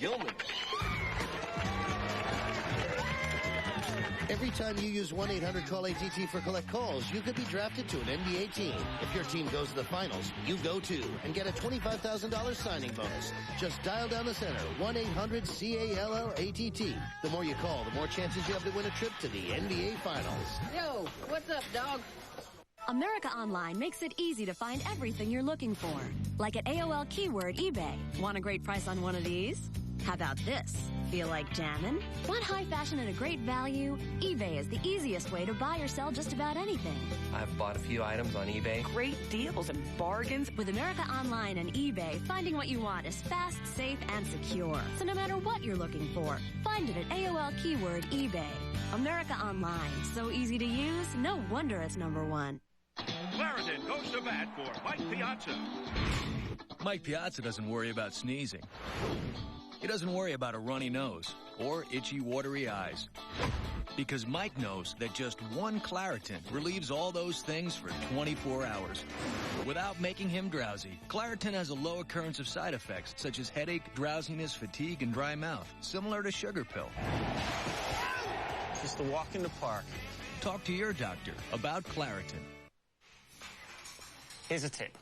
Gilman. Every time you use 1-800-CALL-ATT for collect calls, you could be drafted to an NBA team. If your team goes to the finals, you go too and get a $25,000 signing bonus. Just dial down the center, 1-800-CALLATT. The more you call, the more chances you have to win a trip to the NBA Finals. Yo, what's up, dog? America Online makes it easy to find everything you're looking for. Like at AOL Keyword eBay. Want a great price on one of these? How about this? Feel like jamming? Want high fashion at a great value? eBay is the easiest way to buy or sell just about anything. I've bought a few items on eBay. Great deals and bargains. With America Online and eBay, finding what you want is fast, safe, and secure. So no matter what you're looking for, find it at AOL Keyword eBay. America Online. So easy to use, no wonder it's #1. Clarendon goes to bat for Mike Piazza. Mike Piazza doesn't worry about sneezing. He doesn't worry about a runny nose or itchy, watery eyes. Because Mike knows that just one Claritin relieves all those things for 24 hours. Without making him drowsy, Claritin has a low occurrence of side effects such as headache, drowsiness, fatigue, and dry mouth, similar to sugar pill. Just a walk in the park. Talk to your doctor about Claritin. Here's a tip.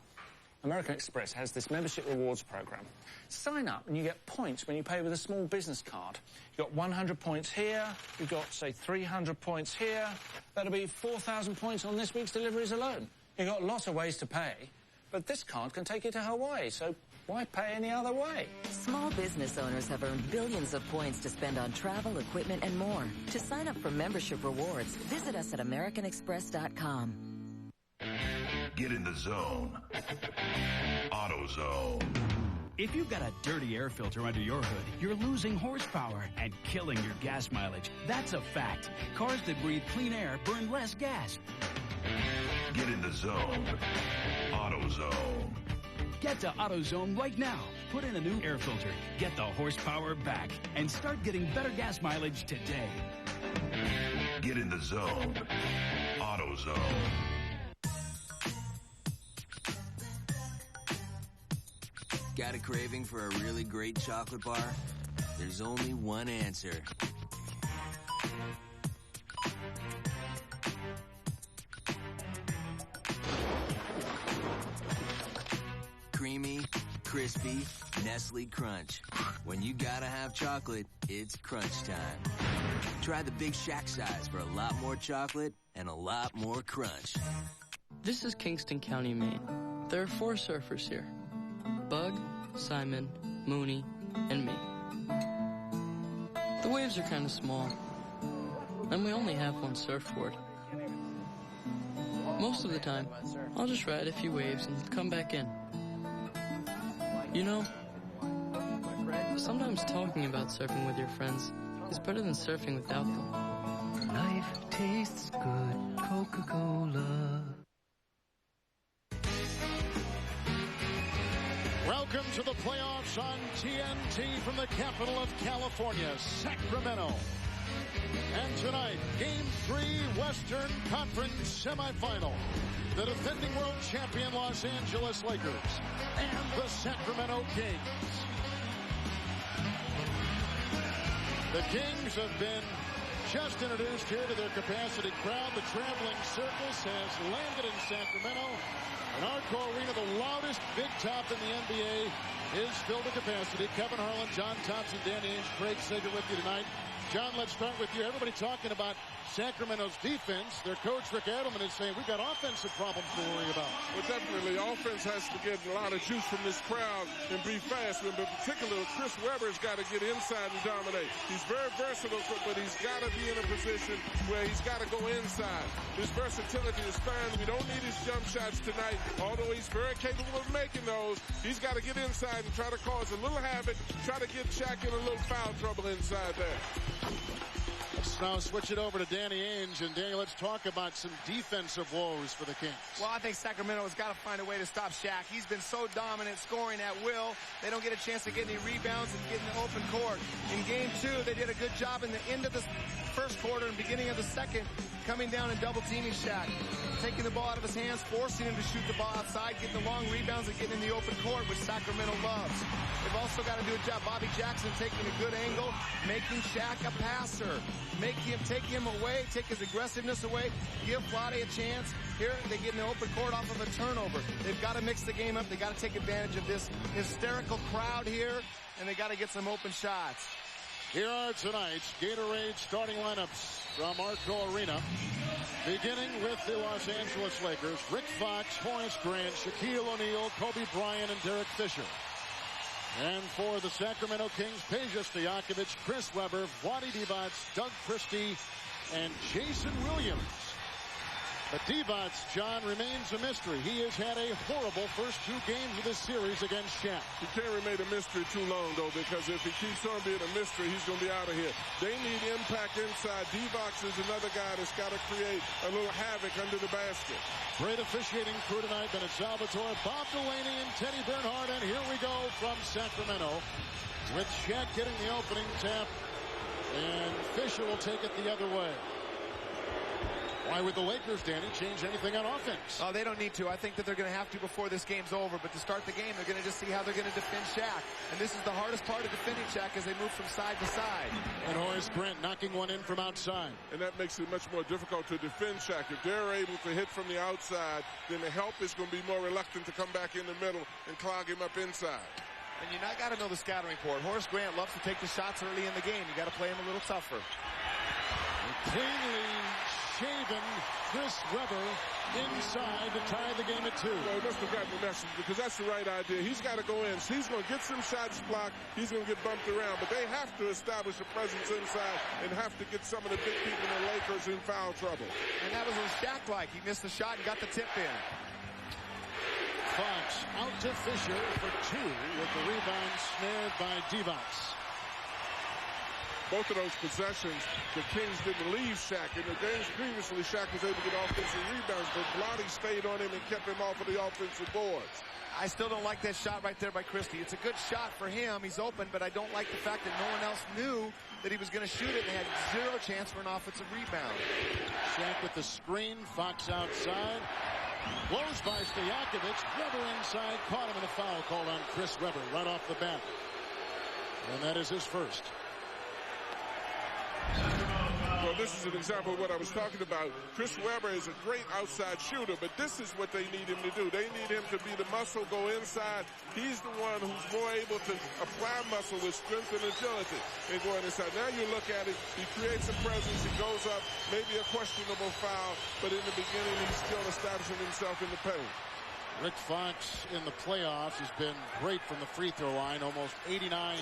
American Express has this membership rewards program. Sign up and you get points when you pay with a small business card. You've got 100 points here. You've got, say, 300 points here. That'll be 4,000 points on this week's deliveries alone. You've got lots of ways to pay, but this card can take you to Hawaii, so why pay any other way? Small business owners have earned billions of points to spend on travel, equipment, and more. To sign up for membership rewards, visit us at AmericanExpress.com. Get in the zone. AutoZone. If you've got a dirty air filter under your hood, you're losing horsepower and killing your gas mileage. That's a fact. Cars that breathe clean air burn less gas. Get in the zone. AutoZone. Get to AutoZone right now. Put in a new air filter, get the horsepower back, and start getting better gas mileage today. Get in the zone. AutoZone. Got a craving for a really great chocolate bar? There's only one answer. Creamy, crispy, Nestle Crunch. When you gotta have chocolate, it's crunch time. Try the Big Shack size for a lot more chocolate and a lot more crunch. This is Kingston County, Maine. There are 4 surfers here. Bug, Simon, Mooney, and me. The waves are kind of small, and we only have one surfboard. Most of the time, I'll just ride a few waves and come back in. You know, sometimes talking about surfing with your friends is better than surfing without them. Life tastes good, Coca-Cola. Welcome to the playoffs on TNT from the capital of California, Sacramento. And tonight, Game 3 Western Conference semifinal. The defending world champion Los Angeles Lakers and the Sacramento Kings. The Kings have been just introduced here to their capacity crowd. The traveling circus has landed in Sacramento. And Arco Arena, the loudest big top in the NBA, is filled to capacity. Kevin Harlan, John Thompson, Danny Ainge, Craig Sager with you tonight. John, let's start with you. Everybody talking about Sacramento's defense. Their coach, Rick Adelman, is saying we've got offensive problems to worry about. Well, definitely. Offense has to get a lot of juice from this crowd and be fast. But in particular, Chris Webber's got to get inside and dominate. He's very versatile, but he's got to be in a position where he's got to go inside. His versatility is fine. We don't need his jump shots tonight, although he's very capable of making those. He's got to get inside and try to cause a little havoc, try to get Shaq in a little foul trouble inside there. Let's now switch it over to Danny Ainge. And Daniel, let's talk about some defensive woes for the Kings. Well, I think Sacramento has got to find a way to stop Shaq. He's been so dominant scoring at will. They don't get a chance to get any rebounds and get in the open court. In game 2, they did a good job in the end of the first quarter and beginning of the second, coming down and double teaming Shaq, taking the ball out of his hands, forcing him to shoot the ball outside, getting the long rebounds and getting in the open court, which Sacramento loves. They've also got to do a job. Bobby Jackson taking a good angle, making Shaq a passer. Take him away, take his aggressiveness away, give Vlade a chance. Here, they get in the open court off of a turnover. They've got to mix the game up. They've got to take advantage of this hysterical crowd here, and they got to get some open shots. Here are tonight's Gatorade starting lineups from R2 Arena. Beginning with the Los Angeles Lakers, Rick Fox, Horace Grant, Shaquille O'Neal, Kobe Bryant, and Derek Fisher. And for the Sacramento Kings, Peja Stojakovic, Chris Webber, Vlade Divac, Doug Christie, and Jason Williams. But Divac, John, remains a mystery. He has had a horrible first 2 games of this series against Shaq. He can't remain a mystery too long, though, because if he keeps on being a mystery, he's going to be out of here. They need impact inside. Divac is another guy that's got to create a little havoc under the basket. Great officiating crew tonight. Bennett Salvatore, Bob Delaney, and Teddy Bernhardt. And here we go from Sacramento with Shaq getting the opening tap. And Fisher will take it the other way. Why would the Lakers, Danny, change anything on offense? Oh, they don't need to. I think that they're going to have to before this game's over. But to start the game, they're going to just see how they're going to defend Shaq. And this is the hardest part of defending Shaq as they move from side to side. And Horace Grant knocking one in from outside. And that makes it much more difficult to defend Shaq. If they're able to hit from the outside, then the help is going to be more reluctant to come back in the middle and clog him up inside. And you not got to know the scattering court. Horace Grant loves to take the shots early in the game. You got to play him a little tougher. Cleanly shaven Chris Webber inside to tie the game at 2. Well, he must have gotten the message because that's the right idea. He's got to go in. So he's going to get some shots blocked. He's going to get bumped around. But they have to establish a presence inside and have to get some of the big people in the Lakers in foul trouble. And that was what Shaq-like. He missed the shot and got the tip in. Fox out to Fisher for 2 with the rebound snared by Divac. Both of those possessions, the Kings didn't leave Shaq. In the games previously, Shaq was able to get offensive rebounds, but Vlade stayed on him and kept him off of the offensive boards. I still don't like that shot right there by Christie. It's a good shot for him. He's open, but I don't like the fact that no one else knew that he was going to shoot it and had 0 chance for an offensive rebound. Shaq with the screen, Fox outside. Blows by Stojakovic. Webber inside, caught him in a foul called on Chris Webber right off the bat. And that is his first. Well, this is an example of what I was talking about. Chris Webber is a great outside shooter, but this is what they need him to do. They need him to be the muscle, go inside. He's the one who's more able to apply muscle with strength and agility and going inside. Now you look at it, he creates a presence, he goes up, maybe a questionable foul, but in the beginning he's still establishing himself in the paint. Rick Fox in the playoffs has been great from the free throw line, almost 89%.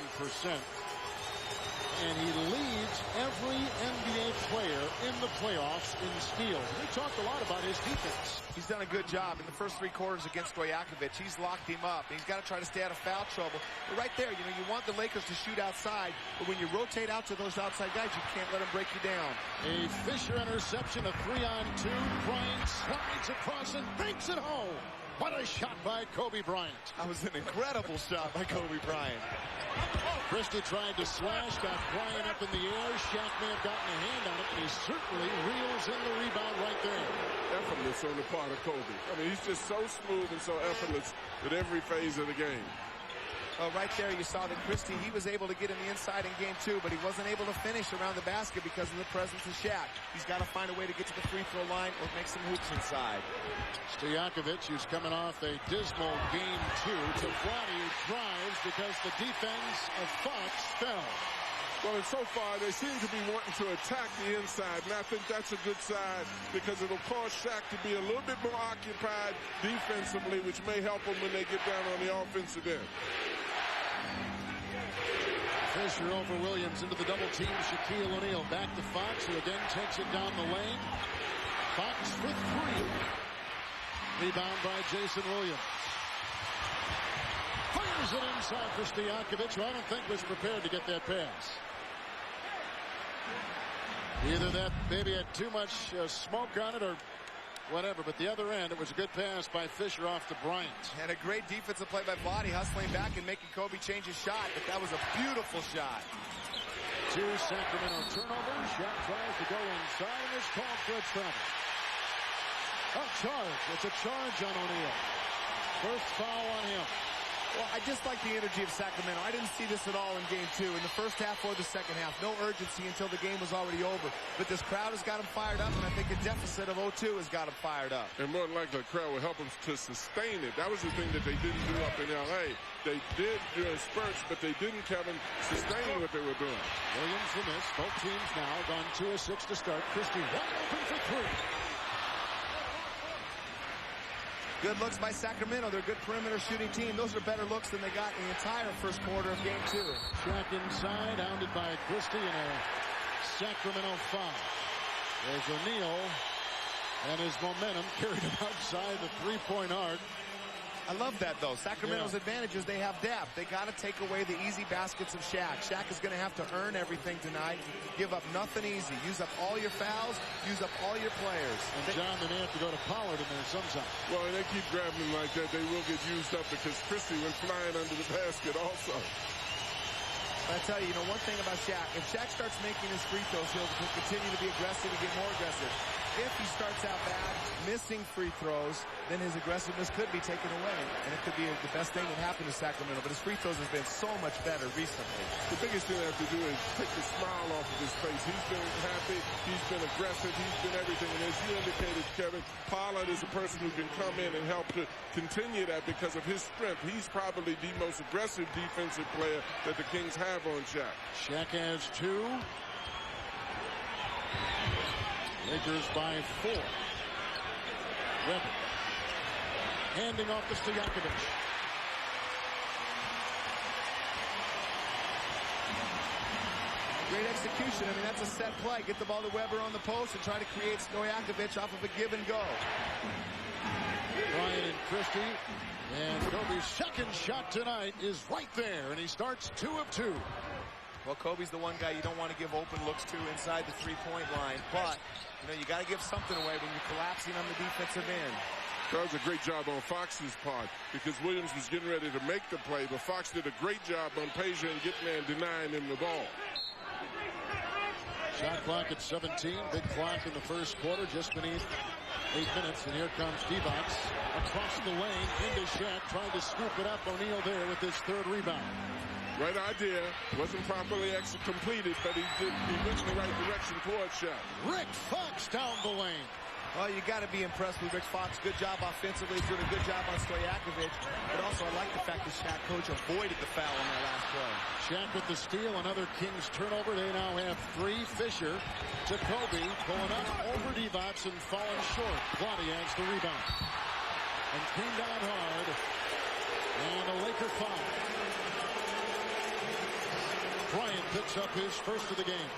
And he leads every NBA player in the playoffs in steals. We talked a lot about his defense. He's done a good job in the first 3 quarters against Stojakovic. He's locked him up. He's got to try to stay out of foul trouble. But right there, you want the Lakers to shoot outside, but when you rotate out to those outside guys, you can't let them break you down. A Fisher interception, a 3-on-2. Bryant slides across and banks it home. What a shot by Kobe Bryant. That was an incredible shot by Kobe Bryant. Christie tried to slash, got Bryant up in the air. Shaq may have gotten a hand on it, and he certainly reels in the rebound right there. Effortless on the part of Kobe. I mean, he's just so smooth and so effortless with every phase of the game. Right there, you saw that Christie, he was able to get in the inside in game 2, but he wasn't able to finish around the basket because of the presence of Shaq. He's got to find a way to get to the free throw line or make some hoops inside. Stojakovic, who's coming off a dismal game 2, to Vlade, who drives because the defense of Fox fell. Well, and so far, they seem to be wanting to attack the inside, and I think that's a good sign because it'll cause Shaq to be a little bit more occupied defensively, which may help them when they get down on the offensive end. Fisher over Williams into the double team. Shaquille O'Neal back to Fox, who again takes it down the lane. Fox with 3. Rebound by Jason Williams. Fires it inside for Stojakovic, who I don't think was prepared to get that pass. Either that baby had too much smoke on it or whatever, but the other end, it was a good pass by Fisher off to Bryant. And a great defensive play by Vlade, hustling back and making Kobe change his shot, but that was a beautiful shot. 2 Sacramento turnovers. Shaq tries to go inside and is called for a travel. A charge. It's a charge on O'Neal. First foul on him. Well, I just like the energy of Sacramento. I didn't see this at all in game 2, in the first half or the second half. No urgency until the game was already over. But this crowd has got them fired up, and I think a deficit of 0-2 has got them fired up. And more than likely, the crowd will help them to sustain it. That was the thing that they didn't do up in L.A. They did during spurts, but they didn't, Kevin, sustain what they were doing. Williams the miss. Both teams now gone 2 of 6 to start. Christie wide open for 3. Good looks by Sacramento. They're a good perimeter shooting team. Those are better looks than they got in the entire first quarter of game 2. Shaq inside, hounded by Christie, and a Sacramento foul. There's O'Neal, and his momentum carried him outside the three-point arc. I love that, though. Sacramento's advantage is they have depth. They got to take away the easy baskets of Shaq. Shaq is going to have to earn everything tonight. Give up nothing easy. Use up all your fouls. Use up all your players. And John, they may have to go to Pollard in there sometimes. Well, and they keep grabbing him like that. They will get used up because Christie went flying under the basket also. But I tell you, one thing about Shaq, if Shaq starts making his free throws, he'll continue to be aggressive and get more aggressive. If he starts out bad, missing free throws, then his aggressiveness could be taken away. And it could be the best thing that happened to Sacramento. But his free throws have been so much better recently. The biggest thing they have to do is take the smile off of his face. He's been happy. He's been aggressive. He's been everything. And as you indicated, Kevin, Pollard is a person who can come in and help to continue that because of his strength. He's probably the most aggressive defensive player that the Kings have on Shaq. Shaq has 2. Lakers by 4. Weber handing off to Stojakovic. Great execution. I mean, that's a set play. Get the ball to Weber on the post and try to create Stojakovic off of a give and go. Bryant and Christie. And Kobe's second shot tonight is right there, and he starts 2 of 2. Well, Kobe's the one guy you don't want to give open looks to inside the three-point line. But, you got to give something away when you're collapsing on the defensive end. That was a great job on Fox's part because Williams was getting ready to make the play, but Fox did a great job on Peja and getting there and denying him the ball. Shot clock at 17. Big clock in the first quarter, just beneath 8 minutes. And here comes Divac across the lane into Shaq, trying to scoop it up. O'Neal there with his 3rd rebound. Right idea. Wasn't properly completed, but he went in the right direction towards Shaq. Rick Fox down the lane. Well, you got to be impressed with Rick Fox. Good job offensively. He's doing a good job on Stojakovic. But also, I like the fact that Shaq coach avoided the foul on that last play. Shaq with the steal. Another Kings turnover. They now have 3. Fisher to Kobe. Pulling up over Divac and falling short. Vlade has the rebound. And came down hard. And a Laker foul. Bryant picks up his first of the game.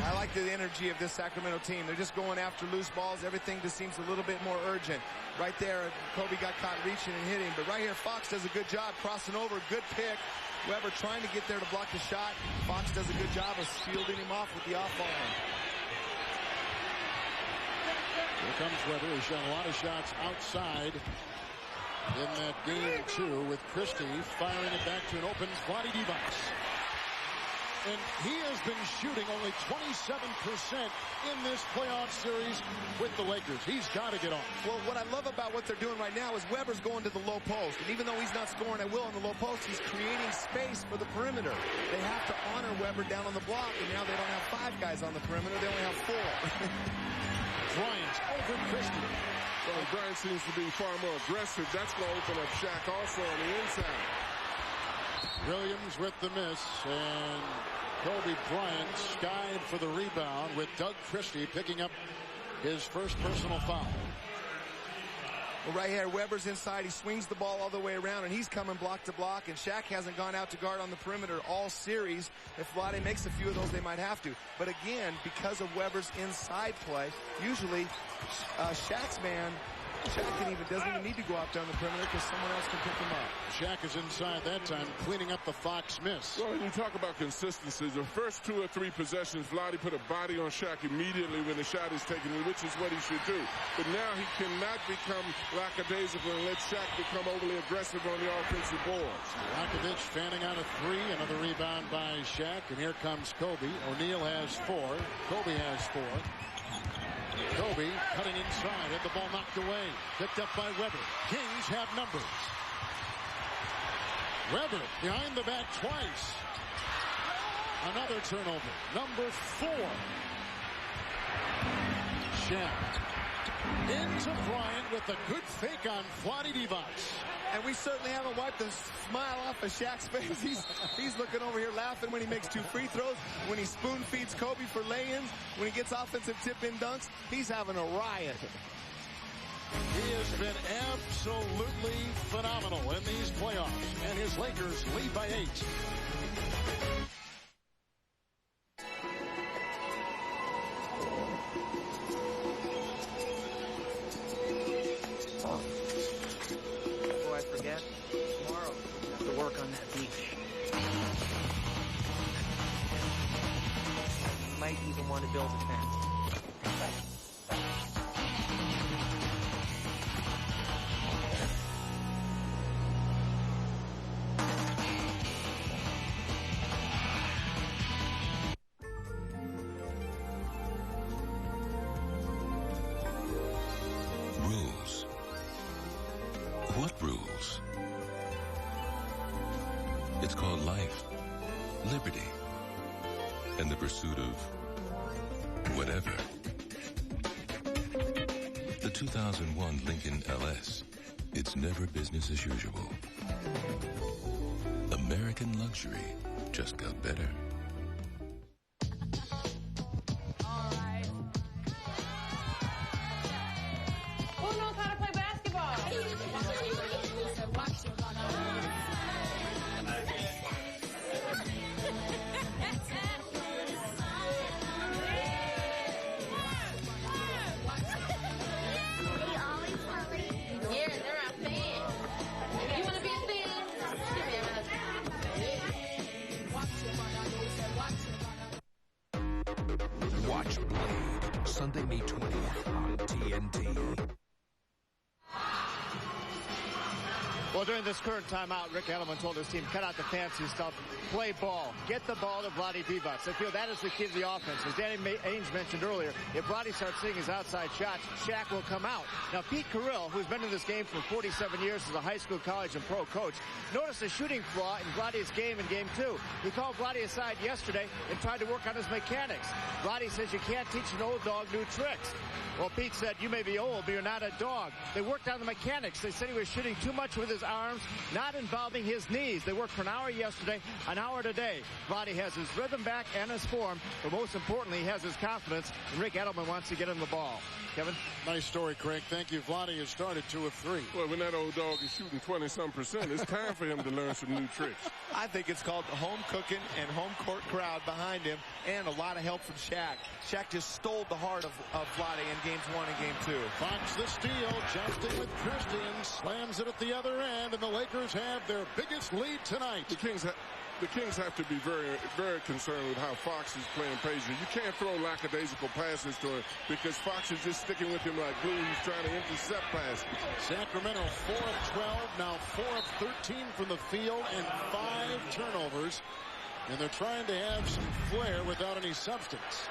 I like the energy of this Sacramento team. They're just going after loose balls. Everything just seems a little bit more urgent. Right there, Kobe got caught reaching and hitting. But right here, Fox does a good job crossing over. Good pick. Weber trying to get there to block the shot. Fox does a good job of shielding him off with the off-ball. Here comes Weber. He's shot a lot of shots outside in that game 2 with Christie firing it back to an open Vlade Divac. And he has been shooting only 27% in this playoff series with the Lakers. He's got to get on. Well, what I love about what they're doing right now is Weber's going to the low post. And even though he's not scoring at will on the low post, he's creating space for the perimeter. They have to honor Weber down on the block, and now they don't have 5 guys on the perimeter. They only have 4. Bryant over Christie. Well, Bryant seems to be far more aggressive. That's going to open up Shaq also on the inside. Williams with the miss, and Kobe Bryant skied for the rebound with Doug Christie picking up his first personal foul. Well, right here, Weber's inside. He swings the ball all the way around, and he's coming block to block, and Shaq hasn't gone out to guard on the perimeter all series. If Vlade makes a few of those, they might have to. But again, because of Weber's inside play, usually Shaq's man Shaq doesn't even need to go out there on the perimeter because someone else can pick him up. Shaq is inside that time, cleaning up the Fox miss. Well, when you talk about consistency, the first 2 or 3 possessions, Vlade put a body on Shaq immediately when the shot is taken, which is what he should do. But now he cannot become lackadaisical and let Shaq become overly aggressive on the offensive boards. Rakovic fanning out a 3, another rebound by Shaq, and here comes Kobe. O'Neal has 4. Kobe has 4. Kobe cutting inside, had the ball knocked away. Picked up by Weber. Kings have numbers. Weber behind the back twice. Another turnover. Number 4. Shaq into Bryant with a good fake on Vlade Divac. And we certainly haven't wiped the smile off of Shaq's face. He's looking over here laughing when he makes 2 free throws, when he spoon feeds Kobe for lay-ins, when he gets offensive tip-in dunks. He's having a riot. He has been absolutely phenomenal in these playoffs, and his Lakers lead by 8. Before I forget, tomorrow I have to work on that beach. Might even want to build a fence. Rules. What rules? It's called life, liberty, and the pursuit of whatever. The 2001 Lincoln LS. It's never business as usual. American luxury just got better. Who knows how to play basketball? Yeah, they're our fans. You want to be a fan? Give me another. Watch Blade, Sunday, May 20th on TNT. Well, during this current timeout, Rick Edelman told his team, cut out the fancy stuff, play ball, get the ball to Vlade Divac. They feel that is the key to the offense. As Danny Ainge mentioned earlier, if Vlade starts seeing his outside shots, Shaq will come out. Now, Pete Carrill, who's been in this game for 47 years as a high school, college, and pro coach, noticed a shooting flaw in Vlade's game in Game 2. He called Vlade aside yesterday and tried to work on his mechanics. Vlade says you can't teach an old dog new tricks. Well, Pete said, you may be old, but you're not a dog. They worked on the mechanics. They said he was shooting too much with his arms, not involving his knees. They worked for an hour yesterday, an hour today. Vlade has his rhythm back and his form, but most importantly, he has his confidence, and Rick Edelman wants to get him the ball. Kevin? Nice story, Craig. Thank you. Vlade has started 2 of 3. Well, when that old dog is shooting 20-some%, it's time for him to learn some new tricks. I think it's called the home cooking and home court crowd behind him, and a lot of help from Shaq. Shaq just stole the heart of Vlade in Games 1 and Game 2. Fox the steal, Justin with Christian, slams it at the other end, and the Lakers have their biggest lead tonight. The Kings have to be very, very concerned with how Fox is playing Pager. You can't throw lackadaisical passes to him because Fox is just sticking with him like glue. He's trying to intercept passes. Sacramento 4 of 12, now 4 of 13 from the field, and 5 turnovers. And they're trying to have some flair without any substance.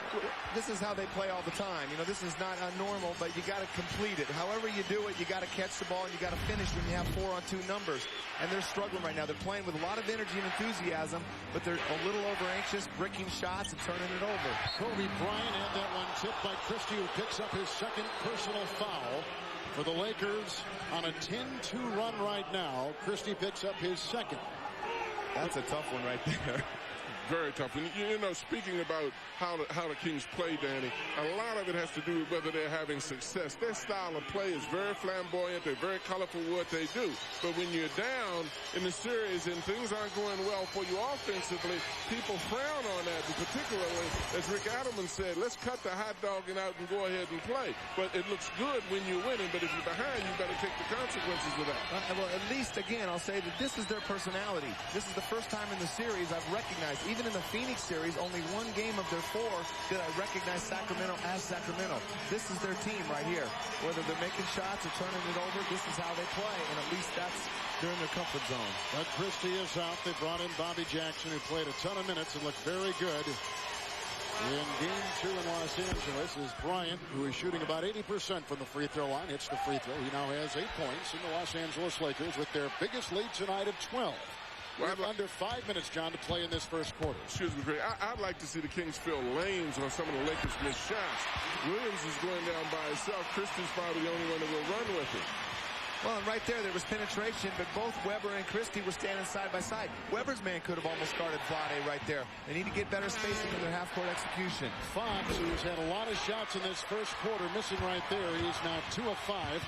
This is how they play all the time. You know, this is not normal, but you got to complete it. However you do it, you got to catch the ball and you got to finish when you have 4-on-2 numbers. And they're struggling right now. They're playing with a lot of energy and enthusiasm, but they're a little over anxious, bricking shots and turning it over. Kobe Bryant had that one tipped by Christie, who picks up his second personal foul. For the Lakers on a 10-2 run right now, Christie picks up his second. That's a tough one right there. Very tough. And, you know, speaking about how the Kings play, Danny, a lot of it has to do with whether they're having success. Their style of play is very flamboyant. They're very colorful with what they do. But when you're down in the series and things aren't going well for you offensively, people frown on that. And particularly, as Rick Adelman said, let's cut the hot dogging out and go ahead and play. But it looks good when you're winning. But if you're behind, you better take the consequences of that. Well, at least, again, I'll say that this is their personality. This is the first time in the series I've recognized, even in the Phoenix series, only one game of their 4 did I recognize Sacramento as Sacramento. This is their team right here. Whether they're making shots or turning it over, this is how they play, and at least they're in their comfort zone. But Christie is out. They brought in Bobby Jackson, who played a ton of minutes and looked very good. In Game 2 in Los Angeles is Bryant, who is shooting about 80% from the free throw line. Hits the free throw. He now has 8 points in the Los Angeles Lakers with their biggest lead tonight of 12. Well, under 5 minutes, John, to play in this first quarter. Excuse me, Greg. I'd like to see the Kings fill lanes on some of the Lakers' missed shots. Williams is going down by himself. Christie's probably the only one that will run with him. Well, and right there was penetration, but both Weber and Christie were standing side by side. Weber's man could have almost guarded Vlade right there. They need to get better spacing in their half-court execution. Fox, who's had a lot of shots in this first quarter, missing right there. He is now 2 of 5.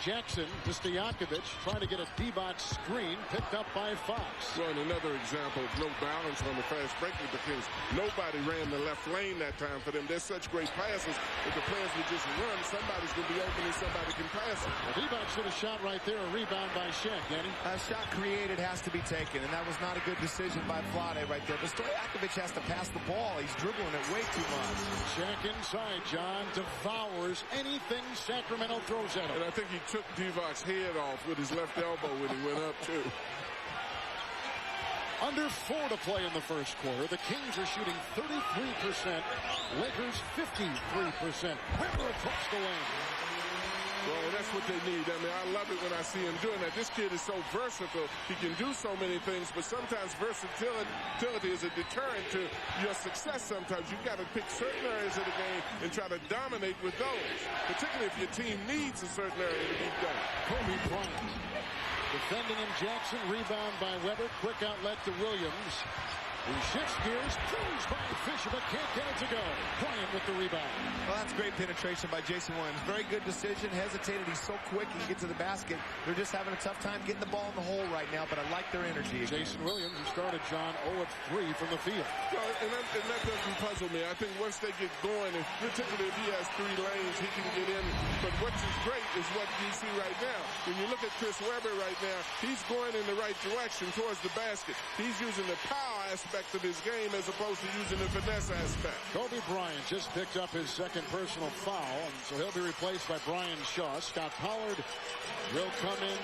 Jackson to Stojakovic, trying to get a D-box screen, picked up by Fox. Well, and another example of no balance on the fast break with the Kings. Nobody ran the left lane that time for them. They're such great passes. If the players would just run, somebody's going to be open and somebody can pass it. The D-box hit a shot right there, a rebound by Shaq, Danny. A shot created has to be taken, and that was not a good decision by Vlade right there. But Stojakovic has to pass the ball. He's dribbling it way too much. Shaq inside, John, devours anything Sacramento throws at him. And I think he took Divac's head off with his left elbow when he went up, too. Under 4 to play in the first quarter. The Kings are shooting 33%. Lakers 53%. Weber across the lane. Well, and that's what they need. I mean, I love it when I see him doing that. This kid is so versatile. He can do so many things, but sometimes versatility is a deterrent to your success sometimes. You've got to pick certain areas of the game and try to dominate with those, particularly if your team needs a certain area to be done. Kobe Bryant defending him. Jackson, rebound by Weber. Quick outlet to Williams. He shifts gears, throws by Fisher, but can't get it to go. Bryant with the rebound. Well, that's great penetration by Jason Williams. Very good decision. Hesitated. He's so quick. He can get to the basket. They're just having a tough time getting the ball in the hole right now, but I like their energy. Jason Williams, who started, John, 0 of 3 from the field. Well, and that doesn't puzzle me. I think once they get going, and particularly if he has 3 lanes, he can get in. But what's great is what you see right now. When you look at Chris Webber right now, he's going in the right direction towards the basket. He's using the power aspect of his game as opposed to using the finesse aspect. Kobe Bryant just picked up his second personal foul, and so he'll be replaced by Brian Shaw. Scott Pollard will come in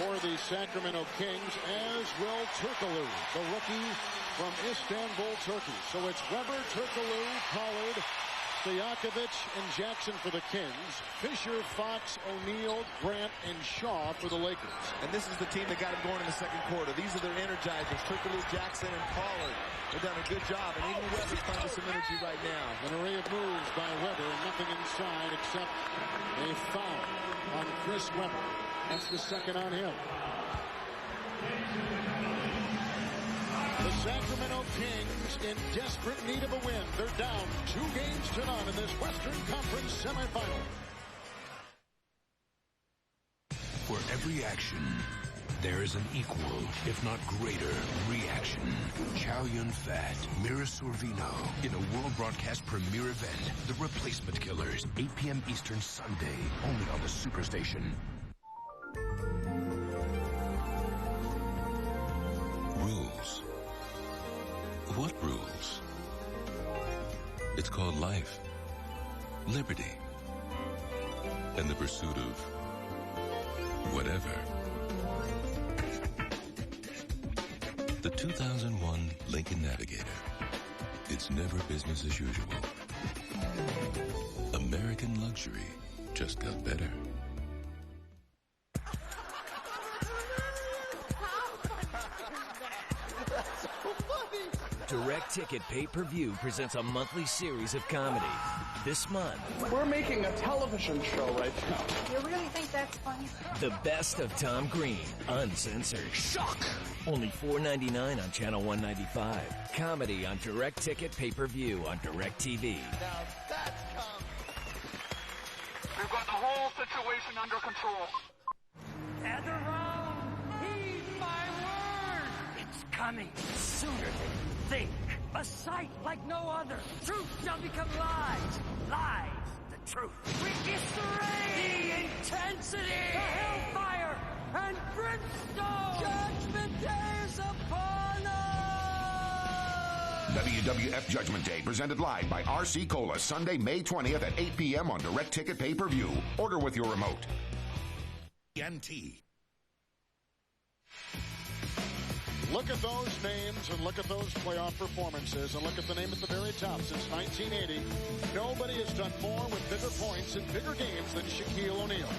for the Sacramento Kings, as will Turkoglu, the rookie from Istanbul, Turkey. So it's Weber, Turkoglu, Pollard, Stojakovic, and Jackson for the Kings. Fisher, Fox, O'Neal, Grant, and Shaw for the Lakers. And this is the team that got him going in the second quarter. These are their energizers, Turkoglu, Jackson, and Pollard. They've done a good job, and even Weber's finding some energy right now. An array of moves by Weber, and nothing inside except a foul on Chris Weber. That's the second on him. The Sacramento Kings in desperate need of a win. They're down 2 games to none in this Western Conference semifinal. For every action, there is an equal, if not greater, reaction. Chow Yun-Fat, Mira Sorvino, in a world broadcast premiere event, The Replacement Killers, 8 p.m. Eastern Sunday, only on the Superstation. Rules. What rules? It's called life, liberty, and the pursuit of whatever. The 2001 Lincoln Navigator. It's never business as usual. American luxury just got better. Direct Ticket Pay-Per-View presents a monthly series of comedy. This month, we're making a television show right now. You really think that's funny? the best of Tom Green, uncensored. Shock! Only $4.99 on Channel 195. Comedy on Direct Ticket Pay-Per-View on DirecTV. Now that's comedy. We've got the whole situation under control. Gather round, heed my word. It's coming sooner than you think. A sight like no other. Truth shall become lies. Lies, the truth. We eviscerate the intensity, the hellfire, and brimstone. Judgment Day is upon us. WWF Judgment Day, presented live by RC Cola, Sunday, May 20th at 8 p.m. on Direct Ticket Pay-Per-View. Order with your remote. NT. Look at those names and look at those playoff performances and look at the name at the very top. Since 1980, nobody has done more with bigger points in bigger games than Shaquille O'Neal.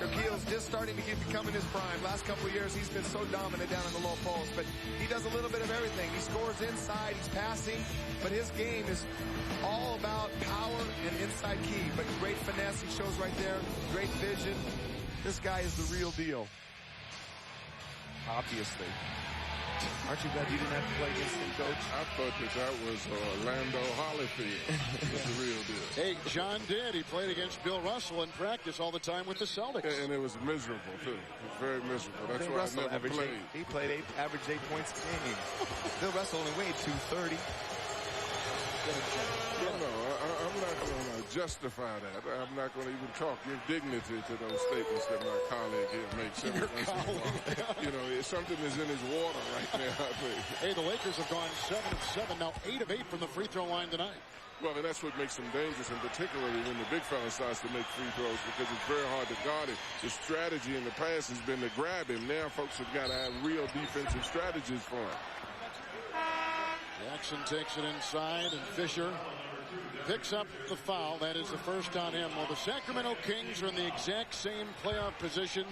Shaquille's just starting to become in his prime. Last couple of years, he's been so dominant down in the low post, but he does a little bit of everything. He scores inside, he's passing, but his game is all about power and inside key. But great finesse, he shows right there, great vision. This guy is the real deal. Obviously. Aren't you glad you didn't have to play against him, Coach? I thought that was Orlando Holyfield. Was the real deal. Hey, John did. He played against Bill Russell in practice all the time with the Celtics. And it was miserable, too. It was very miserable. That's Bill why Russell I never played. He played averaged 8 points a game. Bill Russell only weighed 230. No, I'm not going to justify that. I'm not going to even talk. Give dignity to those statements that my colleague here makes. You know, something is in his water right now, I think. Hey, the Lakers have gone 7 of 7, now 8 of 8 from the free throw line tonight. Well, and that's what makes them dangerous, and particularly when the big fella starts to make free throws, because it's very hard to guard it. The strategy in the past has been to grab him. Now folks have got to have real defensive strategies for him. Jackson takes it inside, and Fisher picks up the foul. That is the first on him. Well, the Sacramento Kings are in the exact same playoff position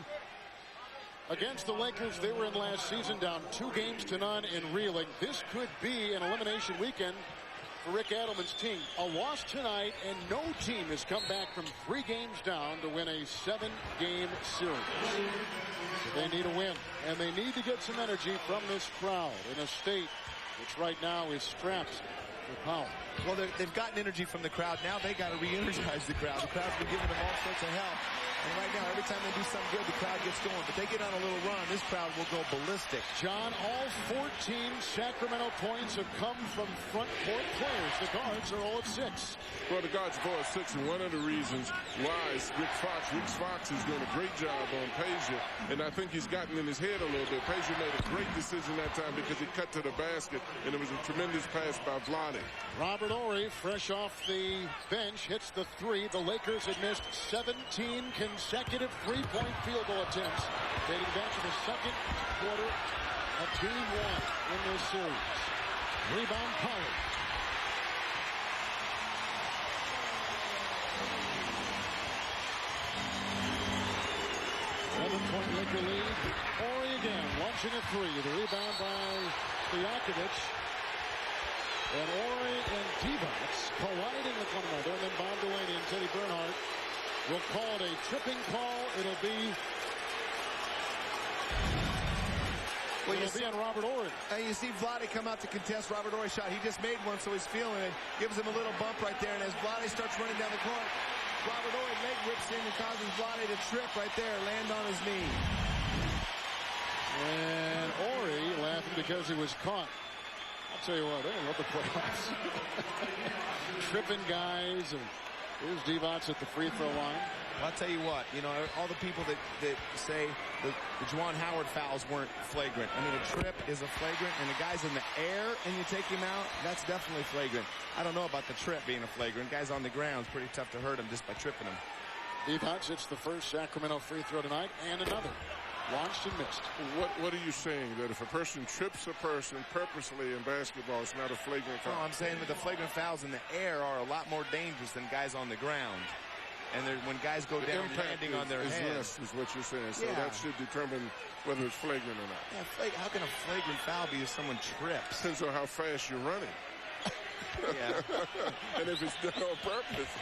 against the Lakers. They were in last season, down 2-0 and reeling. This could be an elimination weekend for Rick Adelman's team. A loss tonight, and no team has come back from 3 games down to win a 7-game series. So they need a win, and they need to get some energy from this crowd in a state which right now is strapped for power. Well, they've gotten energy from the crowd. Now they got to re-energize the crowd. The crowd's been giving them all sorts of help. And right now, every time they do something good, the crowd gets going. But they get on a little run, this crowd will go ballistic. John, all 14 Sacramento points have come from front court players. The guards are all at 6. Well, the guards are all at 6, and one of the reasons why is Rick Fox is doing a great job on Pazier, and I think he's gotten in his head a little bit. Pazier made a great decision that time because he cut to the basket, and it was a tremendous pass by Vlade. Robert Horry, fresh off the bench, hits the 3. The Lakers had missed 17 consecutive 3-point field goal attempts, dating back to the second quarter of Game 1 in this series. Rebound Pollard. Point Laker lead. Horry again, launching a 3. The rebound by Stojakovic. And Horry and Divac colliding with one another. And then Bob Delaney and Teddy Bernhardt will call it a tripping call. It'll be on Robert Horry. You see Vlade come out to contest Robert Horry's shot. He just made one, so he's feeling it. Gives him a little bump right there. And as Vlade starts running down the court, Robert Horry leg whips in and causes Vlade to trip right there, land on his knee. And Horry laughing because he was caught. I'll tell you what, they love the playoffs. Tripping guys, and here's Divac at the free throw line. Well, I'll tell you what, you know, all the people that say the Juwan Howard fouls weren't flagrant. I mean, a trip is a flagrant, and the guy's in the air and you take him out, that's definitely flagrant. I don't know about the trip being a flagrant. Guy's on the ground, it's pretty tough to hurt him just by tripping him. Divac hits the first Sacramento free throw tonight, and another. Launched and missed. What are you saying? That if a person trips a person purposely in basketball, it's not a flagrant foul? No, I'm saying that the flagrant fouls in the air are a lot more dangerous than guys on the ground. And when guys go down, landing on their heads. Is what you're saying. So that should determine whether it's flagrant or not. Yeah, how can a flagrant foul be if someone trips? Depends on how fast you're running. Yeah. And if it's done on purpose.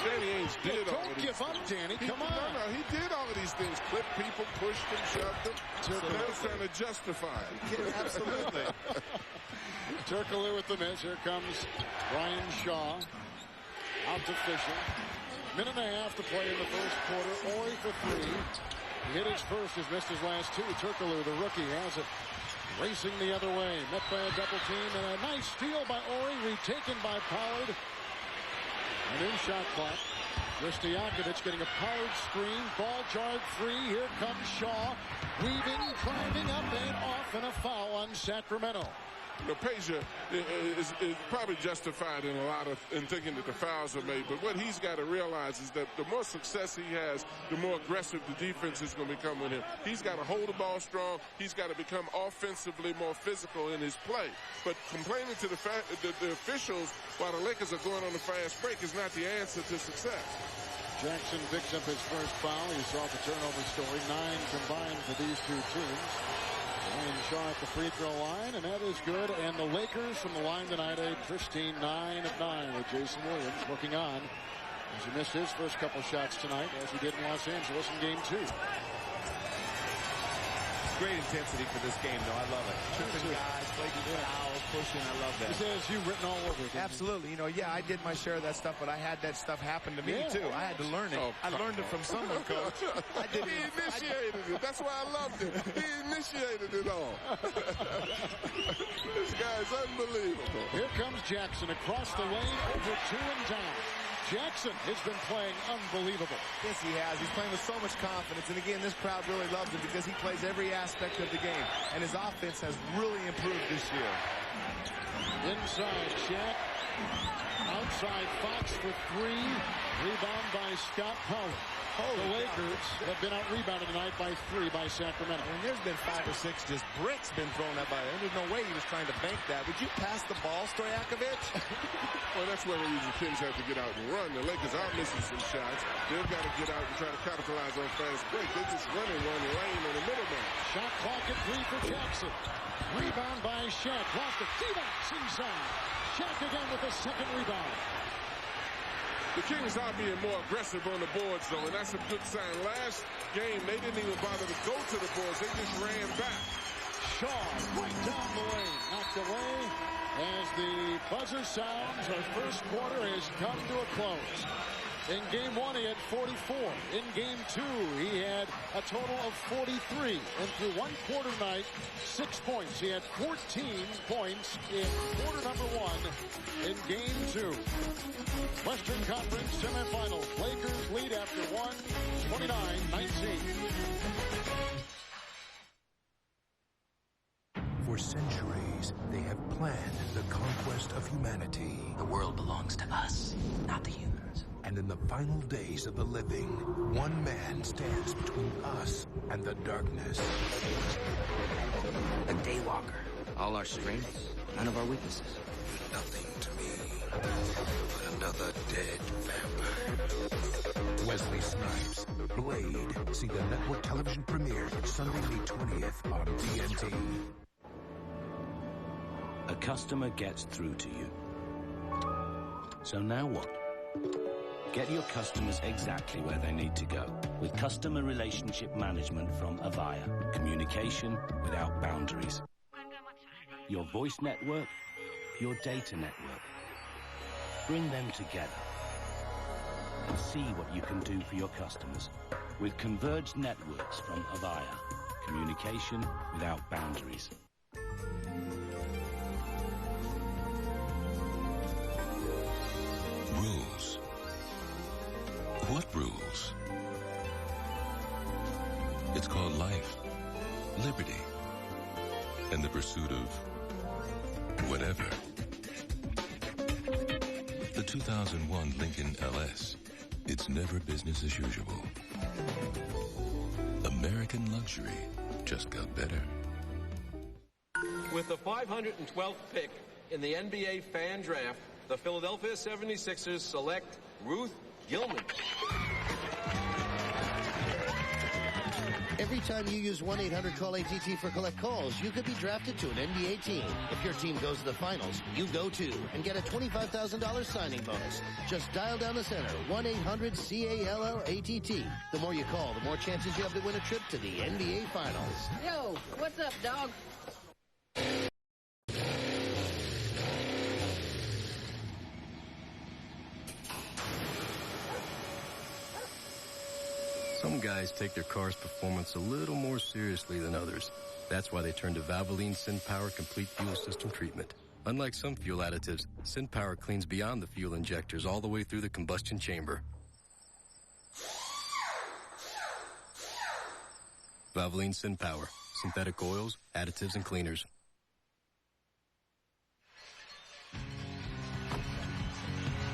Danny Ainge did all of these things. Don't give up, Danny. Come on. No, he did all of these things. Clipped people, pushed them, shoved them. So now he's trying to justify it. Absolutely. Turkoglu with the miss. Here comes Brian Shaw. Out to Fisher. Minute and a half to play in the first quarter. Ori for three. He hit his first, has missed his last two. Turkoglu, the rookie, has it. Racing the other way. Met by a double team. And a nice steal by Ori. Retaken by Pollard. A new shot clock. Stojakovic getting a Pollard screen. Ball jarred free. Here comes Shaw. Weaving, driving up and off, and a foul on Sacramento. Peja is probably justified in thinking that the fouls are made, but what he's got to realize is that the more success he has, the more aggressive the defense is going to become with him. He's got to hold the ball strong. He's got to become offensively more physical in his play. But complaining to the officials while the Lakers are going on a fast break is not the answer to success. Jackson picks up his first foul. You saw the turnover story. 9 combined for these two teams. Ryan Shaw at the free throw line, and that is good. And the Lakers from the line tonight, a pristine 9 of 9 with Jason Williams looking on as he missed his first couple shots tonight, as he did in Los Angeles in Game 2. Great intensity for this game, though. I love it. Tripping guys, flaking fouls, pushing. I love that. He says you written all over it. Absolutely. I did my share of that stuff, but I had that stuff happen to me, too. I had to learn it. I learned it from someone, Coach. He initiated it. That's why I loved it. He initiated it all. This guy's unbelievable. Here comes Jackson across the lane, over 2 and down. Jackson has been playing unbelievable. Yes, he has. He's playing with so much confidence. And again, this crowd really loves him because he plays every aspect of the game. And his offense has really improved this year. Inside Shaq. Outside Fox for 3. Rebound by Scott Pollard. The Lakers have been out-rebounded tonight by 3 by Sacramento. And there's been 5 or 6 just bricks been thrown at by him. There's no way he was trying to bank that. Would you pass the ball, Stojakovic? Well, that's where the Kings have to get out and run. The Lakers are missing some shots. They've got to get out and try to capitalize on fast break. They're just running one lane in the middle man. Shot clock at 3 for Jackson. Rebound by Shaq. Lost it. T-Box inside. Shaq again with a second rebound. The Kings are being more aggressive on the boards, though, and that's a good sign. Last game, they didn't even bother to go to the boards. They just ran back. Shaw right down the lane. Knocked away as the buzzer sounds. Our first quarter has come to a close. In Game 1, he had 44. In Game 2, he had a total of 43. And through one quarter night, 6 points. He had 14 points in quarter number 1 in Game 2. Western Conference semifinals. Lakers lead after 1, 29-19. For centuries, they have planned the conquest of humanity. The world belongs to us, not the humans. And in the final days of the living, one man stands between us and the darkness. A daywalker. All our strengths, none of our weaknesses. Nothing to me but another dead vampire. Wesley Snipes, Blade. See the network television premiere Sunday, May 20th on TNT. A customer gets through to you. So now what? Get your customers exactly where they need to go with customer relationship management from Avaya. Communication without boundaries. Your voice network, your data network. Bring them together and see what you can do for your customers with converged networks from Avaya. Communication without boundaries. Rules. What rules? It's called life, liberty, and the pursuit of whatever. The 2001 Lincoln LS. It's never business as usual. American luxury just got better. With the 512th pick in the NBA Fan Draft, the Philadelphia 76ers select Ruth Gilman. Every time you use 1-800-CALL-ATT for collect calls, you could be drafted to an NBA team. If your team goes to the finals, you go too and get a $25,000 signing bonus. Just dial down the center, 1-800-CALL-ATT. The more you call, the more chances you have to win a trip to the NBA Finals. Yo, what's up, dog? Some guys take their car's performance a little more seriously than others. That's why they turn to Valvoline SynPower Complete Fuel System Treatment. Unlike some fuel additives, SynPower cleans beyond the fuel injectors all the way through the combustion chamber. Valvoline SynPower. Synthetic oils, additives, and cleaners.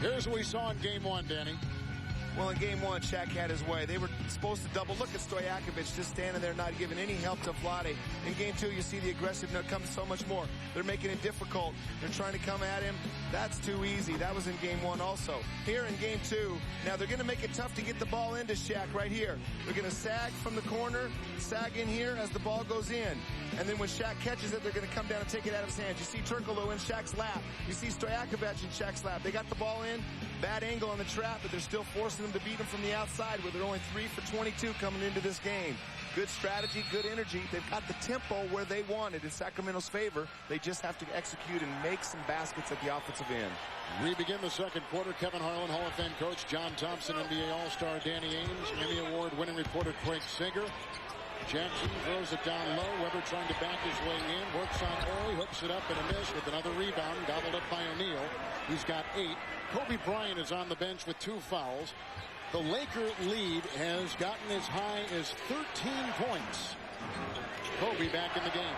Here's what we saw in game one, Danny. Well, in game one, Shaq had his way. They were supposed to double. Look at Stojakovic just standing there, not giving any help to Vlade. In game two, you see the aggressiveness comes so much more. They're making it difficult. They're trying to come at him. That's too easy. That was in game one also. Here in game two, now they're going to make it tough to get the ball into Shaq right here. They're going to sag from the corner, sag in here as the ball goes in. And then when Shaq catches it, they're going to come down and take it out of his hands. You see Turkoglu in Shaq's lap. You see Stojakovic in Shaq's lap. They got the ball in. Bad angle on the trap, but they're still forcing them to beat him from the outside where they're only 3 for 22 coming into this game. Good strategy, good energy. They've got the tempo where they want it in Sacramento's favor. They just have to execute and make some baskets at the offensive end. We begin the second quarter. Kevin Harlan, Hall of Fame coach, John Thompson, NBA All-Star Danny Ainge, Emmy Award-winning reporter Craig Sager. Jackson throws it down low. Weber trying to back his way in. Works on Ori. Hooks it up and a miss with another rebound. Gobbled up by O'Neal. He's got 8. Kobe Bryant is on the bench with 2 fouls. The Laker lead has gotten as high as 13 points. Kobe back in the game.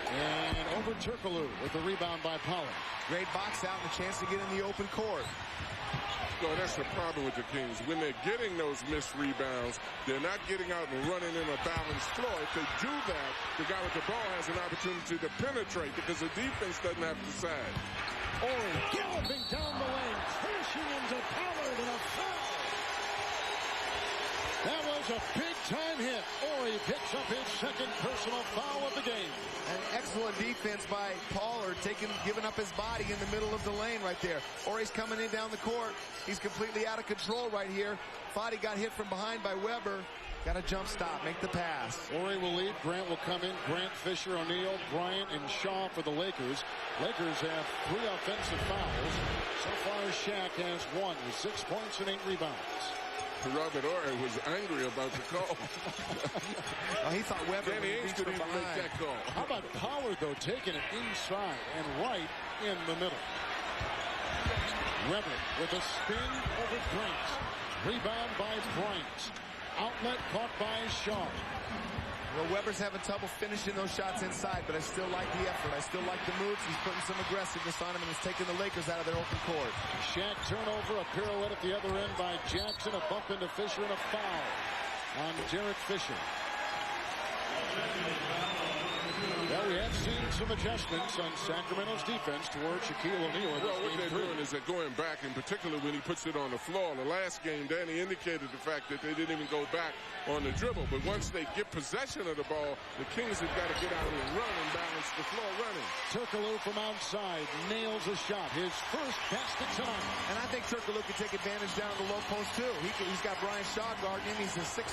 And over Turkoglu with the rebound by Pollard. Great box out and a chance to get in the open court. So that's the problem with the Kings. When they're getting those missed rebounds, they're not getting out and running in a balanced floor. If they do that, the guy with the ball has an opportunity to penetrate because the defense doesn't have to sag. Ori galloping down the lane, crashing into Pollard and a foul. That was a big-time hit. Ori picks up his second personal foul of the game. An excellent defense by Pollard, giving up his body in the middle of the lane right there. Ori's coming in down the court. He's completely out of control right here. Fadi got hit from behind by Weber. Got a jump stop, make the pass. Ori will lead. Grant will come in. Grant, Fisher, O'Neal, Bryant, and Shaw for the Lakers. Lakers have 3 offensive fouls. So far, Shaq has 1 with 6 points and 8 rebounds. Robert Ori was angry about the call. He thought Weber Danny Ainge couldn't even make that call. How about Pollard, though, taking it inside and right in the middle. Weber with a spin over Grant. Rebound by Bryant. Outlet caught by Shaw. Well, Weber's having trouble finishing those shots inside, but I still like the effort. I still like the moves. He's putting some aggressiveness on him, and he's taking the Lakers out of their open court. Shaq turnover, a pirouette at the other end by Jackson, a bump into Fisher, and a foul on Derek Fisher. Well, we have seen some adjustments on Sacramento's defense towards Shaquille O'Neal. Well, what they're doing is they're going back, and particularly when he puts it on the floor. The last game, Danny indicated the fact that they didn't even go back on the dribble. But once they get possession of the ball, the Kings have got to get out and run and balance the floor running. Turkoglu from outside nails a shot. His first basket tonight. And I think Turkoglu can take advantage down the low post, too. He's got Brian Shaw guarding him. He's a 6'9"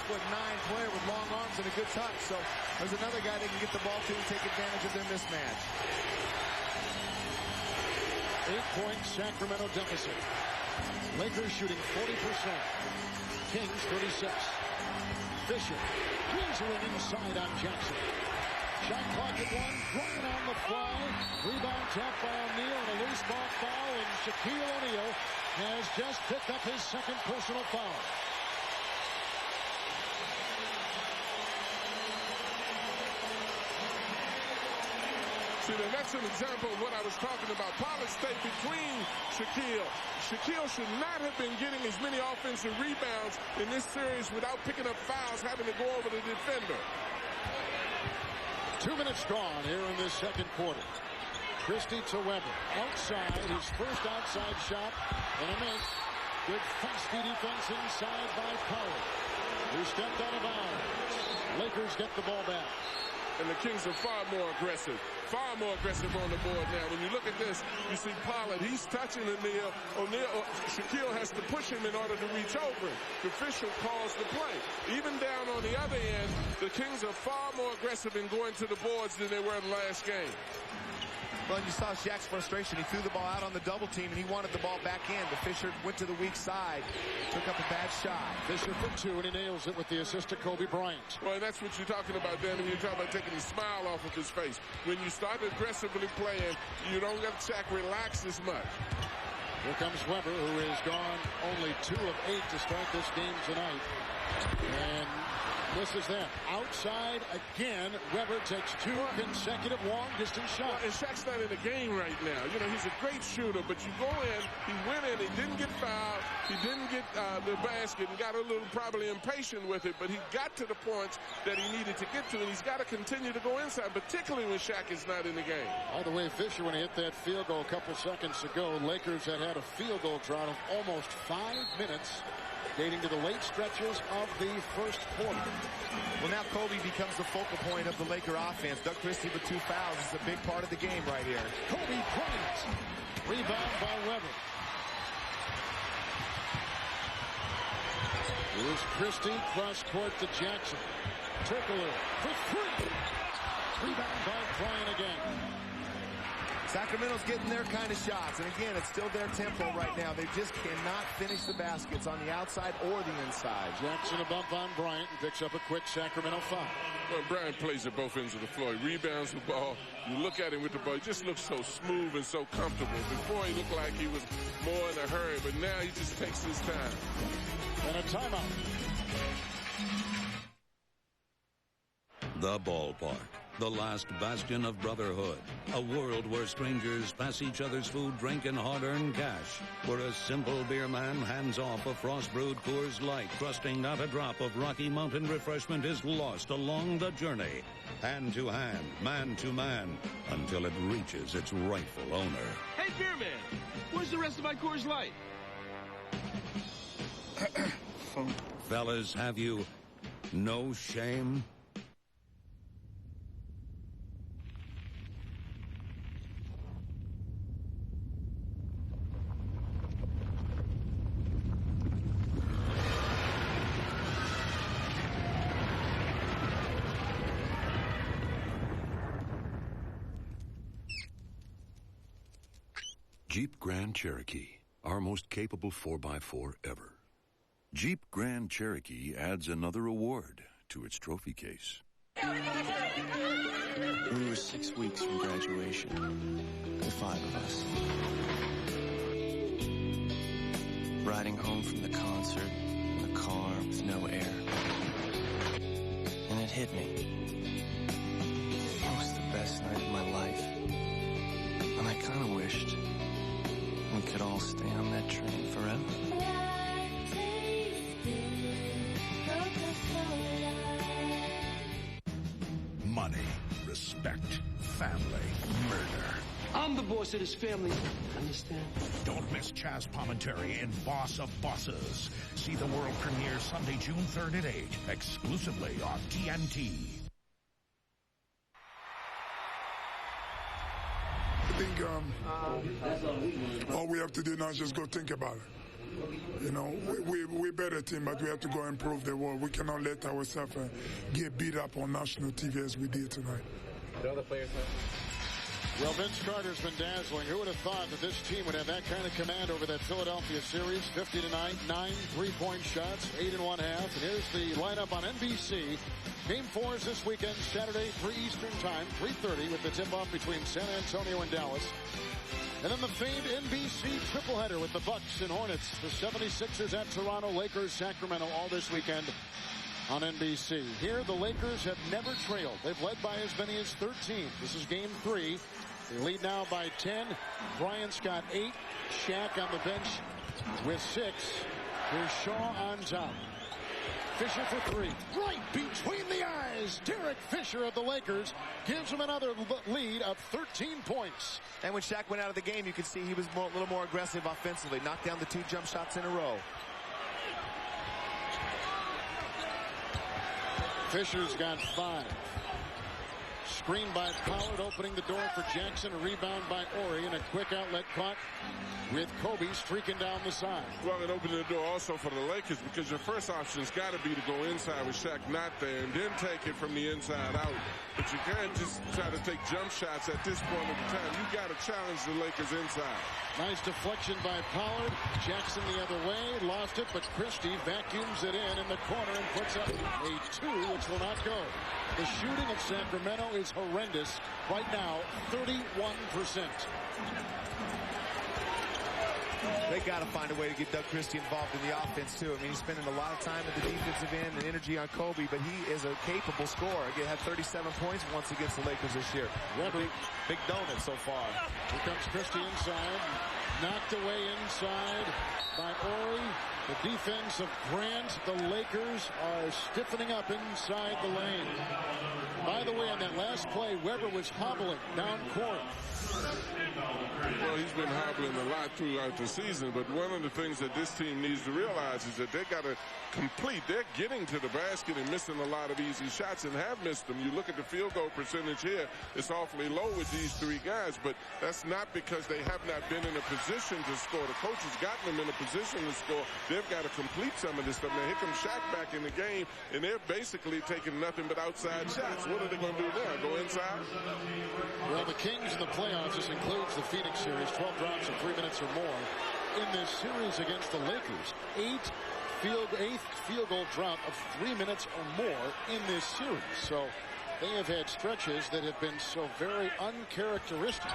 player with long arms and a good touch. So there's another guy they can get the ball to and take advantage of their mismatch. 8-point Sacramento deficit. Lakers shooting 40%. Kings 36. Fisher easily inside on Jackson. Shot clock at 1. Bryant on the fly. Rebound tapped by O'Neal and a loose ball foul. And Shaquille O'Neal has just picked up his second personal foul. See, that's an example of what I was talking about. Pollard stayed between Shaquille. Shaquille should not have been getting as many offensive rebounds in this series without picking up fouls, having to go over the defender. 2 minutes gone here in this second quarter. Christie to Weber. Outside, his first outside shot, and a miss. Good feisty defense inside by Pollard, who stepped out of bounds. Lakers get the ball back. And the Kings are far more aggressive on the board now. When you look at this, you see Pollard, he's touching O'Neal. Shaquille has to push him in order to reach over him. The official calls the play. Even down on the other end, the Kings are far more aggressive in going to the boards than they were in the last game. Well, you saw Shaq's frustration. He threw the ball out on the double team, and he wanted the ball back in. But Fisher went to the weak side, took up a bad shot. Fisher for two, and he nails it with the assist to Kobe Bryant. Well, that's what you're talking about, Dan, and you're talking about taking the smile off of his face. When you start aggressively playing, you don't let Shaq relax as much. Here comes Weber, who has gone only 2 of 8 to start this game tonight. And this is them. Outside again. Weber takes 2 consecutive long-distance shots. Well, and Shaq's not in the game right now. You know, he's a great shooter, but you go in, he went in, he didn't get fouled, he didn't get the basket, and got a little probably impatient with it, but he got to the points that he needed to get to, and he's got to continue to go inside, particularly when Shaq is not in the game. By the way, Fisher, when he hit that field goal a couple seconds ago, Lakers had a field goal drought of almost 5 minutes, dating to the late stretches of the first quarter. Well, now Kobe becomes the focal point of the Laker offense. Doug Christie with 2 fouls is a big part of the game right here. Kobe Bryant. Rebound by Weber. Here's Christie, cross court to Jackson. Turkoglu for 3. Rebound by Bryant again. Sacramento's getting their kind of shots, and again, it's still their tempo right now. They just cannot finish the baskets on the outside or the inside. Jackson a bump on Bryant and picks up a quick Sacramento foul. Well, Bryant plays at both ends of the floor. He rebounds the ball. You look at him with the ball. He just looks so smooth and so comfortable. Before, he looked like he was more in a hurry, but now he just takes his time. And a timeout. The ballpark. The last bastion of brotherhood. A world where strangers pass each other's food, drink, and hard-earned cash. Where a simple beer man hands off a frost-brewed Coors Light, trusting not a drop of Rocky Mountain refreshment is lost along the journey. Hand to hand, man to man, until it reaches its rightful owner. Hey, beer man, where's the rest of my Coors Light? Fellas, have you no shame? Jeep Grand Cherokee, our most capable 4x4 ever. Jeep Grand Cherokee adds another award to its trophy case. We were 6 weeks from graduation, the 5 of us. Riding home from the concert in the car with no air. And it hit me. It was the best night of my life. And I kind of wished we could all stay on that train forever. Money, respect, family, murder. I'm the boss of this family. Understand? Don't miss Chaz Palminteri in Boss of Bosses. See the world premiere Sunday, June 3rd at 8, exclusively on TNT. I think all we have to do now is just go think about it. You know, we're a better team, but we have to go and prove the world. We cannot let ourselves get beat up on national TV as we did tonight. The other players Well, Vince Carter's been dazzling. Who would have thought that this team would have that kind of command over that Philadelphia series? 50-9, 9 3-point shots, 8 1/2. And here's the lineup on NBC. Game 4 is this weekend, Saturday, 3 Eastern time, 3:30, with the tip-off between San Antonio and Dallas. And then the famed NBC tripleheader with the Bucks and Hornets, the 76ers at Toronto, Lakers, Sacramento, all this weekend on NBC. Here, the Lakers have never trailed. They've led by as many as 13. This is game 3. They lead now by 10. Bryant's got 8. Shaq on the bench with 6. Here's Shaw on top. Fisher for three. Right between the eyes. Derek Fisher of the Lakers gives him another lead of 13 points. And when Shaq went out of the game, you could see he was a little more aggressive offensively. Knocked down the 2 jump shots in a row. Fisher's got 5. Screen by Pollard, opening the door for Jackson. A rebound by Ori, and a quick outlet caught with Kobe streaking down the side. Well, and opening the door also for the Lakers, because your first option's got to be to go inside with Shaq not there and then take it from the inside out. But you can't just try to take jump shots at this point of the time. You got to challenge the Lakers inside. Nice deflection by Pollard. Jackson the other way, lost it, but Christie vacuums it in the corner and puts up a 2, which will not go. The shooting of Sacramento is horrendous. Right now, 31%. They got to find a way to get Doug Christie involved in the offense, too. I mean, he's spending a lot of time at the defensive end and energy on Kobe, but he is a capable scorer. He had 37 points once against the Lakers this year. Big donut so far. Here comes Christie inside. Knocked away inside by Ori. The defense of Grant. The Lakers are stiffening up inside the lane. By the way, on that last play, Weber was hobbling down court. Well, he's been hobbling a lot throughout the season, but one of the things that this team needs to realize is that they got to complete. They're getting to the basket and missing a lot of easy shots and have missed them. You look at the field goal percentage here, it's awfully low with these 3 guys, but that's not because they have not been in a position to score. The coach has gotten them in a position to score. They've got to complete some of this stuff. Now, here comes Shaq back in the game, and they're basically taking nothing but outside shots. What are they going to do now? Go inside? Well, the Kings in the playoffs, this includes the Phoenix series, 12 drops in 3 minutes or more. In this series against the Lakers, 8th field goal drop of 3 minutes or more in this series. So they have had stretches that have been so very uncharacteristic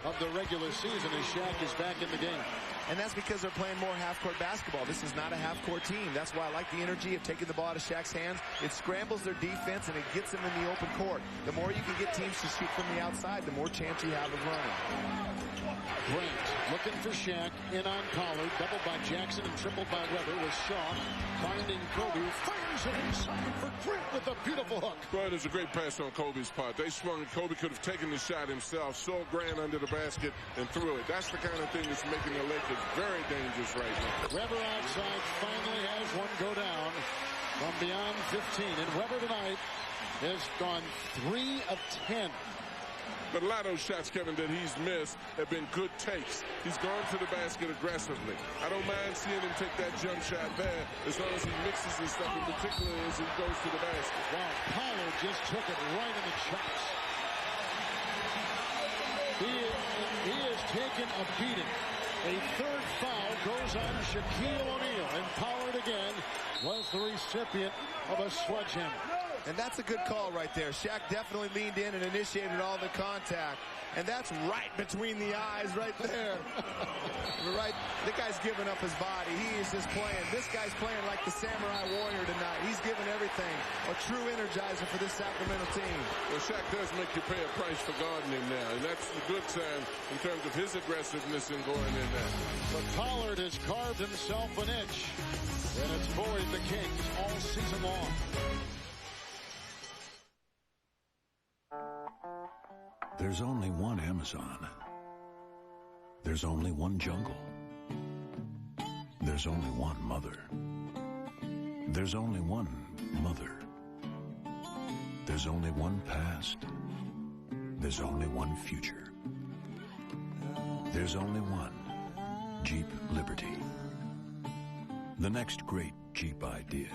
of the regular season as Shaq is back in the game. And that's because they're playing more half-court basketball. This is not a half-court team. That's why I like the energy of taking the ball out of Shaq's hands. It scrambles their defense, and it gets them in the open court. The more you can get teams to shoot from the outside, the more chance you have of running. Grant looking for Shaq, in on Pollard, doubled by Jackson and tripled by Weber with Shaw. Finding Kobe, fires it inside for Grant with a beautiful hook. Well, there's a great pass on Kobe's part. They swung, Kobe could have taken the shot himself, saw Grant under the basket, and threw it. That's the kind of thing that's making the Lakers very dangerous right now. Weber outside finally has one go down from beyond 15. And Weber tonight has gone 3 of 10. But a lot of those shots, Kevin, that he's missed have been good takes. He's gone to the basket aggressively. I don't mind seeing him take that jump shot there as long as he mixes his stuff, in particular as he goes to the basket. Wow, Pollard just took it right in the chops. He has taken a beating. A 3rd foul goes on Shaquille O'Neal, and Pollard again was the recipient of a sledgehammer. And that's a good call right there. Shaq definitely leaned in and initiated all the contact. And that's right between the eyes right there. Right, the guy's giving up his body. He is just playing. This guy's playing like the Samurai Warrior tonight. He's giving everything. A true energizer for this Sacramento team. Well, Shaq does make you pay a price for guarding him now. And that's a good sign in terms of his aggressiveness in going in there. But Pollard has carved himself an inch. And it's buoyed the Kings all season long. There's only one Amazon. There's only one jungle. There's only one mother. There's only one mother. There's only one past. There's only one future. There's only one Jeep Liberty. The next great Jeep idea.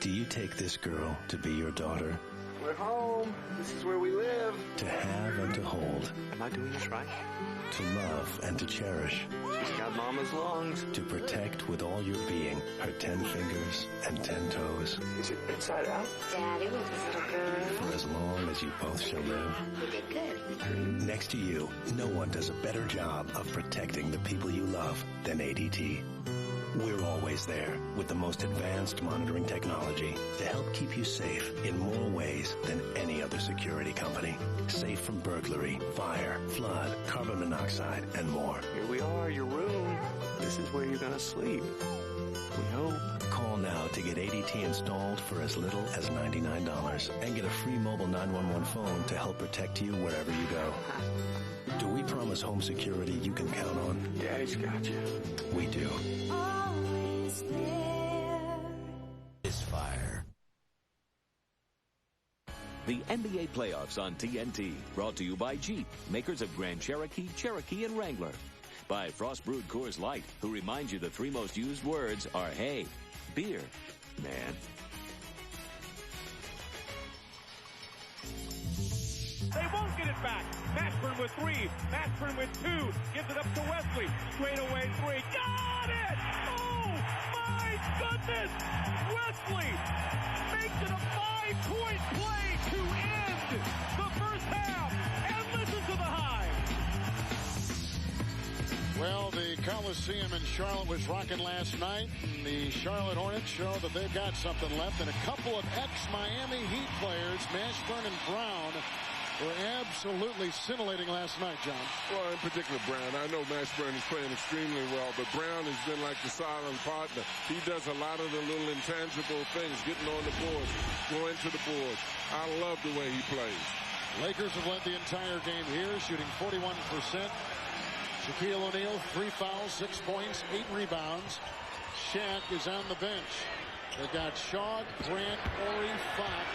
Do you take this girl to be your daughter? We're home. This is where we live. To have and to hold. Am I doing this right? To love and to cherish. She's got mama's lungs. To protect with all your being her 10 fingers and 10 toes. Is it inside out? Daddy with his little girl. For as long as you both shall live. You did good. Next to you, no one does a better job of protecting the people you love than ADT. We're always there with the most advanced monitoring technology to help keep you safe in more ways than any other security company. Safe from burglary, fire, flood, carbon monoxide, and more. Here we are, your room. This is where you're going to sleep. We hope. Call now to get ADT installed for as little as $99 and get a free mobile 911 phone to help protect you wherever you go. Do we promise home security you can count on? Daddy's got you. We do. Always there. Is fire. The NBA playoffs on TNT, brought to you by Jeep, makers of Grand Cherokee, Cherokee, and Wrangler. By Frost Brewed Coors Light, who reminds you the 3 most used words are hey, beer, man. They won't get it back. Mashburn with 3. Mashburn with 2. Gives it up to Wesley. Straight away 3. Got it! Oh, my goodness! Wesley makes it a 5-point play to end the first half. And listen to the high. Well, the Coliseum in Charlotte was rocking last night. And the Charlotte Hornets show that they've got something left. And a couple of ex-Miami Heat players, Mashburn and Brown, were absolutely scintillating last night, John. Well, in particular, Brown. I know Mashburn is playing extremely well, but Brown has been like the silent partner. He does a lot of the little intangible things, getting on the boards, going to the boards. I love the way he plays. Lakers have led the entire game here, shooting 41%. Shaquille O'Neal, 3 fouls, 6 points, 8 rebounds. Shaq is on the bench. They've got Shaw, Grant, Horry, Fox,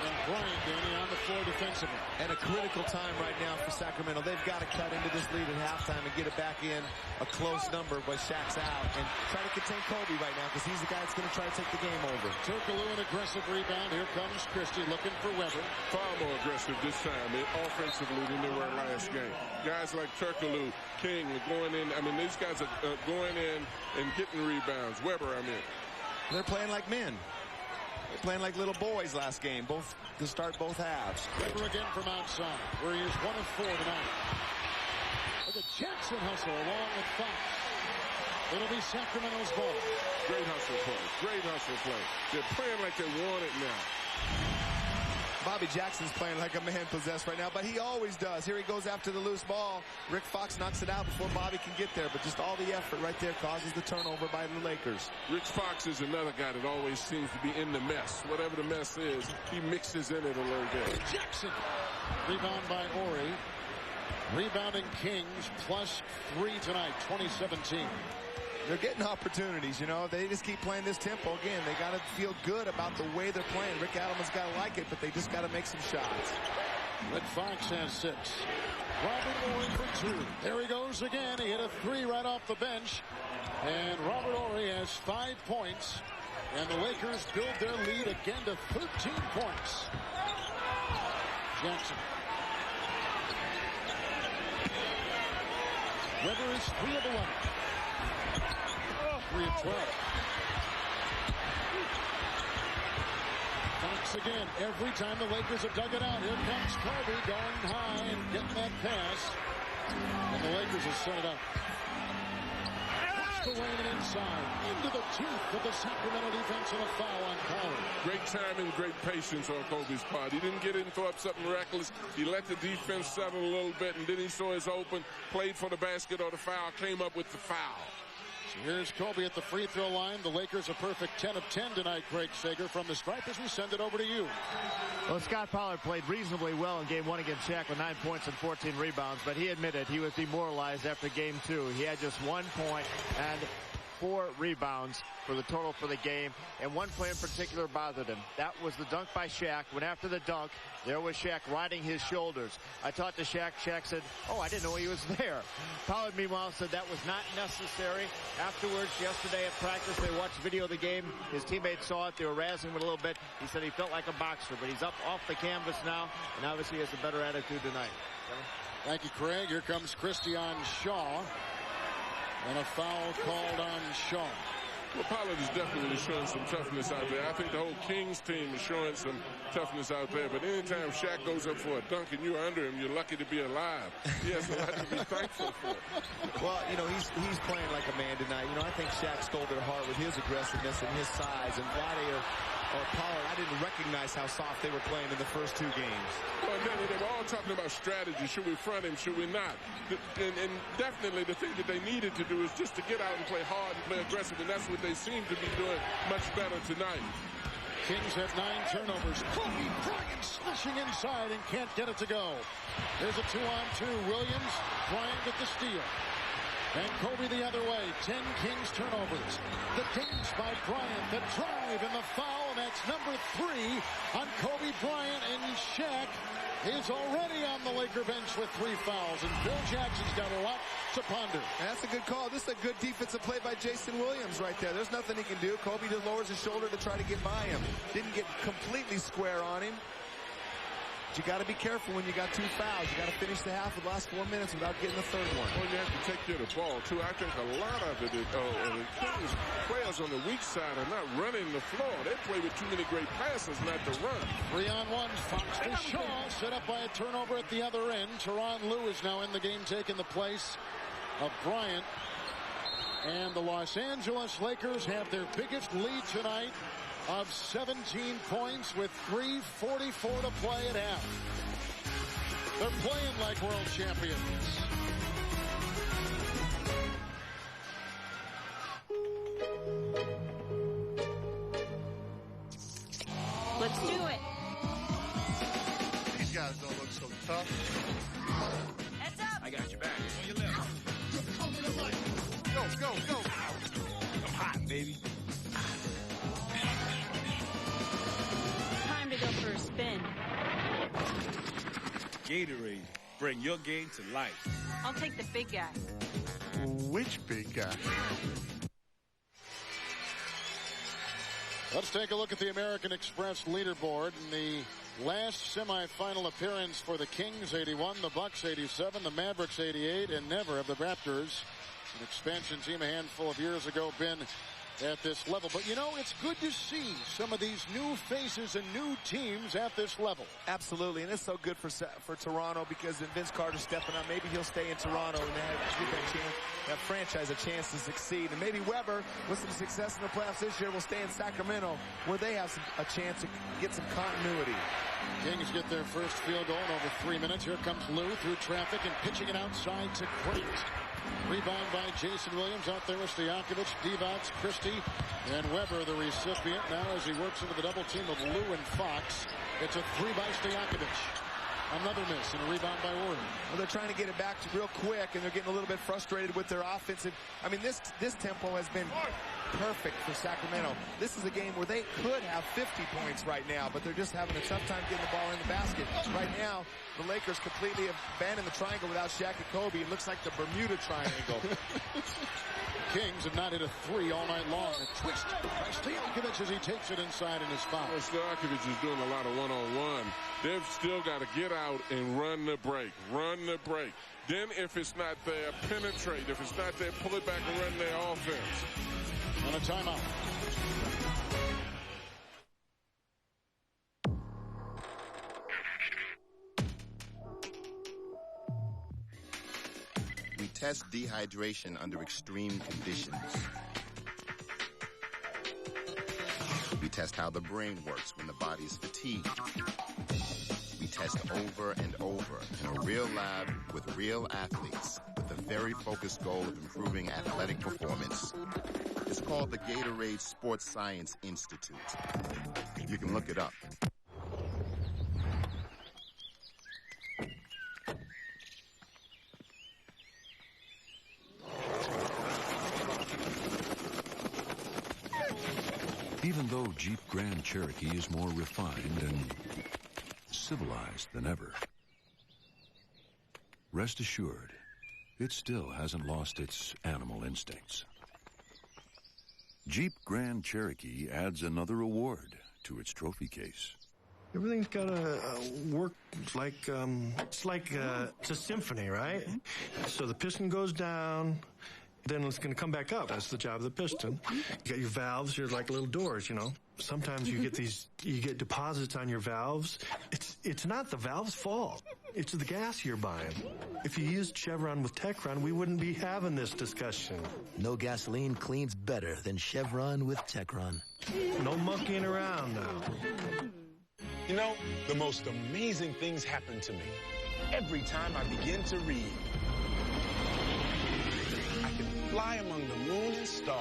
and Bryant Danny on the floor defensively. And a critical time right now for Sacramento. They've got to cut into this lead at halftime and get it back in a close number, but Shaq's out. And try to contain Kobe right now because he's the guy that's going to try to take the game over. Turkoglu, an aggressive rebound. Here comes Christie looking for Weber. Far more aggressive this time offensively than they were last game. Guys like Turkoglu, King are going in. I mean, these guys are going in and getting rebounds. Weber, I mean. They're playing like men. They're playing like little boys last game, both to start both halves. Weber again from outside, where he is 1 of 4 tonight. Look at Jackson hustle along with Fox. It'll be Sacramento's ball. Great hustle play. Great hustle play. They're playing like they want it now. Bobby Jackson's playing like a man possessed right now, but he always does. Here he goes after the loose ball. Rick Fox knocks it out before Bobby can get there, but just all the effort right there causes the turnover by the Lakers. Rick Fox is another guy that always seems to be in the mess. Whatever the mess is, he mixes in it a little bit. Jackson. Rebound by Horry. Rebounding Kings plus 3 tonight, 2017. They're getting opportunities, you know. They just keep playing this tempo. Again, they got to feel good about the way they're playing. Rick Adelman's got to like it, but they just got to make some shots. Rick Fox has 6. Robert Horry for 2. There he goes again. He hit a 3 right off the bench. And Robert Horry has 5 points. And the Lakers build their lead again to 13 points. Jackson. Weber is 3 of 11. 3 of 12. Fox again. Every time the Lakers have dug it out. Here comes Kobe going high and getting that pass. And the Lakers have set it up. Puts the Wayman inside. Into the teeth of the Sacramento defense and a foul on Powell. Great timing, great patience on Kobe's part. He didn't get in and throw up something reckless. He let the defense settle a little bit, and then he saw his open, played for the basket or the foul, came up with the foul. Here's Kobe at the free throw line. The Lakers a perfect 10 of 10 tonight, Craig Sager. From the stripe as we send it over to you. Well, Scott Pollard played reasonably well in Game 1 against Shaq with 9 points and 14 rebounds, but he admitted he was demoralized after Game 2. He had just 1 point and 4 rebounds for the total for the game, and one play in particular bothered him. That was the dunk by Shaq. When after the dunk, there was Shaq riding his shoulders. I talked to Shaq. Shaq said, "Oh, I didn't know he was there." Pollard, meanwhile, said that was not necessary. Afterwards, yesterday at practice, they watched video of the game. His teammates saw it. They were razzing him a little bit. He said he felt like a boxer, but he's up off the canvas now, and obviously he has a better attitude tonight. Thank you, Craig. Here comes Christie on Shaw. And a foul called on Shaw. Well, Pollard is definitely showing some toughness out there. I think the whole Kings team is showing some toughness out there. But anytime Shaq goes up for a dunk and you're under him, you're lucky to be alive. He has a lot to be thankful for. Well, you know, he's playing like a man tonight. You know, I think Shaq stole their heart with his aggressiveness and his size. And Vlade or Pollard, I didn't recognize how soft they were playing in the first two games. Well, Danny, they were all talking about strategy. Should we front him? Should we not? And definitely the thing that they needed to do is just to get out and play hard and play aggressive, and that's what they seem to be doing much better tonight. Kings have 9 turnovers. Kobe Bryant slishing inside and can't get it to go. There's a 2-on-2. Williams, Bryant with the steal. And Kobe the other way. 10 Kings turnovers. The Kings by Bryant. The drive and the foul. And that's number 3 on Kobe Bryant. And Shaq is already on the Laker bench with 3 fouls. And Phil Jackson's got a lot to ponder. And that's a good call. This is a good defensive play by Jason Williams right there. There's nothing he can do. Kobe just lowers his shoulder to try to get by him. Didn't get completely square on him. But you got to be careful when you got 2 fouls. You got to finish the half with the last 4 minutes without getting the third one. Well, you have to take care of the ball, too. I think a lot of it is, the Kings players on the weak side are not running the floor. They play with too many great passes not to run. 3-on-1. Fox to Shaw, set up by a turnover at the other end. Teron Lue is now in the game, taking the place of Bryant. And the Los Angeles Lakers have their biggest lead tonight of 17 points with 3:44 to play at half. They're playing like world champions. Let's do it. These guys don't look so tough. Heads up. I got your back. On your left. Go. I'm hot, baby. Time to go for a spin. Gatorade. Bring your game to life. I'll take the big guy. Which big guy? Let's take a look at the American Express leaderboard. In the last semifinal appearance for the Kings, 81, the Bucks, 87, the Mavericks, 88, and never have the Raptors, an expansion team a handful of years ago, been at this level. But, you know, it's good to see some of these new faces and new teams at this level. Absolutely, and it's so good for Toronto because then Vince Carter stepping up. Maybe he'll stay in Toronto and give that franchise a chance to succeed. And maybe Weber, with some success in the playoffs this year, will stay in Sacramento where they have a chance to get some continuity. Kings get their first field goal in over 3 minutes. Here comes Lue through traffic and pitching it outside to Grant. Rebound by Jason Williams. Out there with Stojakovic, Divac, Christie, and Weber, the recipient. Now as he works into the double team of Lue and Fox, it's a 3 by Stojakovic. Another miss and a rebound by Warren. Well, they're trying to get it back to real quick, and they're getting a little bit frustrated with their offensive. I mean, this tempo has been perfect for Sacramento. This is a game where they could have 50 points right now, but they're just having a tough time getting the ball in the basket. Right now, the Lakers completely abandoned the triangle without Shaq and Kobe. It looks like the Bermuda Triangle. Kings have not hit a 3 all night long. A twist by Stojakovic as he takes it inside in his foul. Well, Stojakovic is doing a lot of one-on-one. They've still got to get out and run the break. Run the break. Then if it's not there, penetrate. If it's not there, pull it back and run their offense. On a timeout. We test dehydration under extreme conditions. We test how the brain works when the body is fatigued. We test over and over in a real lab with real athletes with the very focused goal of improving athletic performance. It's called the Gatorade Sports Science Institute. You can look it up. Even though Jeep Grand Cherokee is more refined and civilized than ever, rest assured, it still hasn't lost its animal instincts. Jeep Grand Cherokee adds another award to its trophy case. Everything's got to work like, it's a symphony, right? So the piston goes down, then it's going to come back up. That's the job of the piston. You got your valves, you're like little doors, you know. Sometimes you get deposits on your valves. It's not the valve's fault. It's the gas you're buying. If you used Chevron with Techron, we wouldn't be having this discussion. No gasoline cleans better than Chevron with Techron. No monkeying around now. You know, the most amazing things happen to me every time I begin to read. I can fly among the moon and stars,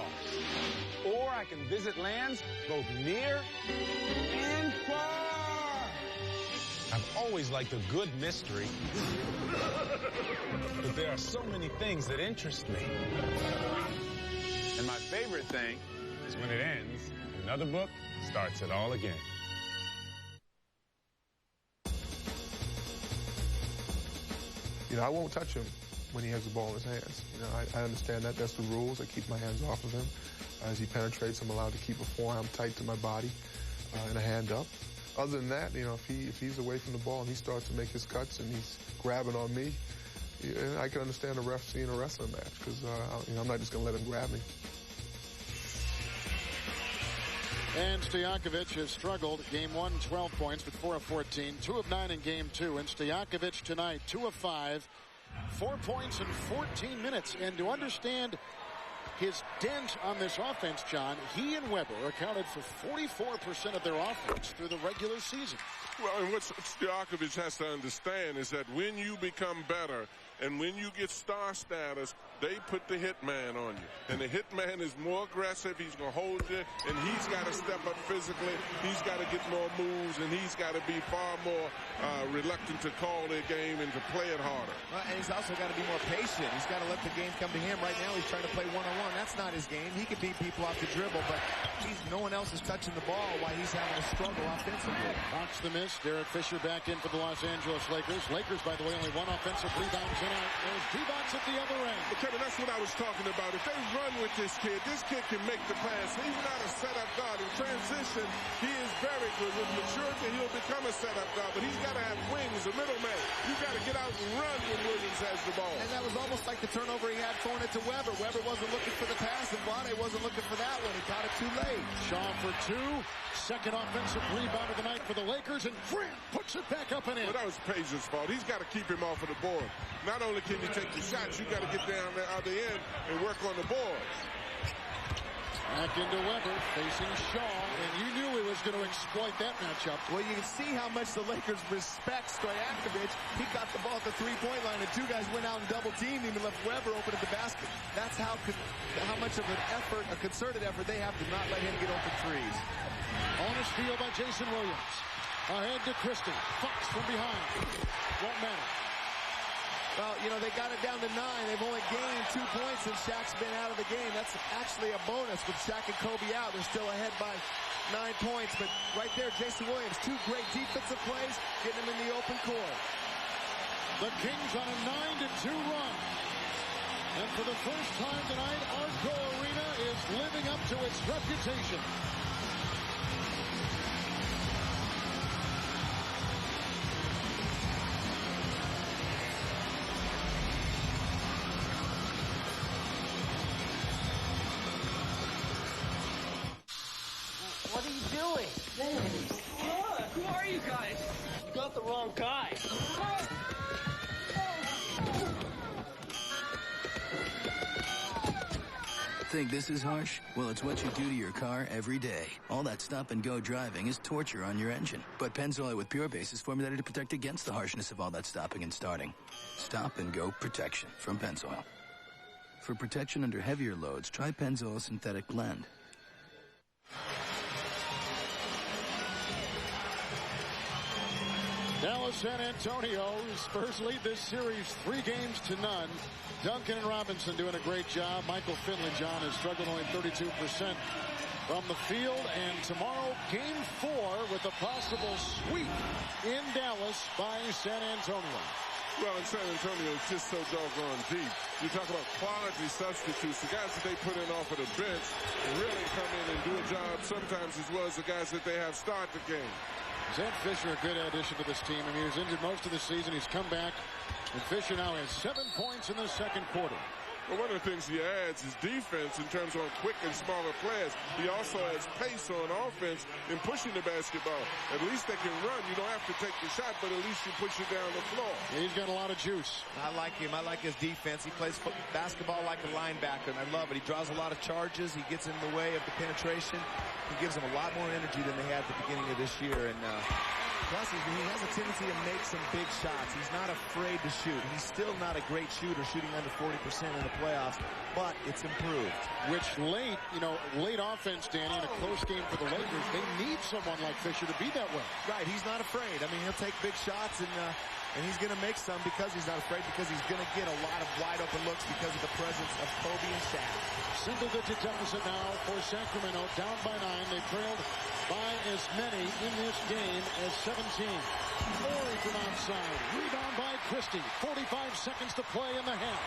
or I can visit lands both near and far. I've always liked a good mystery, but there are so many things that interest me. And my favorite thing is when it ends, another book starts it all again. You know, I won't touch him when he has the ball in his hands. You know, I understand that. That's the rules. I keep my hands off of him. As he penetrates, I'm allowed to keep a forearm tight to my body and a hand up. Other than that, you know, if he's away from the ball and he starts to make his cuts and he's grabbing on me, I can understand a ref seeing a wrestling match because, you know, I'm not just going to let him grab me. And Stojakovic has struggled. Game 1, 12 points, but 4 of 14. 2 of 9 in Game 2. And Stojakovic tonight, 2 of 5. 4 points in 14 minutes. And to understand his dent on this offense, John, he and Weber accounted for 44% of their offense through the regular season. Well, and what Stojakovic has to understand is that when you become better and when you get star status, they put the hitman on you. And the hitman is more aggressive. He's going to hold you, and he's got to step up physically. He's got to get more moves, and he's got to be far more reluctant to call their game and to play it harder. And he's also got to be more patient. He's got to let the game come to him. Right now, he's trying to play one-on-one. That's not his game. He can beat people off the dribble, but no one else is touching the ball while he's having a struggle offensively. Box the miss. Derek Fisher back in for the Los Angeles Lakers. Lakers, by the way, only 1 offensive rebound tonight. There's D-Box at the other end. But Kevin, that's what I was talking about. If they run with this kid can make the pass. He's not a setup guard. In transition, he is very good. With maturity, he'll become a setup guard, but he's got to have wings, a middleman. You got to get out and run when Williams has the ball. And that was almost like the turnover he had throwing it to Weber. Weber wasn't looking for the pass, and Vlade wasn't looking for that one. He caught it too late. Shaw for 2. Second offensive rebound of the night for the Lakers, and Grant puts it back up and in. Well, that was Page's fault. He's got to keep him off of the board. Not only can you take the shots, you got to get down there out the end and work on the boards. Back into Weber, facing Shaw, and you knew he was going to exploit that matchup. Well, you can see how much the Lakers respect Stojakovic. He got the ball at the three-point line, and 2 guys went out and double-teamed him and left Weber open at the basket. That's how much of an effort, a concerted effort they have to not let him get open threes. On a steal by Jason Williams. Ahead to Christie. Fox from behind. Won't matter. Well, you know, they got it down to 9. They've only gained 2 points since Shaq's been out of the game. That's actually a bonus with Shaq and Kobe out. They're still ahead by 9 points. But right there, Jason Williams, 2 great defensive plays, getting them in the open court. The Kings on a 9-2 run. And for the first time tonight, R2 Arena is living up to its reputation. What are you doing? Look, who are you guys? You got the wrong guy. Think this is harsh? Well, it's what you do to your car every day. All that stop-and-go driving is torture on your engine. But Pennzoil with Pure Base is formulated to protect against the harshness of all that stopping and starting. Stop-and-go protection from Pennzoil. For protection under heavier loads, try Pennzoil Synthetic Blend. Dallas, San Antonio. Spurs lead this series 3-0. Duncan and Robinson doing a great job. Michael Finley, John, has struggled only 32% from the field. And tomorrow, Game 4 with a possible sweep in Dallas by San Antonio. Well, in San Antonio, it's just so doggone deep. You talk about quality substitutes. The guys that they put in off of the bench really come in and do a job sometimes as well as the guys that they have start the game. Zed Fisher, a good addition to this team. I mean, he was injured most of the season. He's come back, and Fisher now has 7 points in the second quarter. But one of the things he adds is defense in terms of quick and smaller players. He also adds pace on offense in pushing the basketball. At least they can run. You don't have to take the shot, but at least you push it down the floor. He's got a lot of juice. I like him. I like his defense. He plays basketball like a linebacker, and I love it. He draws a lot of charges. He gets in the way of the penetration. He gives them a lot more energy than they had at the beginning of this year. And plus, he has a tendency to make some big shots. He's not afraid to shoot. He's still not a great shooter, shooting under 40% in the playoffs, but it's improved. Which late offense, Danny, in a close game for the Lakers, they need someone like Fisher to be that way. Right, he's not afraid. I mean, he'll take big shots, and he's going to make some because he's not afraid, because he's going to get a lot of wide-open looks because of the presence of Kobe and Shaq. Single-digit deficit now for Sacramento, down by 9. They trailed by as many in this game as 17. Morey from outside. Rebound by Christie. 45 seconds to play in the half.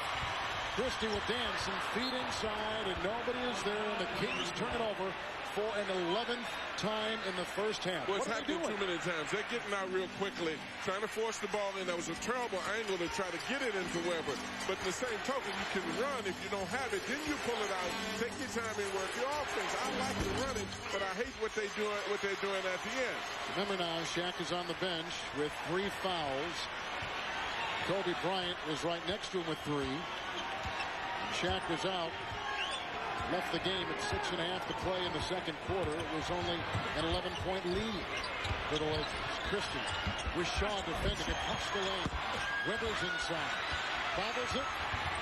Christie will dance and feed inside, and nobody is there, and the Kings turn it over for an 11th time in the first half. Well, it's what are they happening doing? too many times. They're getting out real quickly, trying to force the ball in. That was a terrible angle to try to get it into Weber. But in the same token, you can run if you don't have it. Then you pull it out, take your time and work your offense. I like the running, but I hate what they're doing at the end. Remember now, Shaq is on the bench with 3 fouls. Kobe Bryant was right next to him with 3. Shaq was out. Left the game at 6.5 to play in the second quarter. It was only an 11-point lead for the Lakers. Christie with Shaw defending it. Puts the lane. Weber's inside. Bobbles it.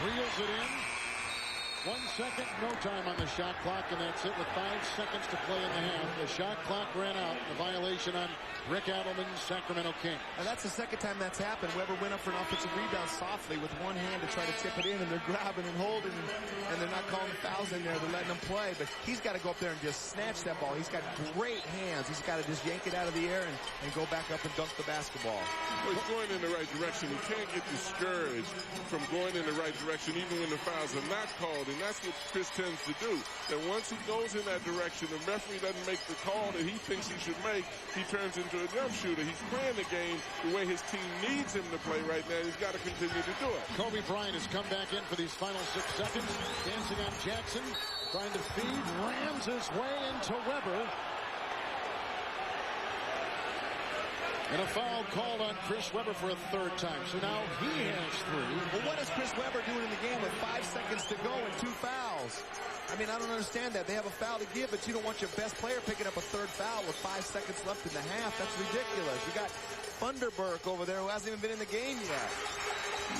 Reels it in. 1 second, no time on the shot clock, and that's it with 5 seconds to play in the half. The shot clock ran out. A violation on Rick Adelman's Sacramento Kings. And that's the second time that's happened. Weber went up for an offensive rebound softly with one hand to try to tip it in, and they're grabbing and holding, and they're not calling fouls in there. They're letting him play, but he's got to go up there and just snatch that ball. He's got great hands. He's got to just yank it out of the air and go back up and dunk the basketball. Well, he's going in the right direction. He can't get discouraged from going in the right direction even when the fouls are not called, and that's what Chris tends to do. That once he goes in that direction, the referee doesn't make the call that he thinks he should make, he turns into a jump shooter. He's playing the game the way his team needs him to play right now. He's got to continue to do it. Kobe Bryant has come back in for these final 6 seconds. Dancing on Jackson, trying to feed, rams his way into Weber. And a foul called on Chris Weber for a 3rd time. So now he has 3. Well, what is Chris Weber doing in the game with 5 seconds to go and 2 fouls? I mean, I don't understand that. They have a foul to give, but you don't want your best player picking up a 3rd foul with 5 seconds left in the half. That's ridiculous. You got Thunderberg over there who hasn't even been in the game yet.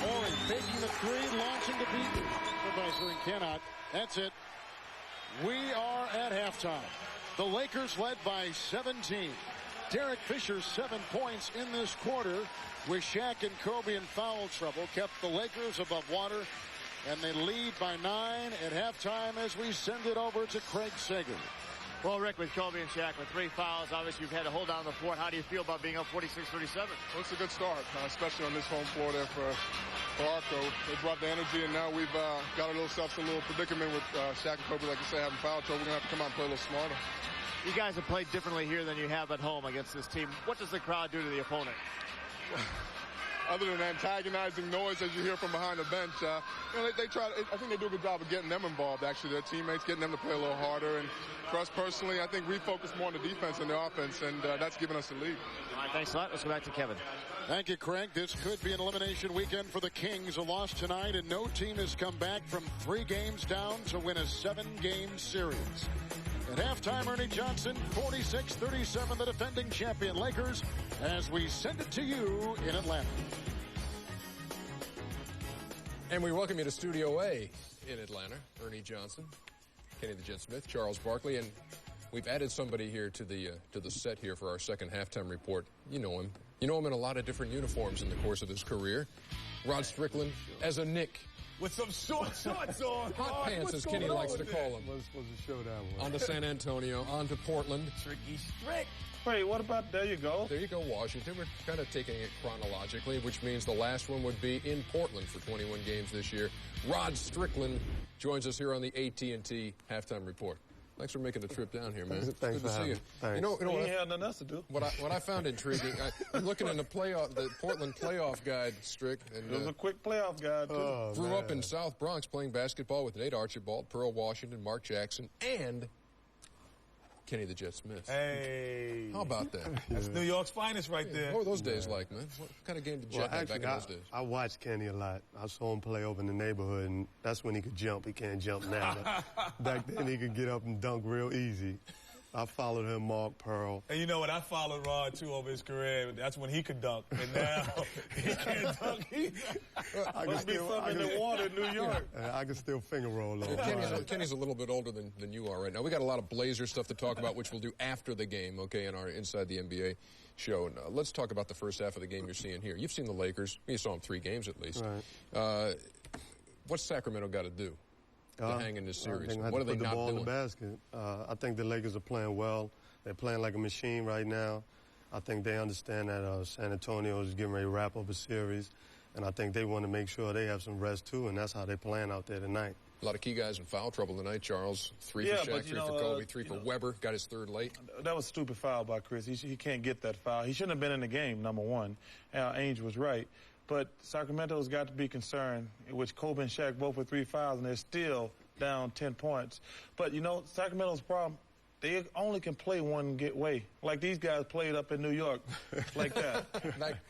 Morey taking the 3, launching to beat Professor and cannot. That's it. We are at halftime. The Lakers led by 17. Derek Fisher 7 points in this quarter with Shaq and Kobe in foul trouble. Kept the Lakers above water, and they lead by 9 at halftime as we send it over to Craig Sager. Well, Rick, with Kobe and Shaq with 3 fouls, obviously you've had to hold down the fort. How do you feel about being up 46-37? Well, it's a good start, especially on this home floor there for Arco. They brought the energy, and now we've got ourselves a little predicament with Shaq and Kobe, like you say, having foul trouble. We're going to have to come out and play a little smarter. You guys have played differently here than you have at home against this team. What does the crowd do to the opponent? Other than antagonizing noise as you hear from behind the bench, they try. I think they do a good job of getting them involved, actually, their teammates, getting them to play a little harder. And for us personally, I think we focus more on the defense than the offense, and that's given us the lead. All right, thanks a lot. Let's go back to Kevin. Thank you, Craig. This could be an elimination weekend for the Kings. A loss tonight, and no team has come back from 3 games down to win a 7-game series. At halftime, Ernie Johnson, 46-37, the defending champion Lakers, as we send it to you in Atlanta. And we welcome you to Studio A in Atlanta. Ernie Johnson, Kenny the Jet Smith, Charles Barkley, and we've added somebody here to the set here for our second halftime report. You know him. You know him in a lot of different uniforms in the course of his career. Rod Strickland as a Knick. With some shorts on. Hot pants, as Kenny likes to call them. Was a showdown. On to San Antonio, on to Portland. Tricky Strick. Wait, what about, there you go. There you go, Washington. We're kind of taking it chronologically, which means the last one would be in Portland for 21 games this year. Rod Strickland joins us here on the AT&T Halftime Report. Thanks for making the trip down here, man. Thanks Good to see you. Thanks. You know you what? had nothing else to do. What I found intriguing, I'm looking in the Portland playoff guide, Strick. And, it was a quick playoff guide, too. Grew up in South Bronx playing basketball with Nate Archibald, Pearl Washington, Mark Jackson, and Kenny the Jet Smith. Hey. How about that? That's New York's finest right there. What were those days like, man? What kind of game did Jet have back in those days? I watched Kenny a lot. I saw him play over in the neighborhood, and that's when he could jump. He can't jump now. But back then, he could get up and dunk real easy. I followed him, Mark, Pearl. And you know what? I followed Rod, too, over his career. That's when he could dunk. And now he can't dunk either. Must be something in the water in New York. I can still finger roll over. Kenny's a little bit older than you are right now. We got a lot of Blazer stuff to talk about, which we'll do after the game, okay, in our Inside the NBA show. And let's talk about the first half of the game you're seeing here. You've seen the Lakers. You saw them 3 games at least. Right. What's Sacramento got to do to hang in this series? I think What are they put the not ball doing? in the basket. I think the Lakers are playing well. They're playing like a machine right now. I think they understand that San Antonio is getting ready to wrap up a series, and I think they want to make sure they have some rest too, and that's how they're playing out there tonight. A lot of key guys in foul trouble tonight, Charles. 3 for Shaq, 3 for Kobe, 3 for Weber. Got his 3rd late. That was a stupid foul by Chris. He can't get that foul. He shouldn't have been in the game, number one. Ainge was right. But Sacramento's got to be concerned, which Kobe and Shaq both with 3 fouls, and they're still down 10 points. But, you know, Sacramento's problem, they only can play one way. Like these guys played up in New York like that.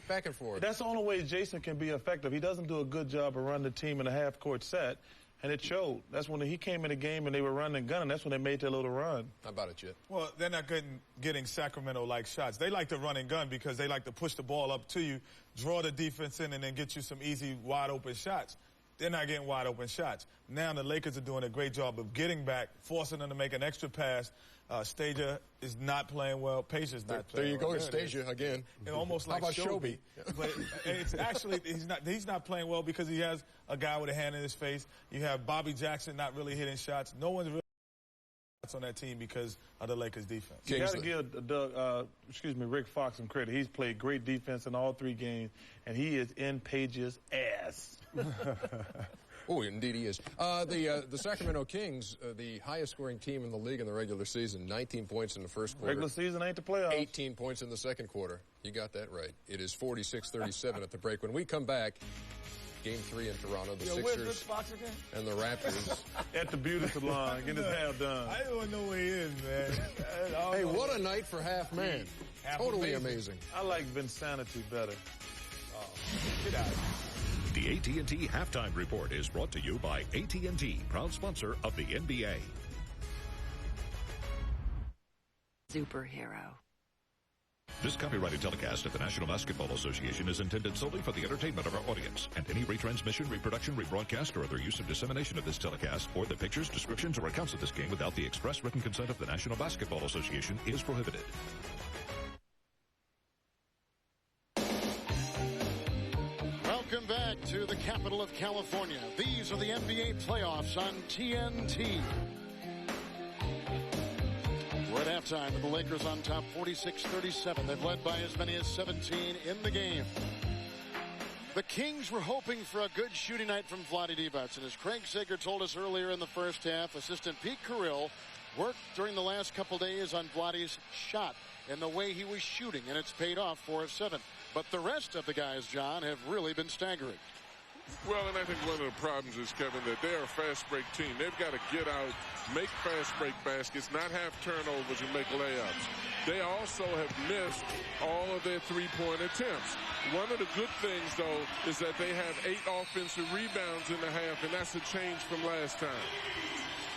Back and forth. That's the only way Jason can be effective. He doesn't do a good job of running the team in a half-court set, and it showed. That's when he came in the game and they were running and gunning. That's when they made their little run. How about it, Jet? Well, they're not getting Sacramento-like shots. They like to run and gun because they like to push the ball up to you, draw the defense in, and then get you some easy, wide-open shots. They're not getting wide-open shots. Now the Lakers are doing a great job of getting back, forcing them to make an extra pass. Stasia is not playing well. Patia's not playing well. There you go, Stasia again. And almost like Shobi. But it's actually, he's not playing well because he has a guy with a hand in his face. You have Bobby Jackson not really hitting shots. No one's really on that team because of the Lakers defense. You got to give Rick Fox some credit. He's played great defense in all 3 games, and he is in Page's ass. Oh, indeed he is. The Sacramento Kings, the highest-scoring team in the league in the regular season, 19 points in the first quarter. Regular season ain't the playoffs. 18 points in the second quarter. You got that right. It is 46-37 at the break. When we come back, Game 3 in Toronto, the Sixers and the Raptors. At the beauty salon, getting his hair done. I don't know where he is, man. Hey, what a night for half man. Totally amazing. I like Vinsanity better. Get out. The AT&T Halftime Report is brought to you by AT&T, proud sponsor of the NBA. Superhero. This copyrighted telecast of the National Basketball Association is intended solely for the entertainment of our audience, and any retransmission, reproduction, rebroadcast, or other use of dissemination of this telecast, or the pictures, descriptions, or accounts of this game without the express written consent of the National Basketball Association is prohibited. Welcome back to the capital of California. These are the NBA playoffs on TNT. We're at halftime with the Lakers on top 46-37. They've led by as many as 17 in the game. The Kings were hoping for a good shooting night from Vlade Divac. And as Craig Sager told us earlier in the first half, assistant Pete Carrill worked during the last couple days on Vlade's shot and the way he was shooting, and it's paid off 4 of 7. But the rest of the guys, John, have really been staggering. Well, and I think one of the problems is, Kevin, that they are a fast break team. They've got to get out, make fast break baskets, not have turnovers and make layups. They also have missed all of their three-point attempts. One of the good things, though, is that they have 8 offensive rebounds in the half, and that's a change from last time.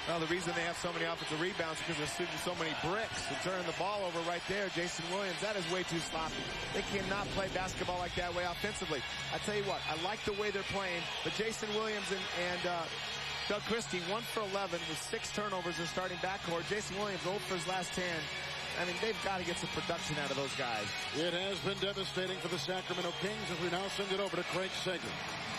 Well, the reason they have so many offensive rebounds is because they're shooting so many bricks and turning the ball over right there. Jason Williams, that is way too sloppy. They cannot play basketball like that way offensively. I tell you what, I like the way they're playing, but Jason Williams and Doug Christie, 1 for 11 with 6 turnovers in starting backcourt. Jason Williams, 0 for his last 10. I mean, they've got to get some production out of those guys. It has been devastating for the Sacramento Kings as we now send it over to Craig Sager.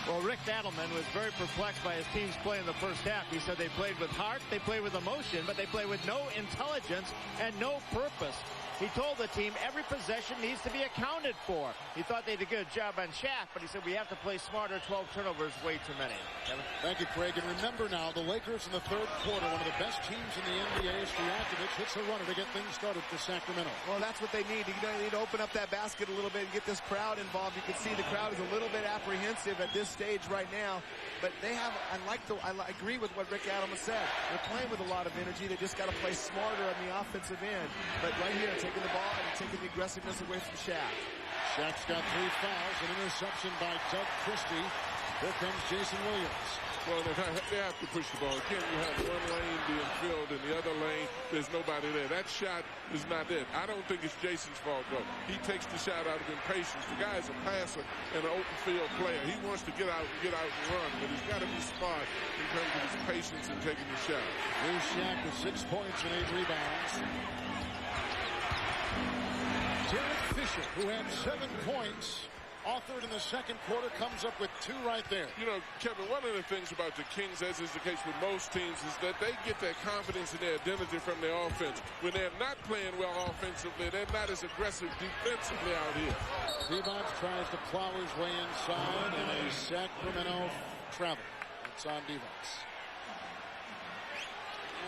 Well, Rick Adelman was very perplexed by his team's play in the first half. He said they played with heart, they played with emotion, but they played with no intelligence and no purpose. He told the team every possession needs to be accounted for. He thought they did a good job on Shaq, but he said we have to play smarter. 12 turnovers, way too many. Kevin? Thank you, Craig. And remember now, the Lakers in the third quarter, one of the best teams in the NBA, Stojakovic hits a runner to get things started for Sacramento. Well, that's what they need. You need to open up that basket a little bit and get this crowd involved. You can see the crowd is a little bit apprehensive at this stage right now, but they have, I agree with what Rick Adelman said. They're playing with a lot of energy. They just got to play smarter on the offensive end. But right here, taking the ball and taking the aggressiveness away from Shaq. Shaq's got 3 fouls, an interception by Doug Christie. Here comes Jason Williams. Well, they have to push the ball. Again, you have one lane being filled, and the other lane, there's nobody there. That shot is not it. I don't think it's Jason's fault, though. He takes the shot out of impatience. The guy is a passer and an open field player. He wants to get out and run, but he's got to be smart in terms of his patience and taking the shot. Here's Shaq with 6 points and 8 rebounds. Derek Fisher, who had 7 points, authored in the second quarter, comes up with 2 right there. You know, Kevin, one of the things about the Kings, as is the case with most teams, is that they get their confidence and their identity from their offense. When they're not playing well offensively, they're not as aggressive defensively out here. Devons tries to plow his way inside, and a Sacramento travel. It's on Devons.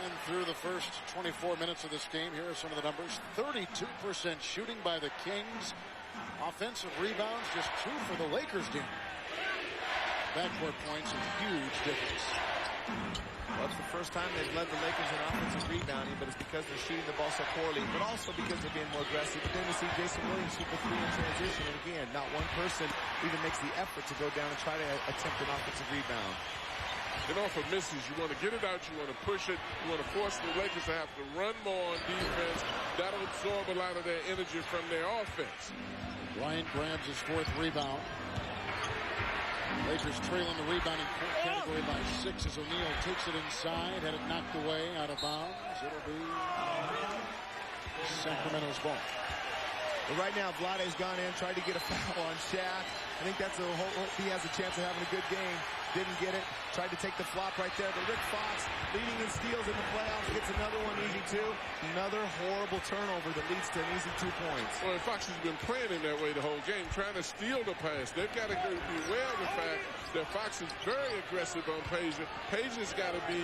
And through the first 24 minutes of this game, here are some of the numbers. 32% shooting by the Kings. Offensive rebounds, just 2 for the Lakers team. Backcourt points, a huge difference. Well, it's the first time they've led the Lakers in offensive rebounding, but it's because they're shooting the ball so poorly, but also because they're being more aggressive. But then we see Jason Williams shoot the 3 in transition, and again, not one person even makes the effort to go down and try to attempt an offensive rebound. And off of misses, you want to get it out, you want to push it, you want to force the Lakers to have to run more on defense. That'll absorb a lot of their energy from their offense. Bryant grabs his 4th rebound. Lakers trailing the rebounding category by 6 as O'Neal takes it inside, had it knocked away out of bounds. It'll be Sacramento's ball. But right now, Vlade's gone in, tried to get a foul on Shaq. I think that's he has a chance of having a good game. Didn't get it. Tried to take the flop right there. But Rick Fox, leading in steals in the playoffs, gets another one easy, too. Another horrible turnover that leads to an easy 2 points. Well, Fox has been playing in that way the whole game, trying to steal the pass. They've got to be aware of the fact that Fox is very aggressive on Pager. Pager's got to be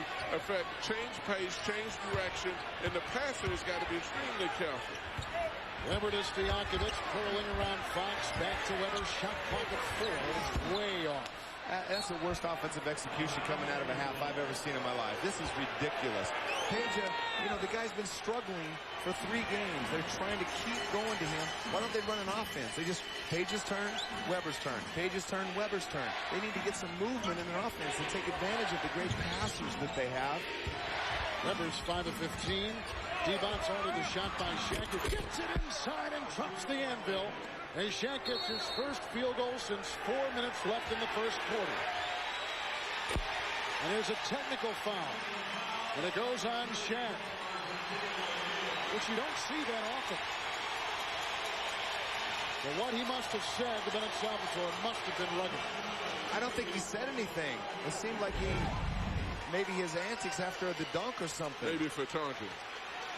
change pace, change direction, and the passer has got to be extremely careful. Weber to Stojakovic, curling around Fox, back to Weber, shot clock at 4. It's way off. That's the worst offensive execution coming out of a half I've ever seen in my life. This is ridiculous. Page, the guy's been struggling for 3 games. They're trying to keep going to him. Why don't they run an offense? They just, Page's turn, Weber's turn. Page's turn, Weber's turn. They need to get some movement in their offense and take advantage of the great passers that they have. Weber's 5 of 15. Devons ordered the shot by Shaq, who gets it inside and drops the anvil. And Shaq gets his first field goal since 4 minutes left in the first quarter. And there's a technical foul. And it goes on Shaq, which you don't see that often. But what he must have said to Bennett Salvatore must have been rugged. I don't think he said anything. It seemed like maybe his antics after the dunk or something. Maybe for taunting.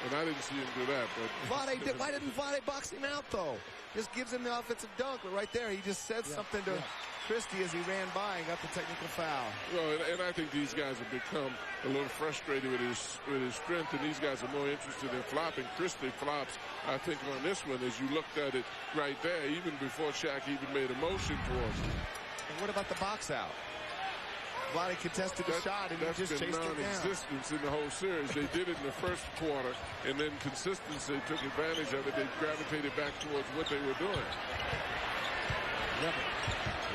And I didn't see him do that. But why didn't Vlade box him out, though? Just gives him the offensive dunk. But right there, he just said something to Christie as he ran by and got the technical foul. Well, and I think these guys have become a little frustrated with his strength, and these guys are more interested in flopping. Christie flops, I think, on this one, as you looked at it right there, even before Shaq even made a motion for him. And what about the box out? Vlade contested the shot, and he just chased it down. That's been non-existence in the whole series. They did it in the first quarter, and then consistency took advantage of it. They gravitated back towards what they were doing. Weber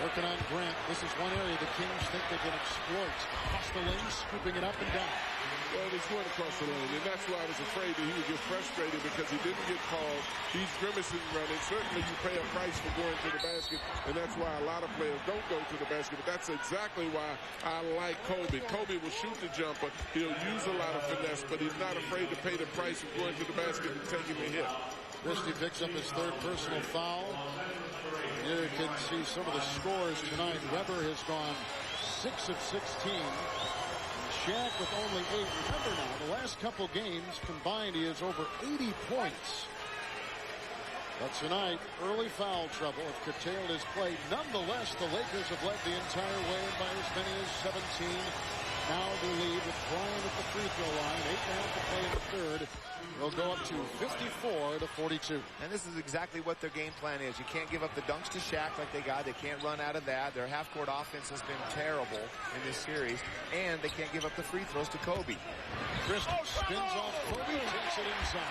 working on Grant. This is one area the Kings think they can exploit. Across the lane, scooping it up and down. Well, he's going across the lane, and that's why I was afraid that he would get frustrated because he didn't get called. He's grimacing running. Certainly you pay a price for going to the basket, and that's why a lot of players don't go to the basket. But that's exactly why I like Kobe. Kobe will shoot the jumper. He'll use a lot of finesse, but he's not afraid to pay the price of going to the basket and taking the hit. Christie picks up his third personal foul. Here you can see some of the scores tonight. Weber has gone 6 of 16. Shaq with only 8. Remember now, the last couple games combined, he has over 80 points. But tonight, early foul trouble have curtailed his play. Nonetheless, the Lakers have led the entire way by as many as 17. Now the lead with Bryant at the free throw line. 8 now to play in the third. They'll go up to 54-42. And this is exactly what their game plan is. You can't give up the dunks to Shaq like they got. They can't run out of that. Their half-court offense has been terrible in this series. And they can't give up the free throws to Kobe. Christie spins off Kobe, takes it inside.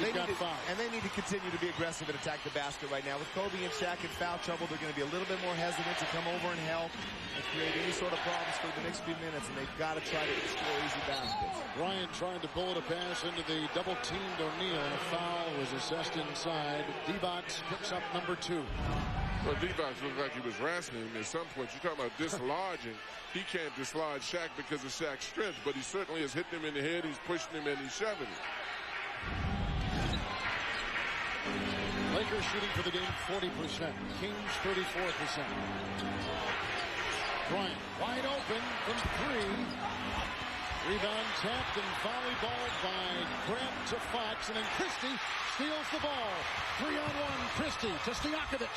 They need to continue to be aggressive and attack the basket right now. With Kobe and Shaq in foul trouble, they're going to be a little bit more hesitant to come over and help and create any sort of problems for the next few minutes, and they've got to try to score easy baskets. Bryant trying to bullet a pass into the double-teamed O'Neal, and a foul was assessed inside. Divac picks up number 2. Well, Divac looked like he was wrestling him at some point. You're talking about dislodging. He can't dislodge Shaq because of Shaq's strength, but he certainly has hit him in the head. He's pushing him and he's shoving him. Lakers shooting for the game 40%. Kings 34%. Bryant wide open from 3. Rebound tapped and volleyballed by Grant to Fox, and then Christie steals the ball. 3-on-1, Christie to Stojakovic.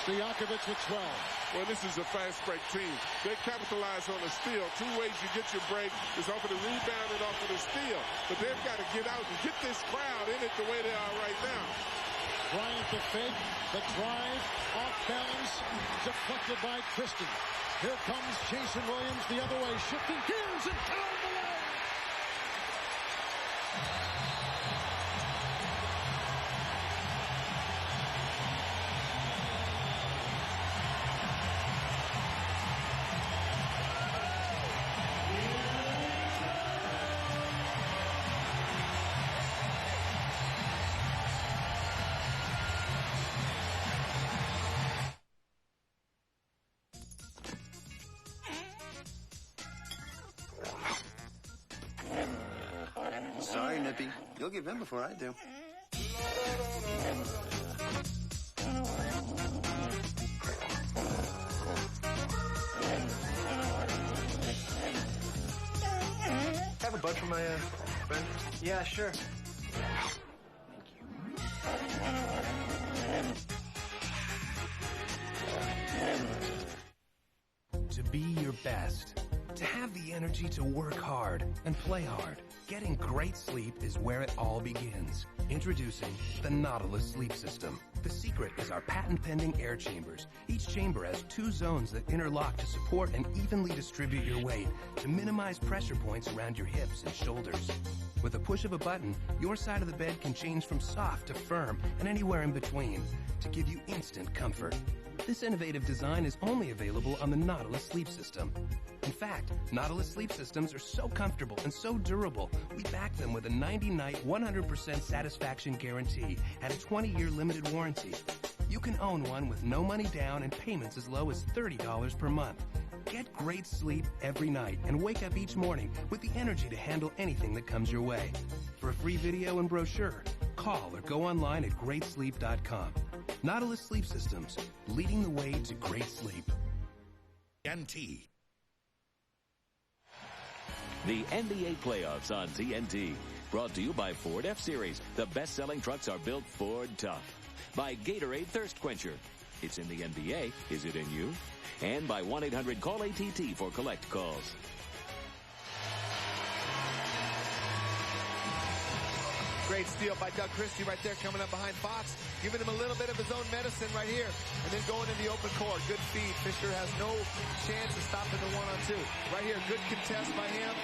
Stojakovic with 12. Well, this is a fast break team. They capitalize on a steal. 2 ways you get your break is off of the rebound and off of the steal. But they've got to get out and get this crowd in it the way they are right now. Bryant the fake, the drive, off balance, deflected by Christie. Here comes Jason Williams the other way, shifting gears and fouled away. Sorry, Nippy. You'll give in before I do. Have a bud for my friend? Yeah, sure. To be your best. To have the energy to work hard and play hard. Getting great sleep is where it all begins. Introducing the Nautilus Sleep System. The secret is our patent-pending air chambers. Each chamber has 2 zones that interlock to support and evenly distribute your weight to minimize pressure points around your hips and shoulders. With a push of a button, your side of the bed can change from soft to firm and anywhere in between to give you instant comfort. This innovative design is only available on the Nautilus Sleep System. In fact, Nautilus Sleep Systems are so comfortable and so durable, we back them with a 90-night, 100% satisfaction guarantee and a 20-year limited warranty. You can own one with no money down and payments as low as $30 per month. Get great sleep every night and wake up each morning with the energy to handle anything that comes your way. For a free video and brochure, call or go online at greatsleep.com. Nautilus Sleep Systems, leading the way to great sleep. TNT. The NBA playoffs on TNT. Brought to you by Ford F-Series. The best-selling trucks are built Ford tough. By Gatorade Thirst Quencher. It's in the NBA. Is it in you? And by 1-800-CALL-ATT for collect calls. Great steal by Doug Christie right there, coming up behind Fox, giving him a little bit of his own medicine right here, and then going in the open court. Good feed. Fisher has no chance of stopping the 1-on-2. Right here, good contest by him.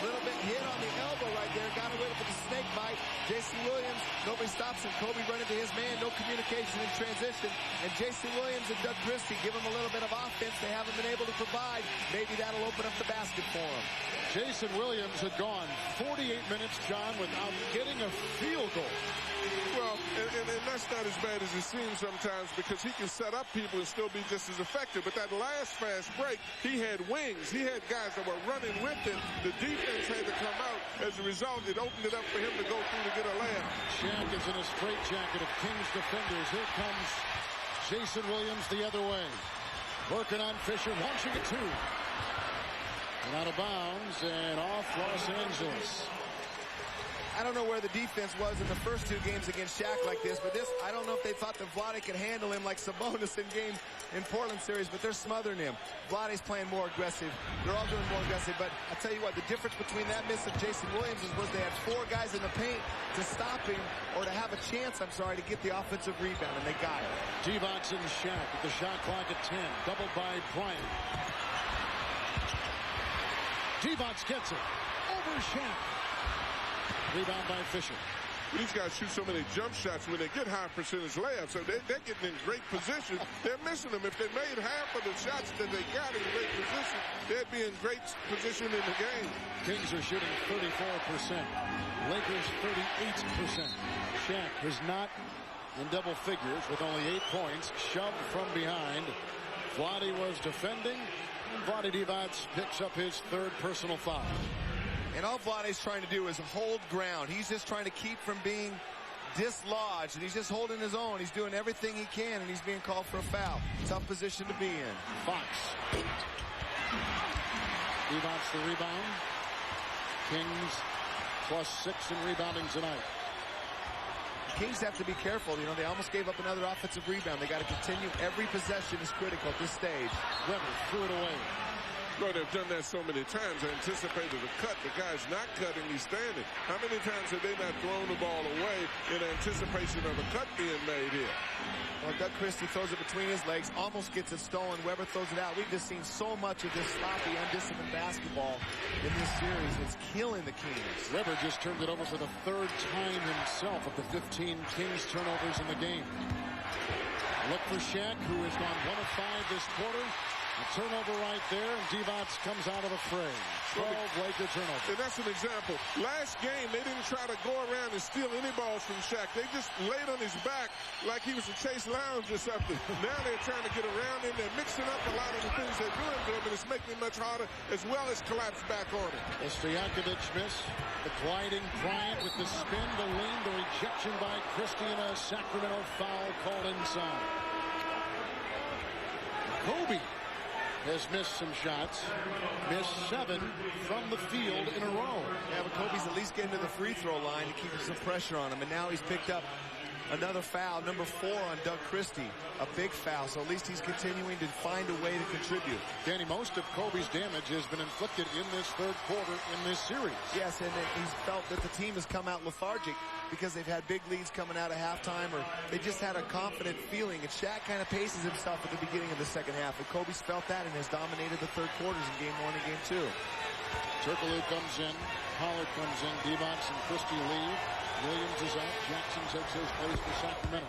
little bit hit on the elbow right there. Got away with the snake bite. Jason Williams, nobody stops him. Kobe running to his man. No communication in transition. And Jason Williams and Doug Christie give him a little bit of offense they haven't been able to provide. Maybe that'll open up the basket for him. Jason Williams had gone 48 minutes, John, without getting a field goal. Well, and that's not as bad as it seems sometimes, because he can set up people and still be just as effective. But that last fast break, he had wings. He had guys that were running with him. The defense had to come out. As a result, it opened it up for him to go through to get a layup. Shaq is in a straitjacket of Kings defenders. Here comes Jason Williams the other way. Working on Fisher, launching it two. And out of bounds and off Los Angeles. I don't know where the defense was in the first two games against Shaq like this, but this, I don't know if they thought that Vlade could handle him like Sabonis in Portland series, but they're smothering him. Vlade's playing more aggressive. They're all doing more aggressive, but I tell you what, the difference between that miss of Jason Williams was they had four guys in the paint to stop him, or to have a chance, to get the offensive rebound, and they got it. Divac and Shaq with the shot clock at 10, doubled by Bryant. Divac gets it, over Shaq. Rebound by Fisher. These guys shoot so many jump shots when they get high percentage layups, so they're getting in great position. They're missing them. If they made half of the shots that they got in great position, they'd be in great position in the game. Kings are shooting 34%. Lakers 38%. Shaq was not in double figures with only 8 points, shoved from behind. Vlade was defending. Vlade Divac picks up his third personal foul. And all Vlade's trying to do is hold ground. He's just trying to keep from being dislodged, and he's just holding his own. He's doing everything he can, and he's being called for a foul. Tough position to be in. Fox. Divac the rebound. Kings +6 in rebounding tonight. The Kings have to be careful. You know, they almost gave up another offensive rebound. They got to continue. Every possession is critical at this stage. Weber threw it away. Well, they've done that so many times. I anticipated a cut. The guy's not cutting. He's standing. How many times have they not thrown the ball away in anticipation of a cut being made here? Well, Doug Christie throws it between his legs, almost gets it stolen. Weber throws it out. We've just seen so much of this sloppy, undisciplined basketball in this series. It's killing the Kings. Weber just turned it over for the third time himself of the 15 Kings turnovers in the game. Look for Shaq, who has gone 1 of 5 this quarter. A turnover right there, and Divac comes out of the fray. 12 Laker turnovers. And that's an example. Last game, they didn't try to go around and steal any balls from Shaq. They just laid on his back like he was a Chase Lounge or something. Now they're trying to get around him. They're mixing up a lot of the things they're doing to him, and it's making it much harder, as well as collapse back on him. The Stojakovic miss. The gliding Bryant with the spin, the lean, the rejection by Christie, and a Sacramento foul called inside. Kobe has missed some shots. Missed 7 from the field in a row. Yeah, but Kobe's at least getting to the free throw line to keep some pressure on him. And now he's picked up another foul, number 4 on Doug Christie. A big foul, so at least he's continuing to find a way to contribute. Danny, most of Kobe's damage has been inflicted in this third quarter in this series. Yes, and he's felt that the team has come out lethargic because they've had big leads coming out of halftime, or they just had a confident feeling. And Shaq kind of paces himself at the beginning of the second half, and Kobe's felt that and has dominated the third quarters in game 1 and game 2. Turkoglu comes in, Pollard comes in, Divac and Christie leave. Williams is out. Jackson takes his place for Sacramento.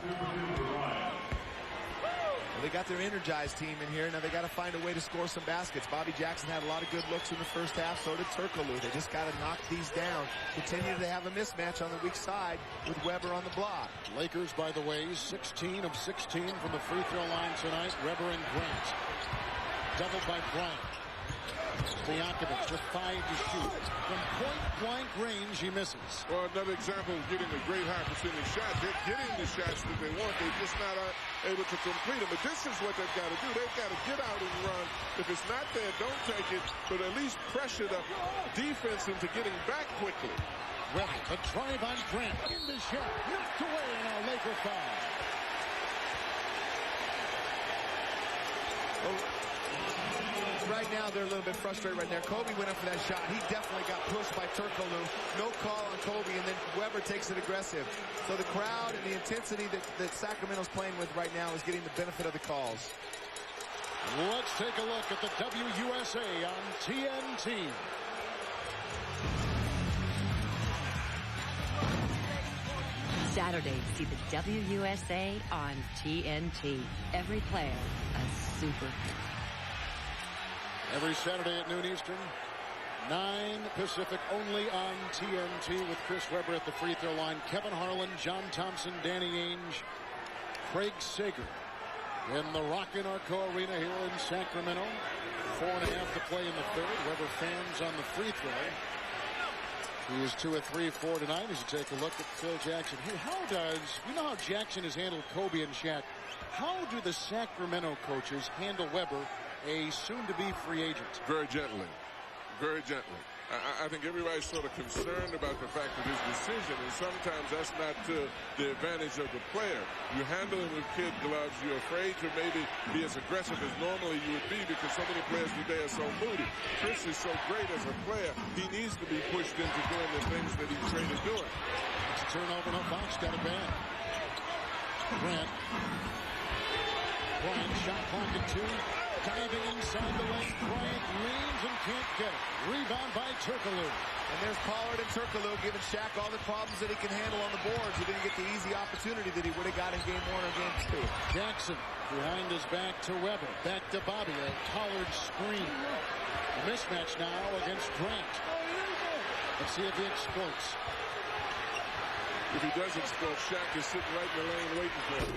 Well, they got their energized team in here. Now they got to find a way to score some baskets. Bobby Jackson had a lot of good looks in the first half. So did Turkoglu. They just got to knock these down. Continue to have a mismatch on the weak side with Weber on the block. Lakers, by the way, 16 of 16 from the free throw line tonight. Weber and Grant. Doubled by Bryant. Stojakovic with 5 to shoot. From point-blank range, he misses. Well, another example of getting a great high percentage shot. They're getting the shots that they want. They're just not able to complete them. But this is what they've got to do. They've got to get out and run. If it's not there, don't take it. But at least pressure the defense into getting back quickly. Well, a drive on Grant. In the shot. Knocked away in a Laker foul. Right now, they're a little bit frustrated right there. Kobe went up for that shot. He definitely got pushed by Turkoglu. No call on Kobe, and then Weber takes it aggressive. So the crowd and the intensity that Sacramento's playing with right now is getting the benefit of the calls. Let's take a look at the WUSA on TNT. Saturday, see the WUSA on TNT. Every player, a superhero. Every Saturday at noon Eastern, 9 Pacific, only on TNT with Chris Webber at the free throw line. Kevin Harlan, John Thompson, Danny Ainge, Craig Sager in the Rockin' Arco Arena here in Sacramento. 4.5 to play in the third. Webber fans on the free throw. He is 2 of 3 for tonight as you take a look at Phil Jackson. Hey, you know how Jackson has handled Kobe and Shaq? How do the Sacramento coaches handle Webber, a soon-to-be free agent? Very gently. Very gently. I think everybody's sort of concerned about the fact of his decision, and sometimes that's not to the advantage of the player. You handle him with kid gloves. You're afraid to maybe be as aggressive as normally you would be because so many players today are so moody. Chris is so great as a player. He needs to be pushed into doing the things that he's trained to doing. It's a turnover, no box, got it back. Bryant, shot clock at 2. Diving inside the lane, Bryant leans and can't get it. Rebound by Turkoglu. And there's Pollard and Turkoglu giving Shaq all the problems that he can handle on the boards. He didn't get the easy opportunity that he would have got in game 1 or game 2. Jackson behind his back to Webber. Back to Bobby. A collared screen. A mismatch now against Grant. Let's see if he exploits. If he does exploit, Shaq is sitting right in the lane waiting for him.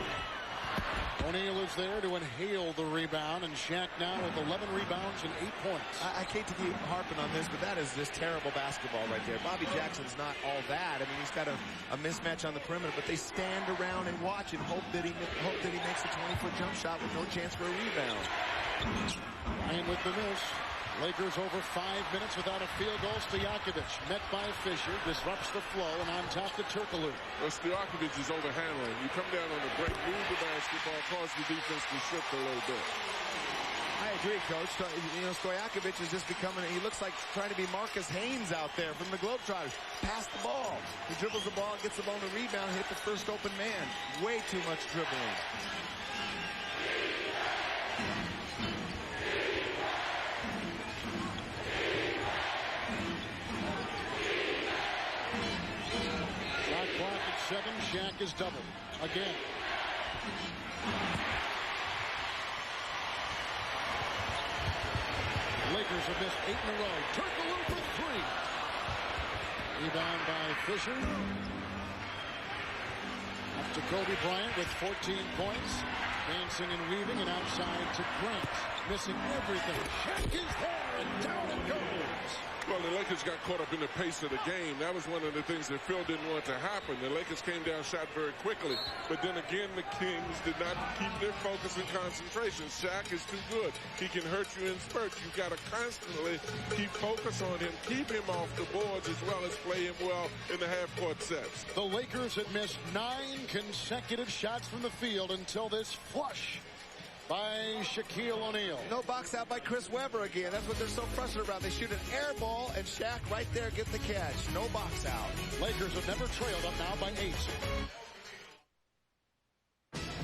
O'Neal is there to inhale the rebound, and Shaq now with 11 rebounds and 8 points. I hate to keep harping on this, but that is just terrible basketball right there. Bobby Jackson's not all that. I mean, he's got a mismatch on the perimeter, but they stand around and watch and hope that he makes a 20-foot jump shot with no chance for a rebound. And with the miss, Lakers over 5 minutes without a field goal. Stojakovic met by Fisher, disrupts the flow, and on top to Turkoglu. Well, Stojakovic is overhandling. You come down on the break, move the basketball, cause the defense to shift a little bit. I agree, Coach. You know, Stojakovic is just becoming, he looks like trying to be Marcus Haynes out there from the Globetrotters. Pass the ball. He dribbles the ball, gets the ball on the rebound, hit the first open man. Way too much dribbling. Clock at 7. Shaq is doubled again. Lakers have missed 8 in a row. Turkoglu for 3. Rebound by Fisher. Up to Kobe Bryant with 14 points. Dancing and weaving and outside to Grant. Missing everything. Shaq is there and down it goes. Well, the Lakers got caught up in the pace of the game. That was one of the things that Phil didn't want to happen. The Lakers came down, shot very quickly. But then again, the Kings did not keep their focus and concentration. Shaq is too good. He can hurt you in spurts. You've got to constantly keep focus on him, keep him off the boards as well as play him well in the half-court sets. The Lakers had missed 9 consecutive shots from the field until this flush by Shaquille O'Neal. No box out by Chris Webber again. That's what they're so frustrated about. They shoot an air ball, and Shaq right there gets the catch. No box out. Lakers have never trailed up now by 8.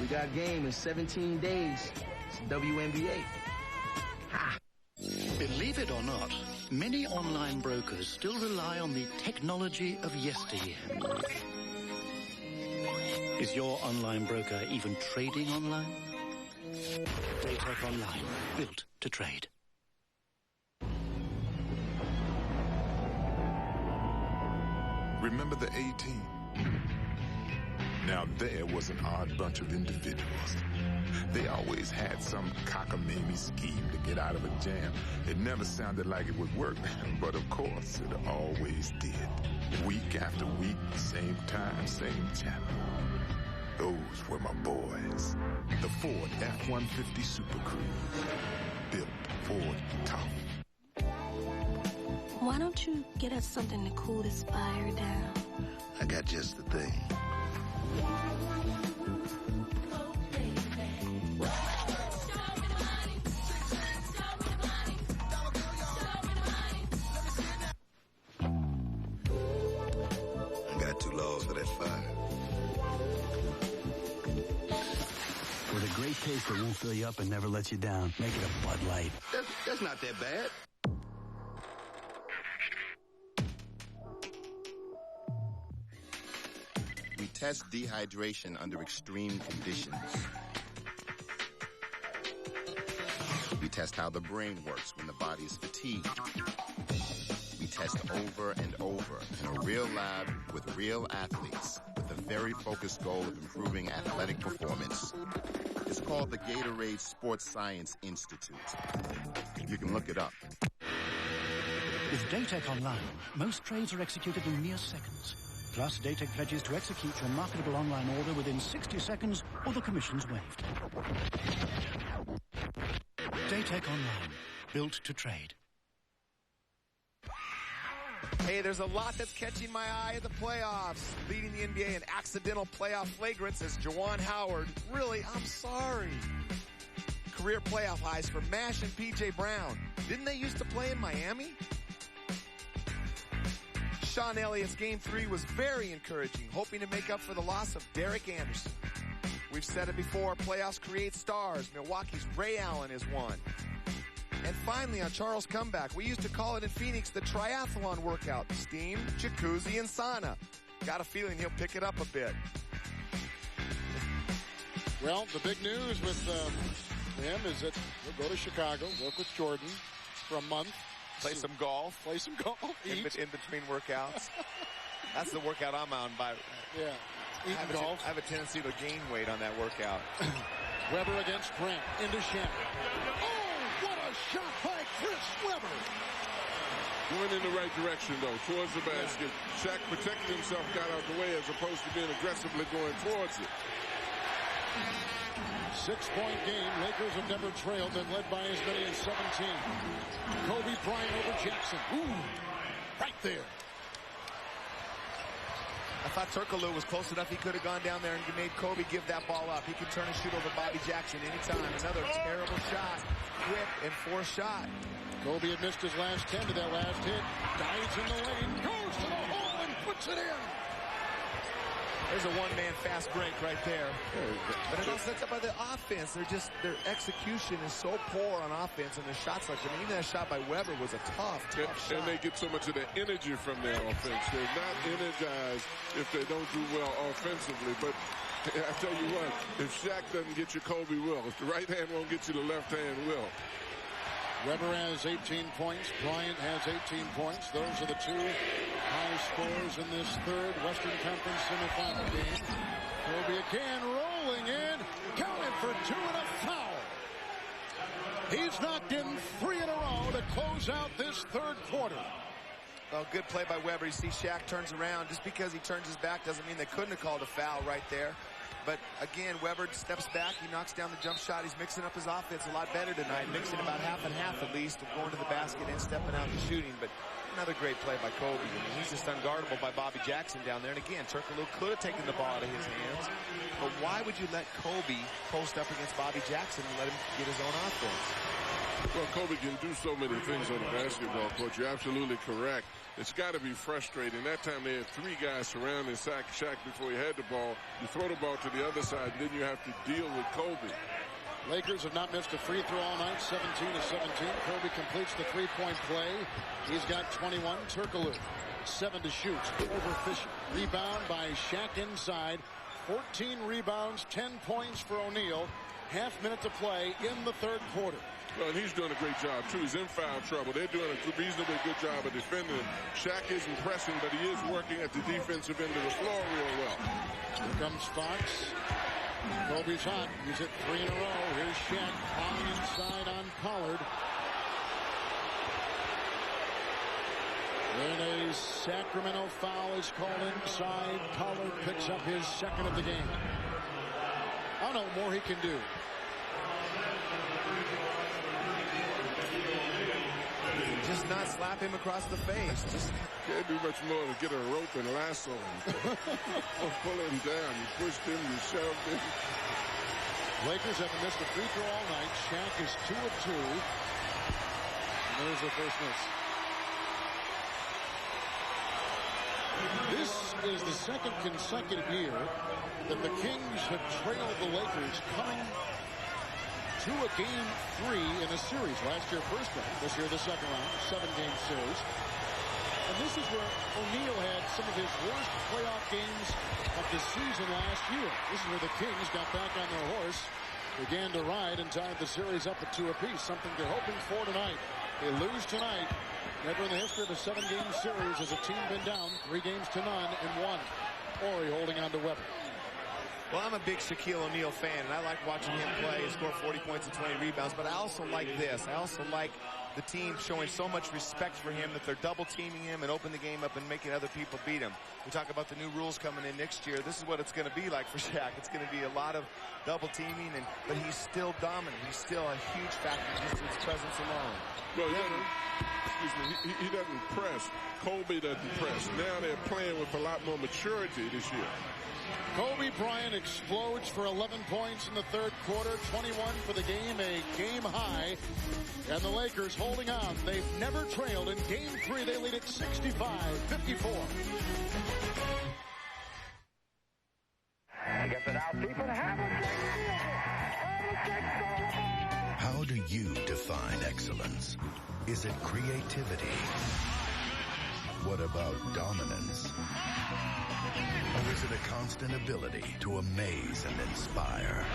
We got game in 17 days. It's WNBA. Ha! Believe it or not, many online brokers still rely on the technology of yesteryear. Is your online broker even trading online? Datech Online, built to trade. Remember the A-Team? Now there was an odd bunch of individuals. They always had some cockamamie scheme to get out of a jam. It never sounded like it would work, but of course it always did. Week after week, same time, same channel. Those were my boys. The Ford F-150 Super Crew. Built Ford tough. Why don't you get us something to cool this fire down? I got just the thing. I got 2 laws for that fire. With a great taste that won't fill you up and never let you down. Make it a Bud Light. That's not that bad. We test dehydration under extreme conditions. We test how the brain works when the body is fatigued. We test over and over in a real lab with real athletes with a very focused goal of improving athletic performance. It's called the Gatorade Sports Science Institute. You can look it up. With Daytech Online, most trades are executed in mere seconds. Plus, Daytech pledges to execute your marketable online order within 60 seconds or the commission's waived. Daytech Online, built to trade. Hey, there's a lot that's catching my eye in the playoffs. Leading the NBA in accidental playoff flagrants is Juwan Howard. Really, I'm sorry. Career playoff highs for Mash and P.J. Brown. Didn't they used to play in Miami? Sean Elliott's Game 3 was very encouraging, hoping to make up for the loss of Derek Anderson. We've said it before, playoffs create stars. Milwaukee's Ray Allen is one. And finally, on Charles' comeback, we used to call it in Phoenix the triathlon workout. Steam, jacuzzi, and sauna. Got a feeling he'll pick it up a bit. Well, the big news with him is that he'll go to Chicago, work with Jordan for a month. Play some golf. In between workouts. That's the workout I'm on by. Yeah. I have a tendency to gain weight on that workout. Weber against Grant. Into Shannon. Oh, what a shot by Chris Weber. Going in the right direction, though, towards the basket. Shaq protected himself, got out the way, as opposed to being aggressively going towards it. 6-point game. Lakers have never trailed. Been led by as many as 17. Kobe Bryant over Jackson. Ooh, right there. I thought Turkoglu was close enough. He could have gone down there and made Kobe give that ball up. He could turn and shoot over Bobby Jackson anytime. Another terrible shot. Quick and forced shot. Kobe had missed his last 10 to that last hit. Dives in the lane. Goes to the hole and puts it in. There's a one-man fast break right there. But it all sets up by the offense. Their execution is so poor on offense, and their shots like, even that shot by Weber was a tough shot. And they get so much of the energy from their offense. They're not energized if they don't do well offensively. But I tell you what, if Shaq doesn't get you, Kobe will. If the right hand won't get you, the left hand will. Weber has 18 points. Bryant has 18 points. Those are the two high scores in this third Western Conference semifinal game. Kobe again rolling in. Counted for 2 and a foul. He's knocked in 3 in a row to close out this third quarter. Well, good play by Weber. You see Shaq turns around. Just because he turns his back doesn't mean they couldn't have called a foul right there. But again, Weber steps back. He knocks down the jump shot. He's mixing up his offense a lot better tonight. Mixing about half and half at least of going to the basket and stepping out and shooting. But another great play by Kobe. I mean, he's just unguardable by Bobby Jackson down there. And again, Turkoglu could have taken the ball out of his hands. But why would you let Kobe post up against Bobby Jackson and let him get his own offense? Well, Kobe can do so many things on the basketball court. You're absolutely correct. It's got to be frustrating. That time they had 3 guys surrounding Shaq before he had the ball. You throw the ball to the other side, and then you have to deal with Kobe. Lakers have not missed a free throw all night, 17-17. Kobe completes the three-point play. He's got 21. Turkoglu, 7 to shoot. Over Fisher. Rebound by Shaq inside. 14 rebounds, 10 points for O'Neal. Half minute to play in the third quarter. Well, and he's doing a great job, too. He's in foul trouble. They're doing a reasonably good job of defending him. Shaq isn't pressing, but he is working at the defensive end of the floor real well. Here comes Fox. Kobe's hot. He's at 3 in a row. Here's Shaq flying inside on Pollard. And a Sacramento foul is called inside. Pollard picks up his second of the game. I don't know what more he can do. Just not slap him across the face. Just can't do much more to get a rope and lasso him. Or pull him down. You pushed him, you shoved him. Lakers haven't missed a free throw all night. Shaq is 2 of 2. And there's the first miss. This is the second consecutive year that the Kings have trailed the Lakers, coming to a game 3 in a series. Last year, first round. This year, the second round. 7-game series. And this is where O'Neal had some of his worst playoff games of the season last year. This is where the Kings got back on their horse, began to ride, and tied the series up at 2 apiece, something they're hoping for tonight. They lose tonight. Never in the history of a 7-game series has a team been down 3 games to none and won. Ori holding on to Weber. Well, I'm a big Shaquille O'Neal fan, and I like watching him play and score 40 points and 20 rebounds, but I also like this. I also like the team showing so much respect for him that they're double-teaming him and open the game up and making other people beat him. We talk about the new rules coming in next year. This is what it's going to be like for Shaq. It's going to be a lot of double-teaming, but he's still dominant. He's still a huge factor just his presence alone. Well, he doesn't press. Kobe doesn't press. Now they're playing with a lot more maturity this year. Kobe Bryant explodes for 11 points in the third quarter, 21 for the game, a game high. And the Lakers holding on. They've never trailed. In game 3, they lead at 65-54. How do you define excellence? Is it creativity? What about dominance? Or is it a constant ability to amaze and inspire?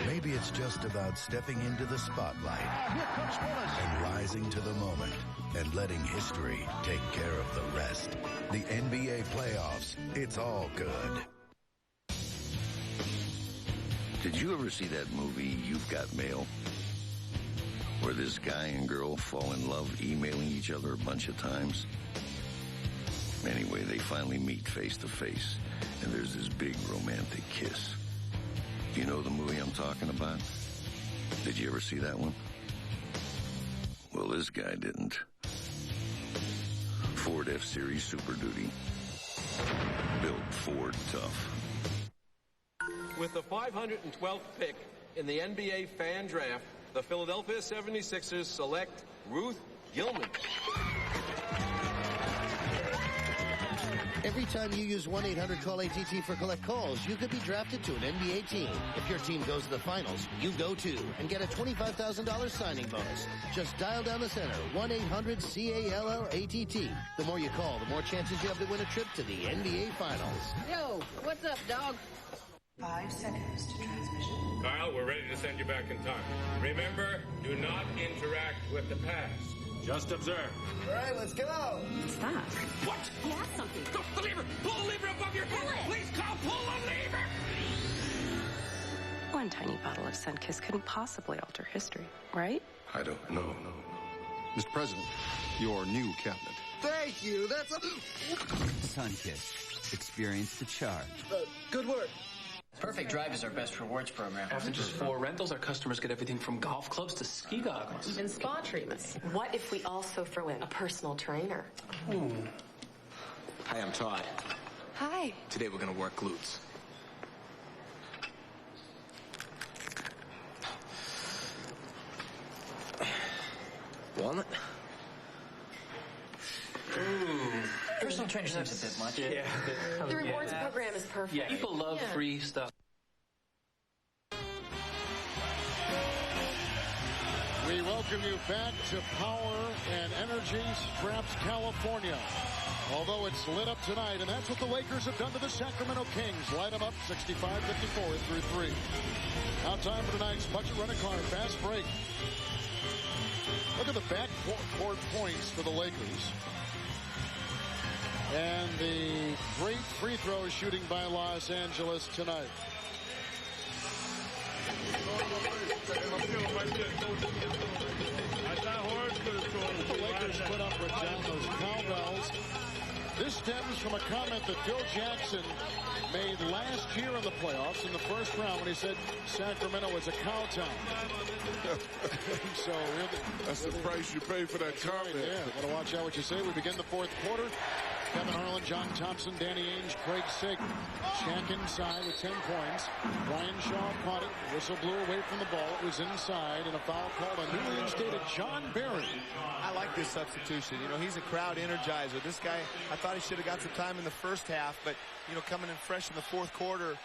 Maybe it's just about stepping into the spotlight and rising to the moment and letting history take care of the rest. The NBA playoffs, it's all good. Did you ever see that movie, You've Got Mail? Where this guy and girl fall in love emailing each other a bunch of times? Anyway, they finally meet face to face, and there's this big romantic kiss. Do you know the movie I'm talking about? Did you ever see that one? Well, this guy didn't. Ford F-Series Super Duty. Built Ford tough. With the 512th pick in the NBA fan draft, the Philadelphia 76ers select Ruth Gilman. Every time you use 1-800-CALL-ATT for collect calls, you could be drafted to an NBA team. If your team goes to the finals, you go too, and get a $25,000 signing bonus. Just dial down the center, 1-800-CALLATT. The more you call, the more chances you have to win a trip to the NBA Finals. Yo, what's up, dog? 5 seconds to transmission. Kyle, we're ready to send you back in time. Remember, do not interact with the past. Just observe. All right, let's go. Stop. What? He has something. Go, the lever! Pull the lever above your head! Please, Kyle, pull the lever! One tiny bottle of Sunkiss couldn't possibly alter history, right? I don't know. Mr. President, your new cabinet. Thank you. That's a... Sunkiss. Experience the charge. Good work. Perfect Drive is our best rewards program. After just 4 rentals, our customers get everything from golf clubs to ski goggles. Even spa treatments. What if we also throw in a personal trainer? Hi, I'm Todd. Hi. Today we're going to work glutes. Walnut? Personal trainer seems a bit much. Yeah. The rewards program is perfect. Yeah, people love free stuff. We welcome you back to Power and Energy Straps, California. Although it's lit up tonight, and that's what the Lakers have done to the Sacramento Kings. Light them up 65-54 through 3. Now time for tonight's budget rent-a-car fast break. Look at the backcourt points for the Lakers. And the great free throw shooting by Los Angeles tonight. The Lakers put up with those cowbells. This stems from a comment that Phil Jackson made last year in the playoffs in the first round when he said Sacramento was a cow town. So that's the price you pay for that comment. Yeah, got to watch out what you say. We begin the fourth quarter. Kevin Harlan, John Thompson, Danny Ainge, Craig Sager. Shaq inside with 10 points. Brian Shaw caught it. Whistle blew away from the ball. It was inside, and a foul called on newly instated John Barry. I like this substitution. You know, he's a crowd energizer. This guy, I thought he should have got some time in the first half, but, you know, coming in fresh in the fourth quarter,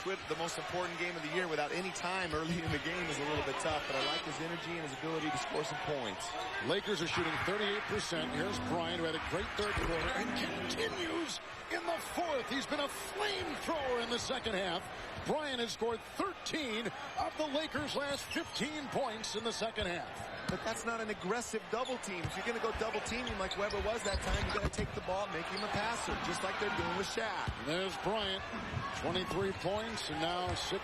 quit the most important game of the year without any time early in the game is a little bit tough, but I like his energy and his ability to score some points. Lakers are shooting 38%. Here's Bryant, who had a great third quarter, and continues in the fourth. He's been a flamethrower in the second half. Bryant has scored 13 of the Lakers' last 15 points in the second half. But that's not an aggressive double team. If you're going to go double teaming like Weber was that time, you got to take the ball, make him a passer, just like they're doing with Shaq. There's Bryant, 23 points, and now 6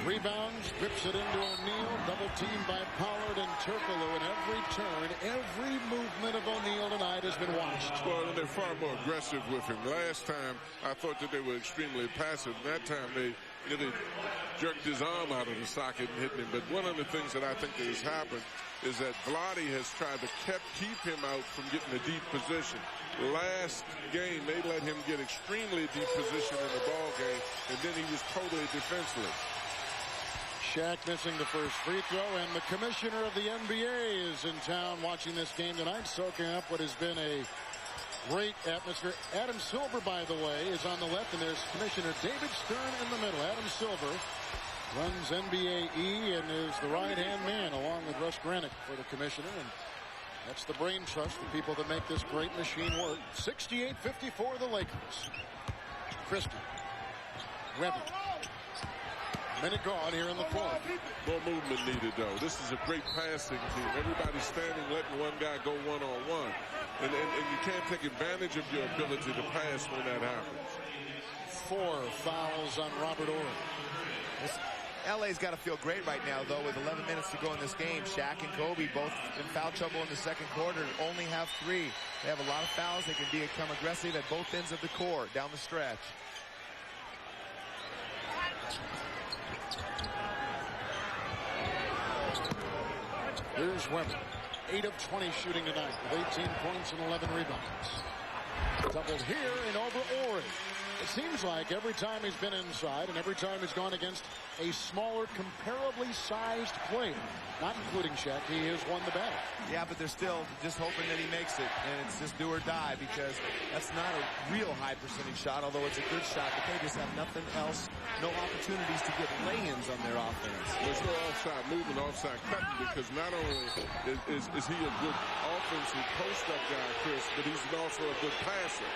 rebounds. Rips it into O'Neal, double teamed by Pollard and Turkoglu. And every turn, every movement of O'Neal tonight has been watched. Well, and they're far more aggressive with him. Last time, I thought that they were extremely passive. That time, they jerked his arm out of the socket and hit him. But one of the things that I think that has happened is that Vlade has tried to keep him out from getting a deep position. Last game, they let him get extremely deep position in the ball game, and then he was totally defenseless. Shaq missing the first free throw, and the commissioner of the NBA is in town watching this game tonight, soaking up what has been a great atmosphere. Adam Silver, by the way, is on the left, and there's Commissioner David Stern in the middle. Adam Silver runs NBA E and is the right-hand man, along with Russ Granick, for the commissioner. And that's the brain trust, the people that make this great machine work. 68-54, the Lakers. Christie. Webber. Minute gone here in the fourth. More movement needed, though. This is a great passing team. Everybody's standing, letting one guy go one-on-one. And you can't take advantage of your ability to pass when that happens. 4 fouls on Robert Ory. LA's got to feel great right now, though, with 11 minutes to go in this game. Shaq and Kobe both in foul trouble in the second quarter, only have 3. They have a lot of fouls. They can become aggressive at both ends of the court down the stretch. Here's Webber. 8 of 20 shooting tonight with 18 points and 11 rebounds. Doubled here and over Ory. It seems like every time he's been inside and every time he's gone against a smaller, comparably sized player, not including Shaq, he has won the battle. Yeah, but they're still just hoping that he makes it, and it's just do or die, because that's not a real high percentage shot, although it's a good shot, but they just have nothing else, no opportunities to get lay-ins on their offense. There's no offside movement, offside cutting, because not only is he a good offensive post-up guy, Chris, but he's also a good passer.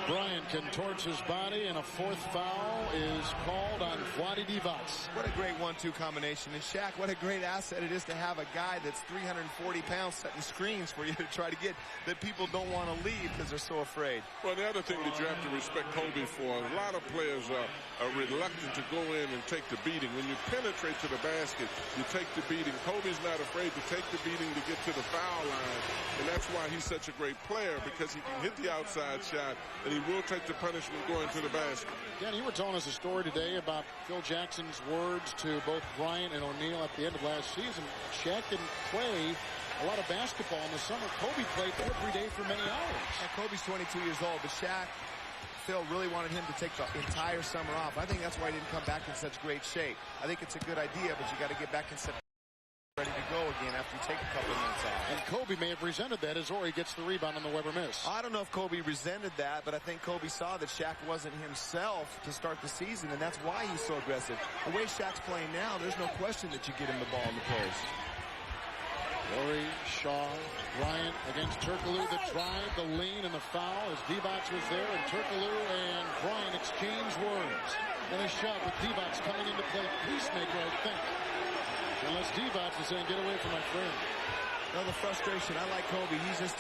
Bryant contorts his body, and a 4th foul is called on Vlade Divac. What a great 1-2 combination. And Shaq, what a great asset it is to have a guy that's 340 pounds setting screens for you to try to get that people don't want to leave because they're so afraid. Well, the other thing that you have to respect Kobe for, a lot of players are reluctant to go in and take the beating. When you penetrate to the basket, you take the beating. Kobe's not afraid to take the beating to get to the foul line, and that's why he's such a great player, because he can hit the outside shot, and he will take the punishment going to the basket. Dan, you were telling us a story today about Phil Jackson's words to both Bryant and O'Neal at the end of last season. Shaq didn't play a lot of basketball in the summer. Kobe played every day for many hours. Yeah, Kobe's 22 years old, but Shaq, Phil really wanted him to take the entire summer off. I think that's why he didn't come back in such great shape. I think it's a good idea, but you got to get back in September ready to go again after you take a couple of months off. And Kobe may have resented that as Ory gets the rebound on the Weber miss. I don't know if Kobe resented that, but I think Kobe saw that Shaq wasn't himself to start the season, and that's why he's so aggressive. The way Shaq's playing now, there's no question that you get him the ball in the post. Ory, Shaw, Bryant against Turkoglu, the drive, the lean, and the foul as Divac was there, and Turkoglu and Bryant exchange words. And a shot with Divac coming into play. Peacemaker, I think. Unless Divac is saying, get away from my friend. No, the frustration. I like Kobe. He's just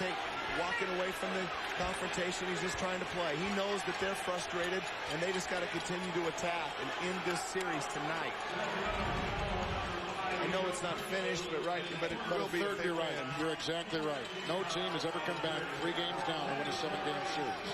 walking away from the confrontation. He's just trying to play. He knows that they're frustrated, and they just got to continue to attack and end this series tonight. I know it's not finished, but it will be. Third, you're right. You're exactly right. No team has ever come back 3 games down and win a 7-game series.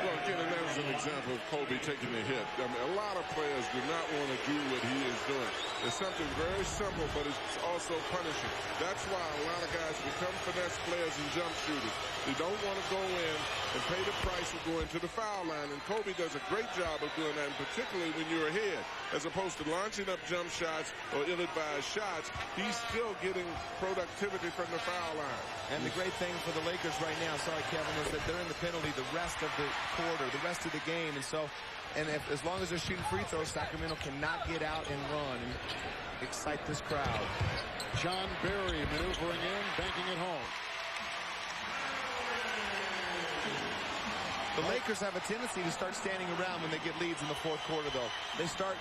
Well, again, and there's an example of Kobe taking the hit. I mean, a lot of players do not want to do what he is doing. It's something very simple, but it's also punishing. That's why a lot of guys become finesse players and jump shooters. They don't want to go in and pay the price of going to the foul line, and Kobe does a great job of doing that, and particularly when you're ahead, as opposed to launching up jump shots or ill-advised shots. He's still getting productivity from the foul line. And the great thing for the Lakers right now, sorry, Kevin, is that they're in the penalty the rest of the quarter, the rest of the game, and so, as long as they're shooting free throws, Sacramento cannot get out and run and excite this crowd. John Barry maneuvering in, banking it home. The Lakers have a tendency to start standing around when they get leads in the fourth quarter, though. They stop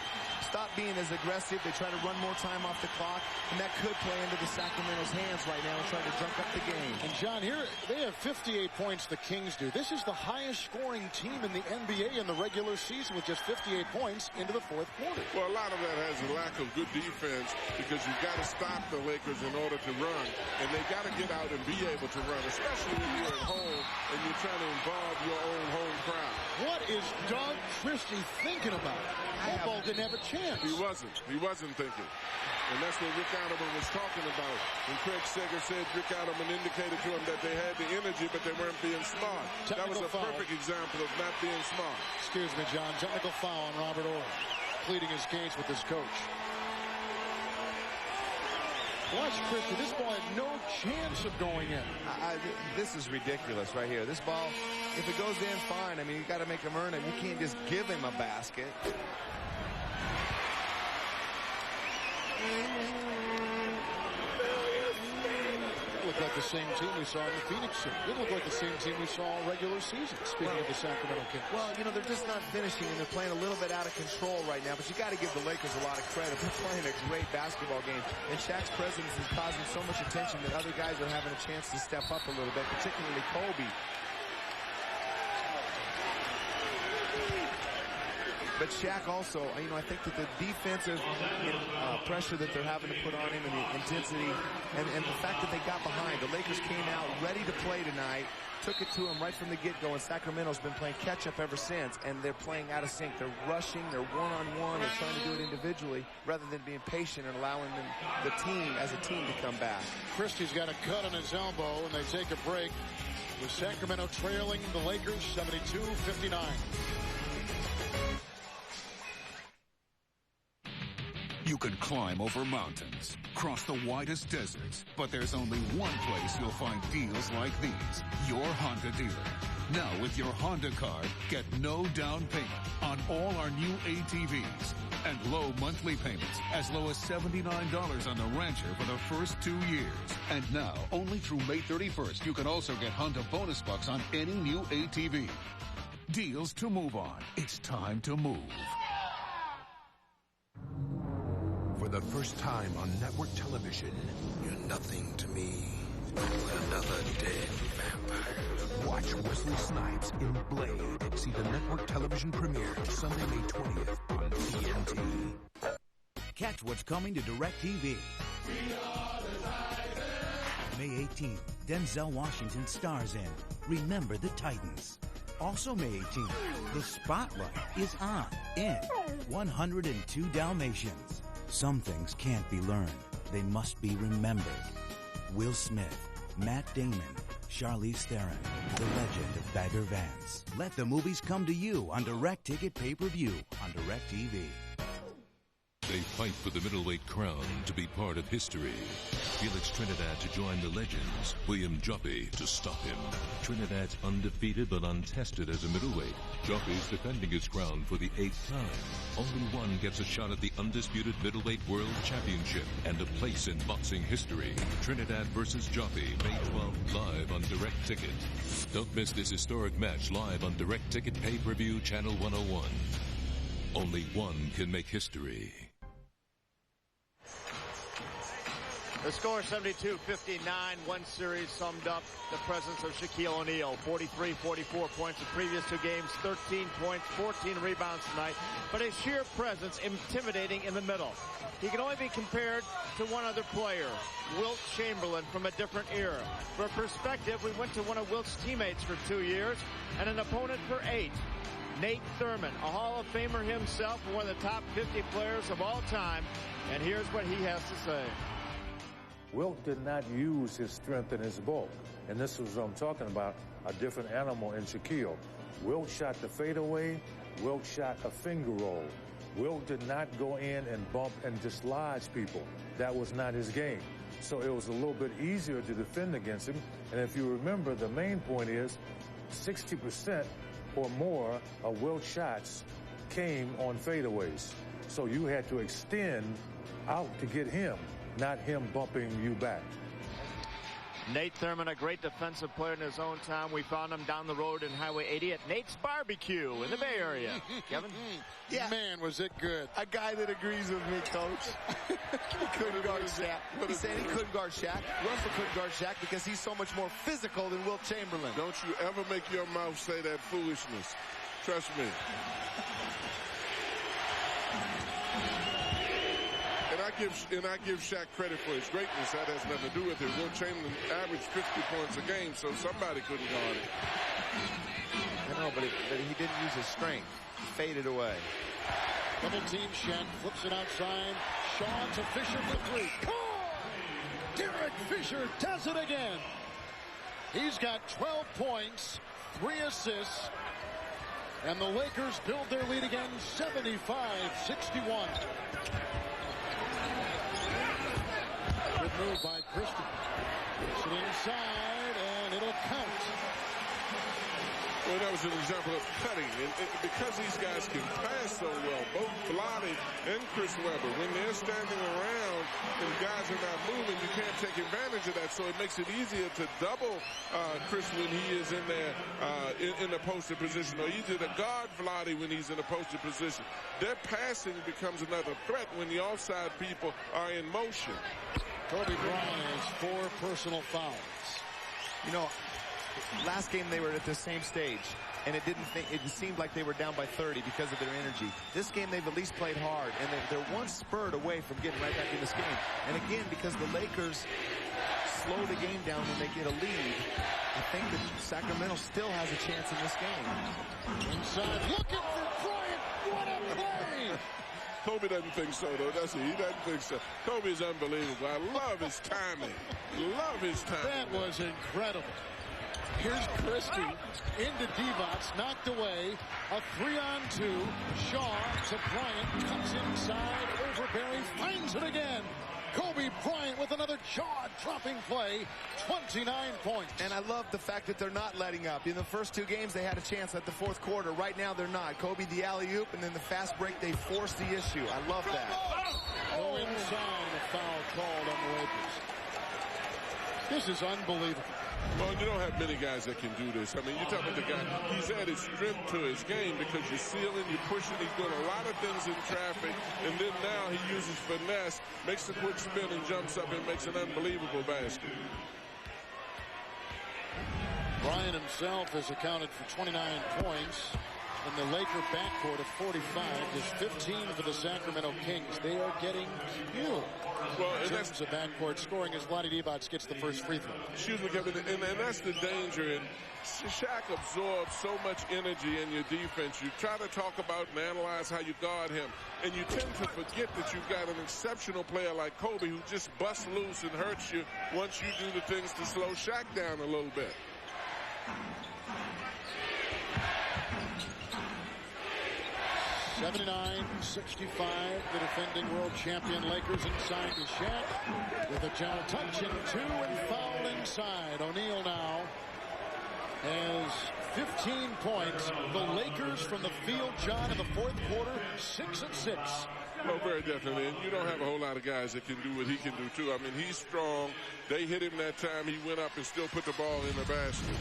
being as aggressive. They try to run more time off the clock, and that could play into the Sacramento's hands right now and try to drunk up the game. And, John, here they have 58 points, the Kings do. This is the highest scoring team in the NBA in the regular season with just 58 points into the fourth quarter. Well, a lot of that has a lack of good defense because you've got to stop the Lakers in order to run, and they've got to get out and be able to run, especially when you're at home and you're trying to involve your own home crowd. What is Doug Christie thinking about? Football didn't have a chance. He wasn't thinking. And that's what Rick Adelman was talking about. And Craig Sager said Rick Adelman indicated to him that they had the energy, but they weren't being smart. That was a perfect example of not being smart. Excuse me, John. Technical foul on Robert Orr, pleading his case with his coach. Watch Christie. This ball had no chance of going in. This is ridiculous right here. This ball, if it goes in, fine. I mean, you got to make him earn it. You can't just give him a basket. It looked like the same team we saw in the Phoenix series. It looked like the same team we saw all regular season, speaking of the Sacramento Kings. Well, you know, they're just not finishing, and they're playing a little bit out of control right now, but you got to give the Lakers a lot of credit. They're playing a great basketball game, and Shaq's presence is causing so much attention that other guys are having a chance to step up a little bit, particularly Kobe. But Shaq also, you know, I think that the defensive pressure that they're having to put on him and the intensity and the fact that they got behind. The Lakers came out ready to play tonight, took it to him right from the get-go, and Sacramento's been playing catch-up ever since, and they're playing out of sync. They're rushing, they're one-on-one, they're trying to do it individually rather than being patient and allowing the team as a team to come back. Christie's got a cut on his elbow, and they take a break with Sacramento trailing the Lakers 72-59. You can climb over mountains, cross the widest deserts, but there's only one place you'll find deals like these. Your Honda dealer. Now with your Honda card, get no down payment on all our new ATVs and low monthly payments as low as $79 on the Rancher for the first 2 years. And now, only through May 31st, you can also get Honda bonus bucks on any new ATV. Deals to move on. It's time to move. For the first time on network television, you're nothing to me. Another dead vampire. Watch Wesley Snipes in Blade. See the network television premiere Sunday, May 20th on TNT. Catch what's coming to DirecTV. May 18th, Denzel Washington stars in Remember the Titans. Also May 18th, the spotlight is on in 102 Dalmatians. Some things can't be learned. They must be remembered. Will Smith, Matt Damon, Charlize Theron, the legend of Bagger Vance. Let the movies come to you on Direct Ticket Pay-Per-View on DirecTV. They fight for the middleweight crown to be part of history. Felix Trinidad to join the legends. William Joppy to stop him. Trinidad's undefeated but untested as a middleweight. Joppy's defending his crown for the 8th time. Only one gets a shot at the undisputed middleweight world championship and a place in boxing history. Trinidad versus Joppy, May 12th, live on Direct Ticket. Don't miss this historic match live on Direct Ticket Pay-Per-View Channel 101. Only one can make history. The score 72-59. One series summed up the presence of Shaquille O'Neal. 43, 44 points in previous two games, 13 points, 14 rebounds tonight. But his sheer presence intimidating in the middle. He can only be compared to one other player, Wilt Chamberlain, from a different era. For perspective, we went to one of Wilt's teammates for 2 years and an opponent for 8. Nate Thurmond, a Hall of Famer himself, one of the top 50 players of all time. And here's what he has to say. Wilt did not use his strength and his bulk. And this is what I'm talking about, a different animal in Shaquille. Wilt shot the fadeaway. Wilt shot a finger roll. Wilt did not go in and bump and dislodge people. That was not his game. So it was a little bit easier to defend against him. And if you remember, the main point is 60% or more of Wilt's shots came on fadeaways. So you had to extend out to get him, not him bumping you back. Nate Thurmond, a great defensive player in his own time. We found him down the road in Highway 80 at Nate's Barbecue in the Bay Area. Kevin? Yeah. Man, was it good. A guy that agrees with me, Coach. He couldn't guard Shaq. He said he couldn't guard Shaq. Russell couldn't guard Shaq because he's so much more physical than Wilt Chamberlain. Don't you ever make your mouth say that foolishness. Trust me. And I give Shaq credit for his greatness. That has nothing to do with it. Wilt Chamberlain averaged 50 points a game, so somebody couldn't guard it. I know, but he didn't use his strength. He faded away. Double team Shaq, flips it outside. Shaw to Fisher for three. Derek Fisher does it again. He's got 12 points, 3 assists, and the Lakers build their lead again, 75-61. Good move by Christie. Puts it inside, and it'll count. Well, that was an example of cutting. And because these guys can pass so well, both Vlade and Chris Webber, when they're standing around and guys are not moving, you can't take advantage of that. So it makes it easier to double Chris when he is in there in a posted position, or easier to guard Vlade when he's in a posted position. Their passing becomes another threat when the offside people are in motion. Kobe Bryant has 4 personal fouls. You know, last game they were at the same stage, and it seemed like they were down by 30 because of their energy. This game they've at least played hard, and they're one spurt away from getting right back in this game. And again, because the Lakers slow the game down when they get a lead, I think that Sacramento still has a chance in this game. Inside, looking for Bryant. What a play! Kobe doesn't think so, though, does he? He doesn't think so. Kobe is unbelievable. I love his timing. Love his timing. That was incredible. Here's Christie into Divac, knocked away. A 3-on-2. Shaw to Bryant, cuts inside. Overberry finds it again. Kobe Bryant with another jaw-dropping play. 29 points. And I love the fact that they're not letting up. In the first 2 games, they had a chance at the fourth quarter. Right now, they're not. Kobe the alley-oop, and then the fast break, they force the issue. I love that. Go inside, a foul called on the Lakers. This is unbelievable. Well, you don't have many guys that can do this. I mean, you're talking about the guy, he's added strength to his game because you're sealing, you're pushing, he's doing a lot of things in traffic, and then now he uses finesse, makes a quick spin and jumps up and makes an unbelievable basket. Bryant himself has accounted for 29 points. In the Laker backcourt of 45, there's 15 for the Sacramento Kings. They are getting killed. Well, in terms of backcourt scoring as Vlade Divac gets the first free throw. Excuse me, Kevin, and that's the danger. And Shaq absorbs so much energy in your defense. You try to talk about and analyze how you guard him, and you tend to forget that you've got an exceptional player like Kobe who just busts loose and hurts you once you do the things to slow Shaq down a little bit. 79-65, the defending world champion Lakers inside to Shaq with a jaw touch and 2 and foul inside. O'Neal now has 15 points. The Lakers from the field, John, in the fourth quarter, 6 and 6. Oh, very definitely. And you don't have a whole lot of guys that can do what he can do, too. I mean, he's strong. They hit him that time. He went up and still put the ball in the basket.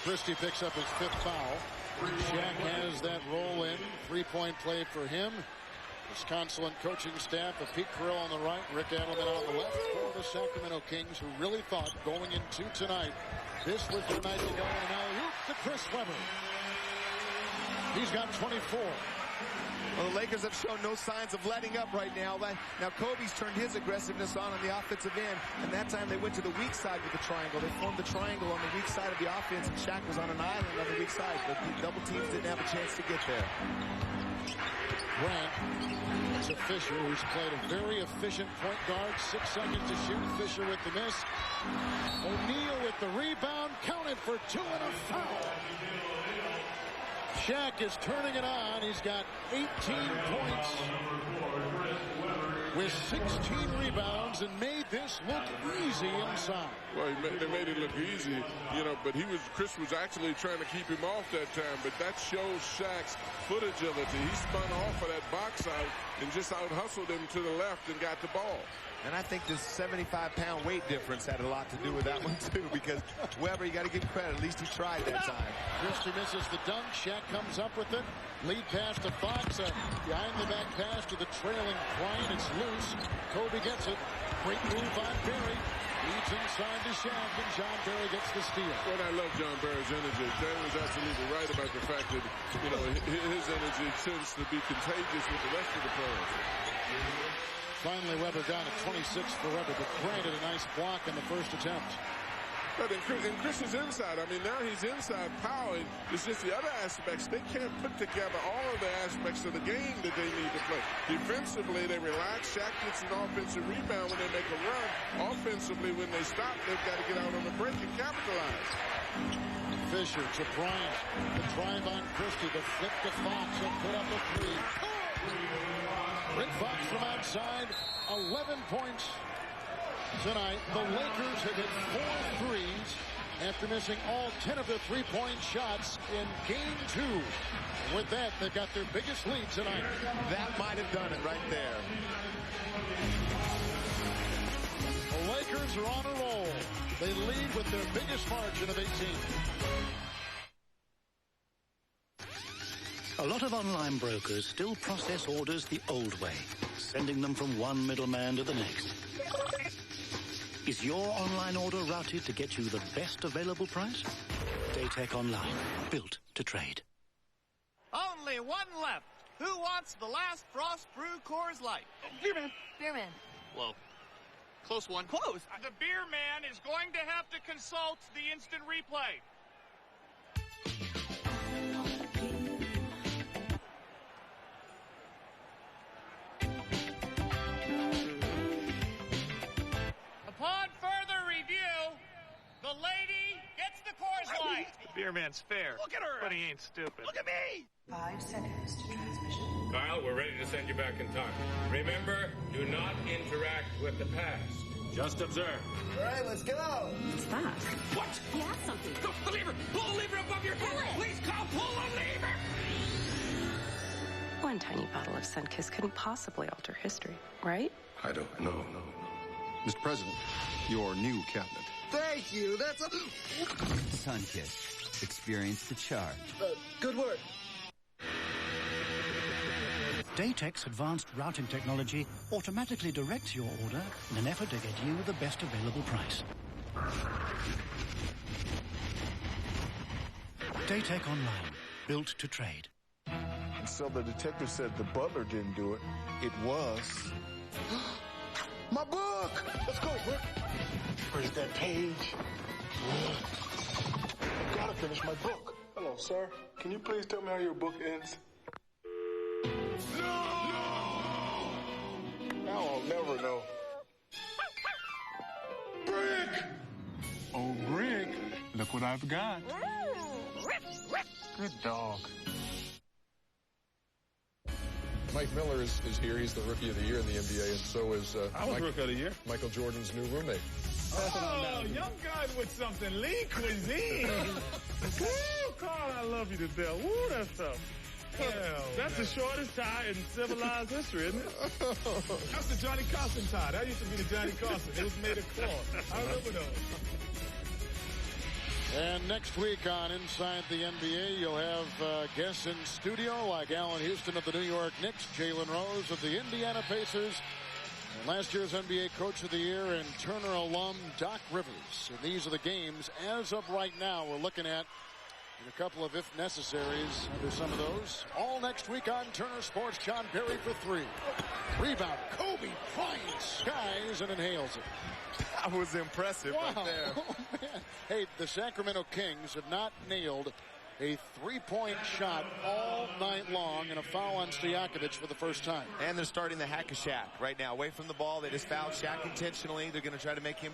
Christie picks up his 5th foul. Shaq has that roll in. 3-point play for him. Wisconsin coaching staff of Pete Carroll on the right, Rick Adelman on the left for the Sacramento Kings, who really thought going into tonight this was their night to go. And now alley-oop to Chris Webber. He's got 24. Well, the Lakers have shown no signs of letting up right now. Now Kobe's turned his aggressiveness on the offensive end, and that time they went to the weak side with the triangle. They formed the triangle on the weak side of the offense, and Shaq was on an island on the weak side, but the double teams didn't have a chance to get there. Grant to Fisher, who's played a very efficient point guard. 6 seconds to shoot. Fisher with the miss. O'Neal with the rebound. Counted for 2 and a foul. Shaq is turning it on. He's got 18 points with 16 rebounds and made this look easy inside. Well, they made it look easy, but Chris was actually trying to keep him off that time, but that shows Shaq's foot agility. He spun off of that box out and just out-hustled him to the left and got the ball. And I think this 75-pound weight difference had a lot to do with that one, too, because Webber, you got to give credit. At least he tried that time. Christie misses the dunk. Shaq comes up with it. Lead pass to Fox. Behind-the-back pass to the trailing Bryant. It's loose. Kobe gets it. Great move on Barry. Leads inside to Shaq, and John Barry gets the steal. Well, I love John Barry's energy. Dan was absolutely right about the fact that, his energy tends to be contagious with the rest of the players. Finally, Webber got it. 26 for Webber, but Bryant had a nice block in the first attempt. But in Chris is inside. I mean, now he's inside power. It's just the other aspects. They can't put together all of the aspects of the game that they need to play. Defensively, they relax. Shaq gets an offensive rebound when they make a run. Offensively, when they stop, they've got to get out on the break and capitalize. Fisher to Bryant. The drive on Christie. The flip to Fox. He'll put up a 3. Rick Fox from outside, 11 points tonight. The Lakers have hit 4 threes after missing all 10 of their three-point shots in Game 2. And with that, they've got their biggest lead tonight. That might have done it right there. The Lakers are on a roll. They lead with their biggest margin of 18. A lot of online brokers still process orders the old way, sending them from one middleman to the next. Is your online order routed to get you the best available price? Daytech Online, built to trade. Only one left. Who wants the last Frost Brew Coors Light? Beerman. Beerman. Whoa. Close one. Close. The beer man is going to have to consult the instant replay. Upon further review, the lady gets the Coors Light. The beer man's fair. Look at her. But he ain't stupid. Look at me. 5 seconds to transmission. Kyle, we're ready to send you back in time. Remember, do not interact with the past. Just observe. All right, let's go. What's that? What? He has something. Go, the lever! Pull the lever above your head! Please, Kyle, pull the lever! One tiny bottle of Sunkiss couldn't possibly alter history, right? I don't know. Mr. President, your new cabinet. Thank you. That's a... Sunkiss. Experience the charge. Good work. Daytech's advanced routing technology automatically directs your order in an effort to get you the best available price. Daytech Online, built to trade. And so the detective said the butler didn't do it. It was... My book! Let's go, Rick. Where's that page? I've got to finish my book. Hello, sir. Can you please tell me how your book ends? No! Now I'll never know. Brick! Oh, Brick, look what I've got. Good dog. Mike Miller is here. He's the Rookie of the Year in the NBA, and so is I was Rookie of the Year. Michael Jordan's new roommate. Oh, young guy with something. Lean cuisine. Woo, Carl, I love you to death. Woo, that stuff. That's the shortest tie in civilized history, isn't it? That's the Johnny Carson tie. That used to be the Johnny Carson. It was made of cloth. I remember those. And next week on Inside the NBA, you'll have guests in studio like Alan Houston of the New York Knicks, Jalen Rose of the Indiana Pacers, and last year's NBA Coach of the Year and Turner alum Doc Rivers. And these are the games as of right now we're looking at, and a couple of if necessaries under some of those. All next week on Turner Sports. John Perry for three. Rebound. Kobe Bryant skies and inhales it. That was impressive right there. Oh, man. Hey, the Sacramento Kings have not nailed a three-point shot all night long, and a foul on Stojakovic for the first time. And they're starting the hack-a-Shaq right now. Away from the ball, they just fouled Shaq intentionally. They're going to try to make him...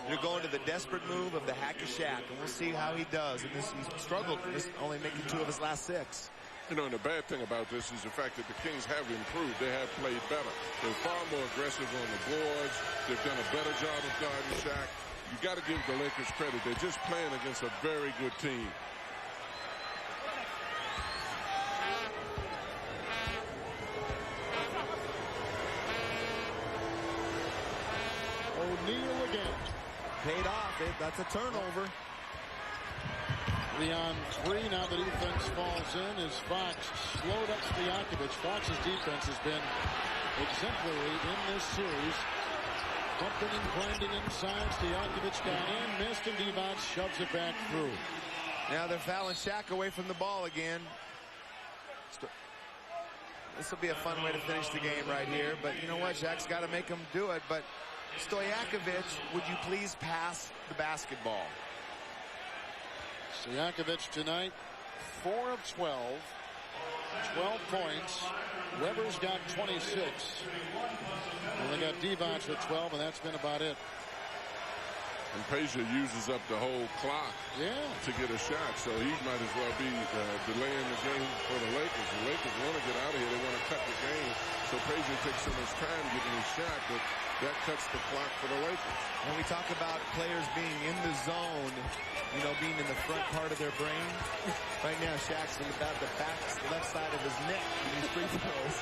They're going to the desperate move of the hack-a-Shaq, and we'll see how he does. And he's struggled, only making 2 of his last 6. You know, and the bad thing about this is the fact that the Kings have improved. They have played better. They're far more aggressive on the boards. They've done a better job of guarding Shaq. You got to give the Lakers credit. They're just playing against a very good team. O'Neal again. Paid off. That's a turnover. 3 on 3. Now the defense falls in as Fox slowed up Stojakovic. Fox's defense has been exemplary in this series. Bumping and grinding inside. Stojakovic got in, missed, and Divac shoves it back through. Now they're fouling Shaq away from the ball again. This will be a fun way to finish the game right here. But you know what? Shaq's got to make him do it. But Stojakovic, would you please pass the basketball? Stojakovic tonight, 4 of 12. 12 points. Weber's got 26. And they got Divac at 12, and that's been about it. And Peja uses up the whole clock to get a shot, so he might as well be delaying the game for the Lakers. The Lakers want to get out of here. They want to cut the game. So Peja takes so much time getting his shot, but that cuts the clock for the Lakers. When we talk about players being in the zone, you know, being in the front part of their brain, right now Shaq's in about the back left side of his neck in these free throws.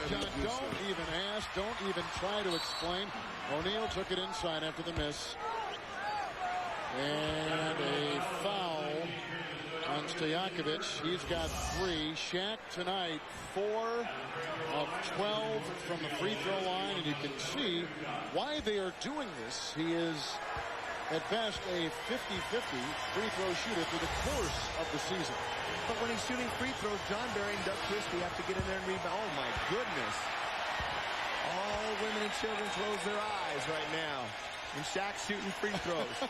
John, don't even ask, don't even try to explain. O'Neal took it inside after the miss. And a foul on Stojakovic. He's got 3. Shaq tonight, 4 of 12 from the free throw line. And you can see why they are doing this. He is, at best, a 50-50 free throw shooter through the course of the season. But when he's shooting free throws, John Barry and Doug Christie have to get in there and rebound. Oh, my goodness. All women and children close their eyes right now. And Shaq's shooting free throws.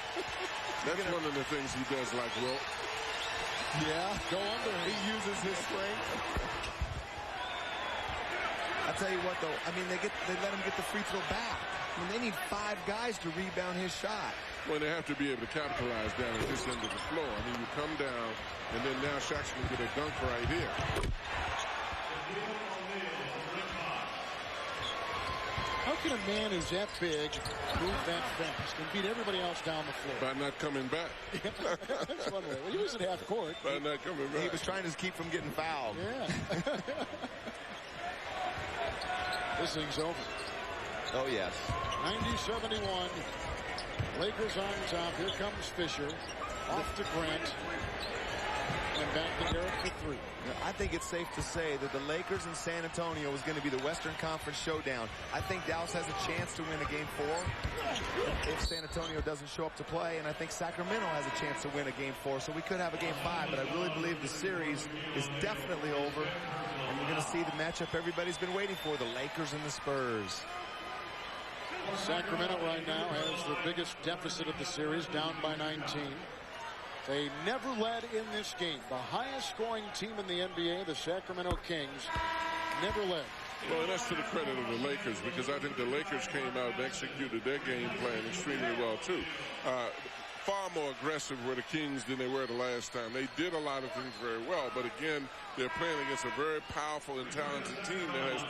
That's one of the things he does like Wilt. Yeah, go under. He uses his strength. I'll tell you what, though. I mean, they let him get the free throw back. I mean, they need 5 guys to rebound his shot. Well, they have to be able to capitalize down at this end of the floor. I mean, you come down, and then now Shaq's going to get a dunk right here. How can a man who's that big move that fast and beat everybody else down the floor? By not coming back. That's one way. Well, he was at half court. By not coming back. He was trying to keep from getting fouled. Yeah. This thing's over. Oh, yes. 90-71. Lakers on top. Here comes Fisher. Off to Grant. And back to Garrett for 3. I think it's safe to say that the Lakers and San Antonio is going to be the Western Conference showdown. I think Dallas has a chance to win a Game 4 if San Antonio doesn't show up to play, and I think Sacramento has a chance to win a Game 4, so we could have a Game 5, but I really believe the series is definitely over, and we're going to see the matchup everybody's been waiting for, the Lakers and the Spurs. Sacramento right now has the biggest deficit of the series, down by 19. They never led in this game. The highest scoring team in the NBA, the Sacramento Kings, never led. Well, and that's to the credit of the Lakers, because I think the Lakers came out and executed their game plan extremely well, too. Far more aggressive were the Kings than they were the last time. They did a lot of things very well, but again, they're playing against a very powerful and talented team that has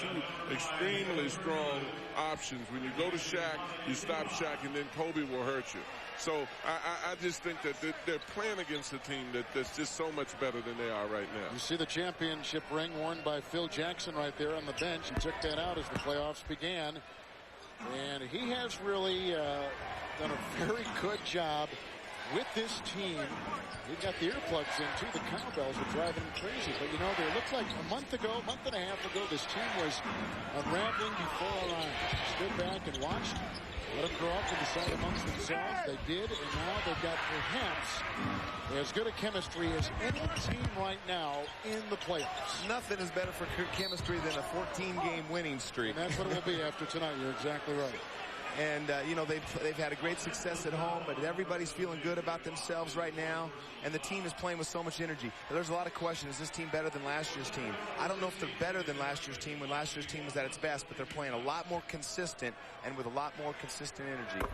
2 extremely strong options. When you go to Shaq, you stop Shaq, and then Kobe will hurt you. So I just think that they're playing against a team that's just so much better than they are right now. You see the championship ring worn by Phil Jackson right there on the bench. He took that out as the playoffs began. And he has really done a very good job with this team. He got the earplugs in, too. The cowbells are driving him crazy. But, you know, it looks like a month and a half ago, this team was unraveling before our eyes. Stood back and watched. Let them grow up and decide amongst themselves. They did, and now they've got perhaps as good a chemistry as any team right now in the playoffs. Nothing is better for chemistry than a 14-game winning streak. And that's what it will be after tonight. You're exactly right. And, you know, they've had a great success at home, but everybody's feeling good about themselves right now, and the team is playing with so much energy. There's a lot of questions. Is this team better than last year's team? I don't know if they're better than last year's team when last year's team was at its best, but they're playing a lot more consistent and with a lot more consistent energy.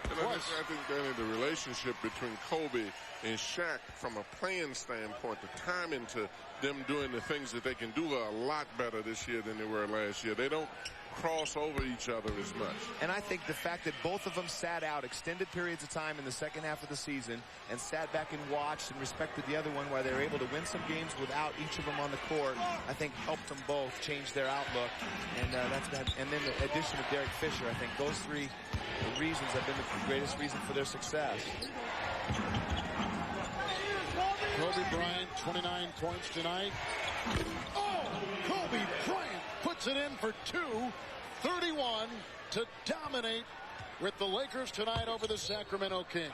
And I think that the relationship between Kobe and Shaq from a playing standpoint, the timing to them doing the things that they can do are a lot better this year than they were last year. They don't cross over each other as much. And I think the fact that both of them sat out extended periods of time in the second half of the season and sat back and watched and respected the other one while they were able to win some games without each of them on the court, I think helped them both change their outlook. And and then the addition of Derek Fisher, I think those three reasons have been the greatest reason for their success. Kobe Bryant, 29 points tonight. Oh, Kobe Bryant puts it in for 2:31 to dominate with the Lakers tonight over the Sacramento Kings.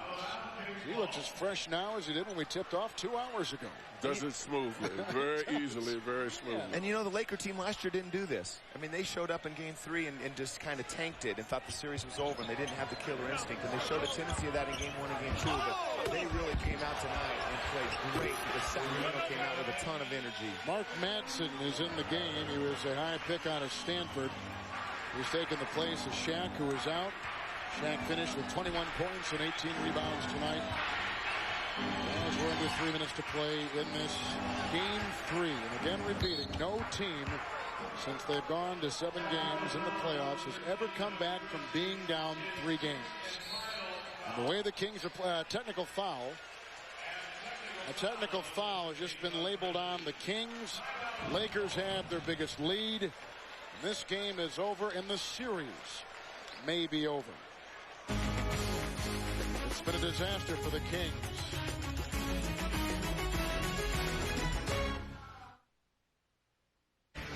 He looks as fresh now as he did when we tipped off 2 hours ago. Does it smoothly, very easily, very smoothly. And you know, the Laker team last year didn't do this. I mean, they showed up in Game 3 and just kind of tanked it and thought the series was over, and they didn't have the killer instinct. And they showed a tendency of that in Game 1 and Game 2, but they really came out tonight and played great because Sacramento came out with a ton of energy. Mark Madsen is in the game. He was a high pick out of Stanford. He's taking the place of Shaq, who is out. Shaq finished with 21 points and 18 rebounds tonight. As we're under 3 minutes to play in this Game 3. And again, repeating, no team since they've gone to 7 games in the playoffs has ever come back from being down 3 games. And the way the Kings are technical foul. A technical foul has just been labeled on the Kings. Lakers have their biggest lead. This game is over and the series may be over. It's been a disaster for the Kings.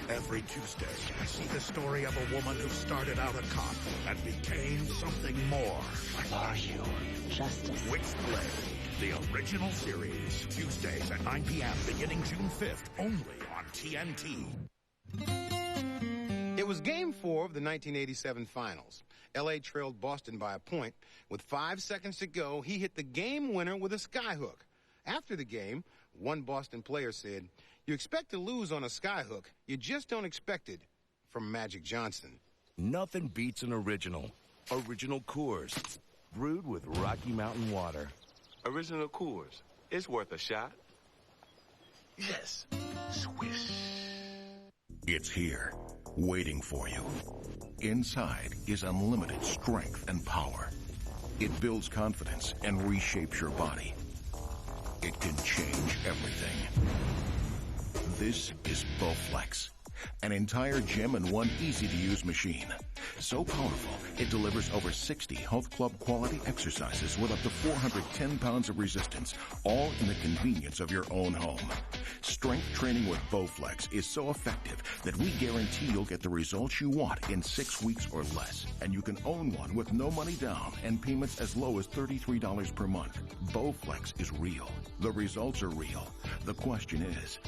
Every Tuesday, I see the story of a woman who started out a cop and became something more. What are you? Justin. Witchblade, the original series. Tuesdays at 9 p.m. beginning June 5th, only on TNT. It was Game 4 of the 1987 Finals. L.A. trailed Boston by a point. With 5 seconds to go, he hit the game winner with a skyhook. After the game, one Boston player said, "You expect to lose on a skyhook. You just don't expect it from Magic Johnson." Nothing beats an original. Original Coors. Brewed with Rocky Mountain water. Original Coors. It's worth a shot. Yes. Swish. It's here, waiting for you. Inside is unlimited strength and power. It builds confidence and reshapes your body. It can change everything. This is Bowflex, an entire gem-in-one easy-to-use machine. So powerful, it delivers over 60 Health Club quality exercises with up to 410 pounds of resistance, all in the convenience of your own home. Strength training with Bowflex is so effective that we guarantee you'll get the results you want in 6 weeks or less. And you can own one with no money down and payments as low as $33 per month. Bowflex is real. The results are real. The question is,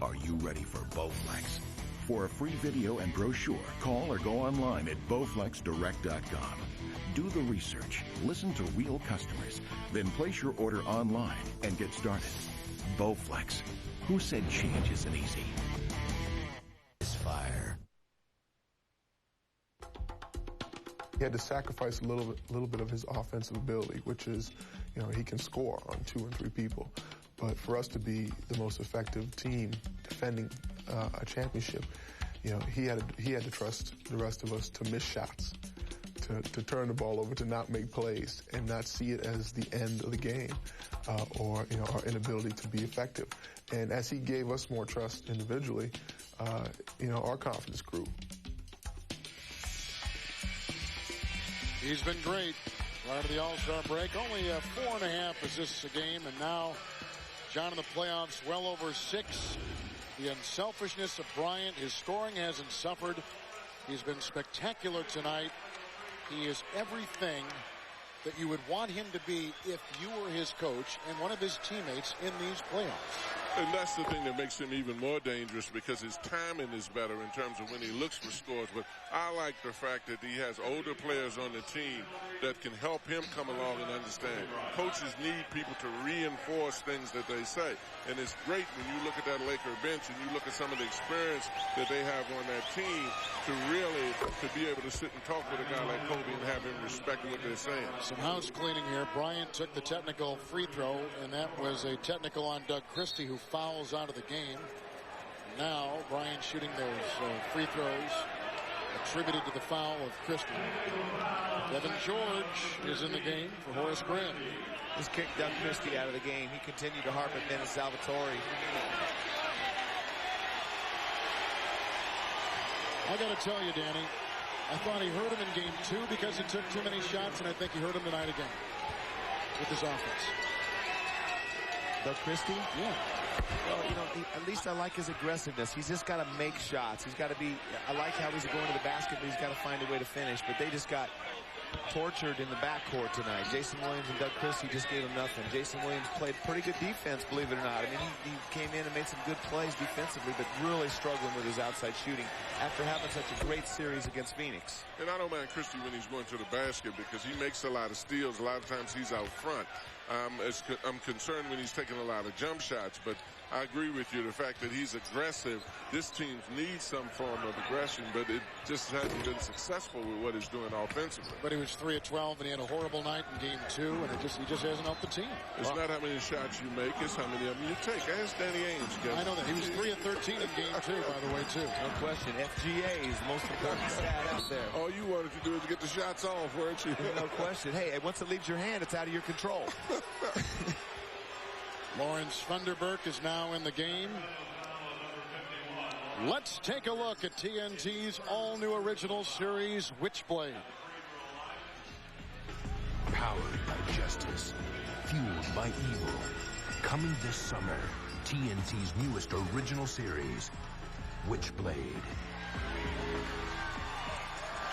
are you ready for Bowflex? For a free video and brochure, call or go online at bowflexdirect.com. Do the research, listen to real customers, then place your order online and get started. Bowflex. Who said change isn't easy? It's fire. He had to sacrifice a little bit of his offensive ability, which is, you know, he can score on 2 and 3 people. But for us to be the most effective team defending a championship, you know, he had to trust the rest of us to miss shots, to turn the ball over, to not make plays, and not see it as the end of the game, or, you know, our inability to be effective. And as he gave us more trust individually, you know, our confidence grew. He's been great prior to the All-Star break. Only 4.5 assists a game, and now John in the playoffs well over 6. The unselfishness of Bryant, his scoring hasn't suffered. He's been spectacular tonight. He is everything that you would want him to be if you were his coach and one of his teammates in these playoffs. And that's the thing that makes him even more dangerous, because his timing is better in terms of when he looks for scores. But I like the fact that he has older players on the team that can help him come along and understand. Coaches need people to reinforce things that they say. And it's great when you look at that Laker bench and you look at some of the experience that they have on that team to be able to sit and talk with a guy like Kobe and have him respect what they're saying. Some house cleaning here. Bryant took the technical free throw, and that was a technical on Doug Christie, who fouls out of the game. Now Bryant shooting those free throws attributed to the foul of Christie. Kevin George is in the game for Horace Grant. Just kicked Doug Christie out of the game. He continued to harp at Dennis Salvatore. I got to tell you, Danny, I thought he hurt him in game 2 because he took too many shots, and I think he hurt him tonight again with his offense. Doug Christie? Yeah. Well, you know, at least I like his aggressiveness. He's just got to make shots. He's got to be, I like how he's going to the basket, but he's got to find a way to finish. But they just got tortured in the backcourt tonight. Jason Williams and Doug Christie just gave him nothing. Jason Williams played pretty good defense, believe it or not. I mean, he came in and made some good plays defensively, but really struggling with his outside shooting after having such a great series against Phoenix. And I don't mind Christie when he's going to the basket, because he makes a lot of steals. A lot of times he's out front. I'm concerned when he's taking a lot of jump shots, but I agree with you. The fact that he's aggressive, this team needs some form of aggression, but it just hasn't been successful with what he's doing offensively. But he was 3 of 12, and he had a horrible night in game 2, and he just hasn't helped the team. It's not how many shots you make, it's how many of them you take. Ask Danny Ainge. I know that. He was 3 of 13 in game 2, by the way, too. No question. FGA is the most important stat out there. All you wanted to do is get the shots off, weren't you? No question. Hey, once it leaves your hand, it's out of your control. Lawrence Funderburk is now in the game. Let's take a look at TNT's all-new original series, Witchblade. Powered by justice, fueled by evil. Coming this summer, TNT's newest original series, Witchblade.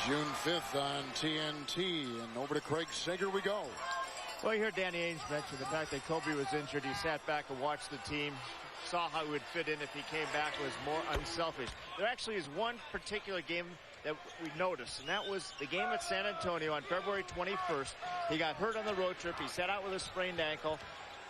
June 5th on TNT, and over to Craig Sager we go. Well, you heard Danny Ainge mention the fact that Kobe was injured. He sat back and watched the team, saw how he would fit in if he came back, was more unselfish. There actually is one particular game that we noticed, and that was the game at San Antonio on February 21st. He got hurt on the road trip. He sat out with a sprained ankle.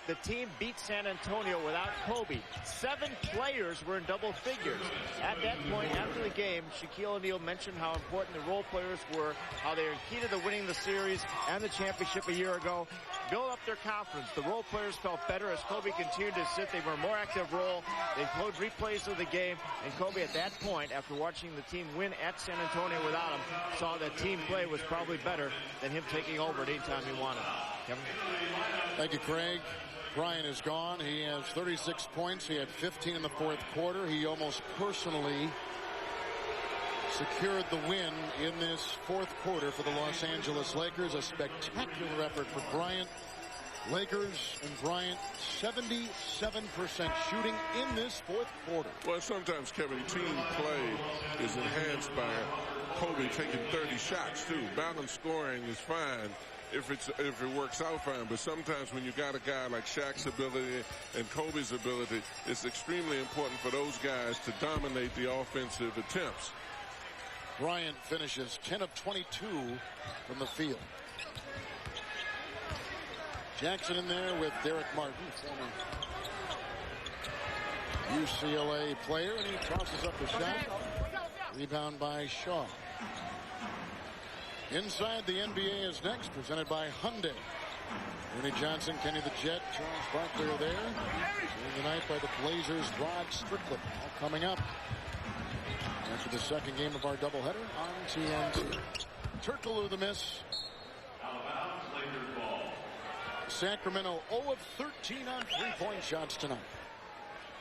The team beat San Antonio without Kobe. 7 players were in double figures. At that point, after the game, Shaquille O'Neal mentioned how important the role players were, how they were key to winning the series and the championship a year ago. Build up their confidence. The role players felt better as Kobe continued to sit. They were a more active role. They showed replays of the game. And Kobe, at that point, after watching the team win at San Antonio without him, saw that team play was probably better than him taking over at any time he wanted. Kevin? Thank you, Craig. Bryant is gone. He has 36 points. He had 15 in the fourth quarter. He almost personally secured the win in this fourth quarter for the Los Angeles Lakers. A spectacular effort for Bryant. Lakers and Bryant 77% shooting in this fourth quarter. Well, sometimes, Kevin, team play is enhanced by Kobe taking 30 shots, too. Balanced scoring is fine if it works out fine, but sometimes when you got a guy like Shaq's ability and Kobe's ability, it's extremely important for those guys to dominate the offensive attempts. Bryant finishes 10 of 22 from the field. Jackson in there with Derek Martin, former UCLA player, and he tosses up the shot. Rebound by Shaw. Inside the NBA is next, presented by Hyundai. Ernie Johnson, Kenny the Jet, Charles Barkley are there. During the night by the Blazers, Rod Strickland. All coming up after the second game of our doubleheader on TNT. Turkle with the miss. Sacramento 0 of 13 on three-point shots tonight.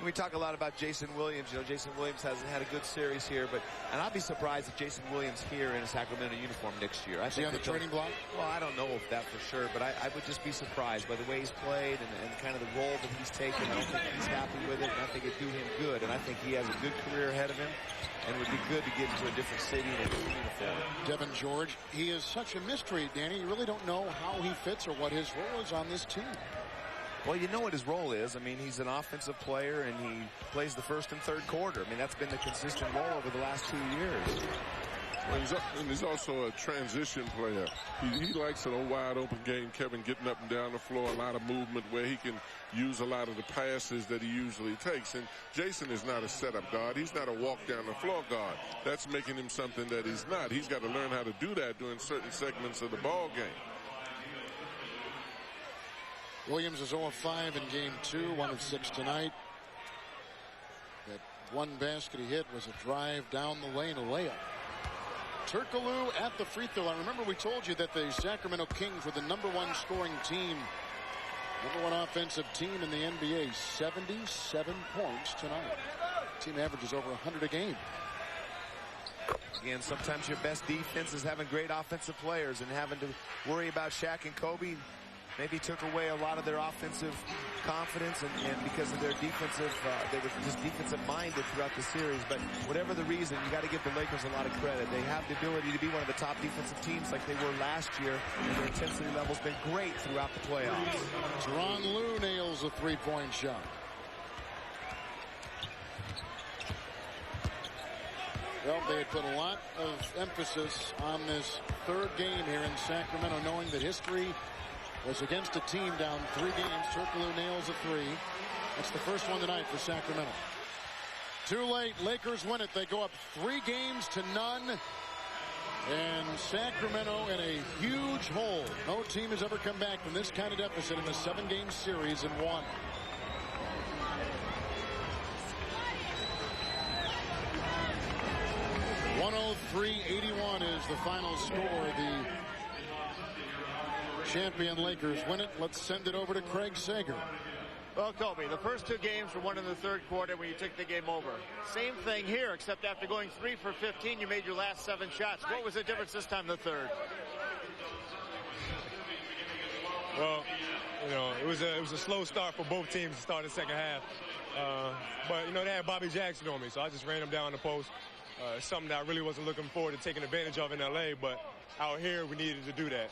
We talk a lot about Jason Williams. You know, Jason Williams hasn't had a good series here, and I'd be surprised if Jason Williams here in a Sacramento uniform next year. Is he on the trading block? Well, I don't know if that for sure, but I would just be surprised by the way he's played and kind of the role that he's taken. I don't think he's happy with it, and I think it'd do him good. And I think he has a good career ahead of him, and it would be good to get into a different city and a different uniform. Devin George, he is such a mystery, Danny. You really don't know how he fits or what his role is on this team. Well, you know what his role is. I mean, he's an offensive player, and he plays the first and third quarter. I mean, that's been the consistent role over the last 2 years. And he's also a transition player. He likes a wide open game, Kevin, getting up and down the floor, a lot of movement where he can use a lot of the passes that he usually takes. And Jason is not a setup guard. He's not a walk down the floor guard. That's making him something that he's not. He's got to learn how to do that during certain segments of the ball game. Williams is 0 of 5 in game 2, 1 of 6 tonight. That one basket he hit was a drive down the lane, a layup. Turkoglu at the free throw line. Remember, we told you that the Sacramento Kings were the #1 scoring team, #1 offensive team in the NBA. 77 points tonight. Team averages over 100 a game. Again, sometimes your best defense is having great offensive players, and having to worry about Shaq and Kobe maybe took away a lot of their offensive confidence, and because of their defensive, they were just defensive minded throughout the series. But whatever the reason, you got to give the Lakers a lot of credit. They have the ability to be one of the top defensive teams like they were last year, and their intensity level's been great throughout the playoffs. Teron Lue nails a three-point shot. Well, they had put a lot of emphasis on this third game here in Sacramento, knowing that history was against a team down 3 games. Turkoglu nails a 3. That's the first one tonight for Sacramento. Too late. Lakers win it. They go up 3 games to none. And Sacramento in a huge hole. No team has ever come back from this kind of deficit in a 7-game series and won. .103-81 is the final score. The champion Lakers win it. Let's send it over to Craig Sager. Well, Kobe, the first 2 games were won in the third quarter when you took the game over. Same thing here, except after going 3 for 15, you made your last 7 shots. What was the difference this time in the third? Well, you know, it was a slow start for both teams to start the second half. But, you know, they had Bobby Jackson on me, so I just ran him down the post. Something that I really wasn't looking forward to taking advantage of in L.A., but out here we needed to do that.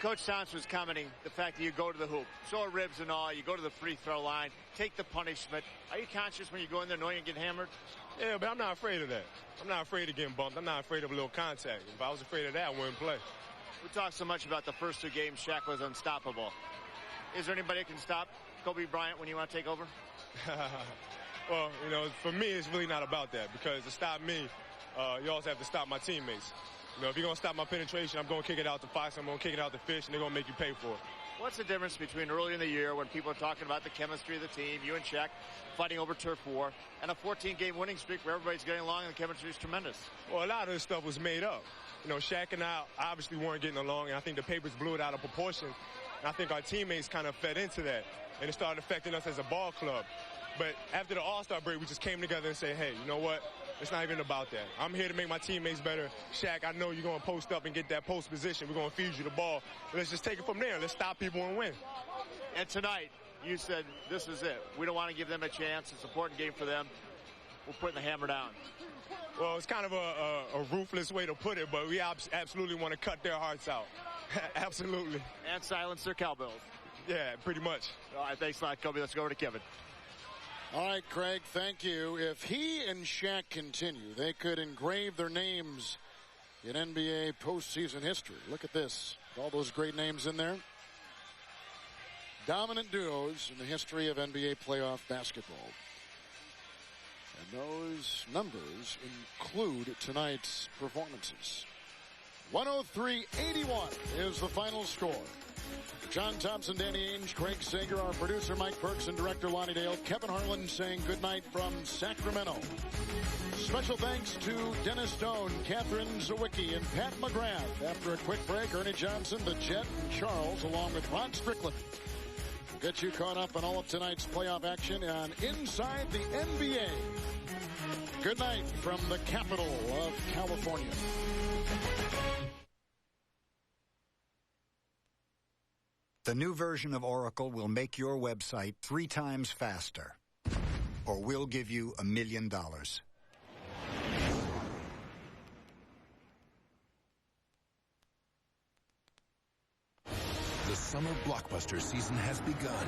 Coach Thompson was commenting the fact that you go to the hoop, sore ribs and all, you go to the free throw line, take the punishment. Are you conscious when you go in there knowing you get hammered? Yeah, but I'm not afraid of that. I'm not afraid of getting bumped. I'm not afraid of a little contact. If I was afraid of that, I wouldn't play. We talked so much about the first 2 games, Shaq was unstoppable. Is there anybody who can stop Kobe Bryant when you want to take over? Well, you know, for me, it's really not about that, because to stop me, you also have to stop my teammates. You know, if you're going to stop my penetration, I'm going to kick it out to Fox, I'm going to kick it out to Fish, and they're going to make you pay for it. What's the difference between early in the year when people are talking about the chemistry of the team, you and Shaq fighting over turf war, and a 14-game winning streak where everybody's getting along and the chemistry is tremendous? Well, a lot of this stuff was made up. You know, Shaq and I obviously weren't getting along, and I think the papers blew it out of proportion. And I think our teammates kind of fed into that, and it started affecting us as a ball club. But after the All-Star break, we just came together and said, hey, you know what? It's not even about that. I'm here to make my teammates better. Shaq, I know you're going to post up and get that post position. We're going to feed you the ball. Let's just take it from there. Let's stop people and win. And tonight, you said this is it. We don't want to give them a chance. It's an important game for them. We're putting the hammer down. Well, it's kind of a ruthless way to put it, but we absolutely want to cut their hearts out. Absolutely. And silence their cowbells. Yeah, pretty much. All right, thanks a lot, Kobe. Let's go over to Kevin. All right, Craig, thank you. If he and Shaq continue, they could engrave their names in NBA postseason history. Look at this. All those great names in there. Dominant duos in the history of NBA playoff basketball. And those numbers include tonight's performances. 103-81 is the final score. John Thompson, Danny Ainge, Craig Sager, our producer Mike Perks, and director Lonnie Dale. Kevin Harlan saying goodnight from Sacramento. Special thanks to Dennis Stone, Catherine Zawicki, and Pat McGrath. After a quick break, Ernie Johnson, the Jet, and Charles, along with Ron Strickland. get you caught up on all of tonight's playoff action on Inside the NBA. Good night from the capital of California. The new version of Oracle will make your website 3 times faster. Or we'll give you $1 million. The summer blockbuster season has begun.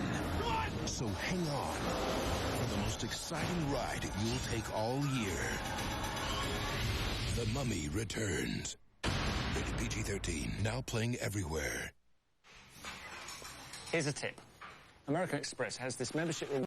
So hang on for the most exciting ride you'll take all year. The Mummy Returns. Rated PG-13. Now playing everywhere. Here's a tip. American Express has this membership reward.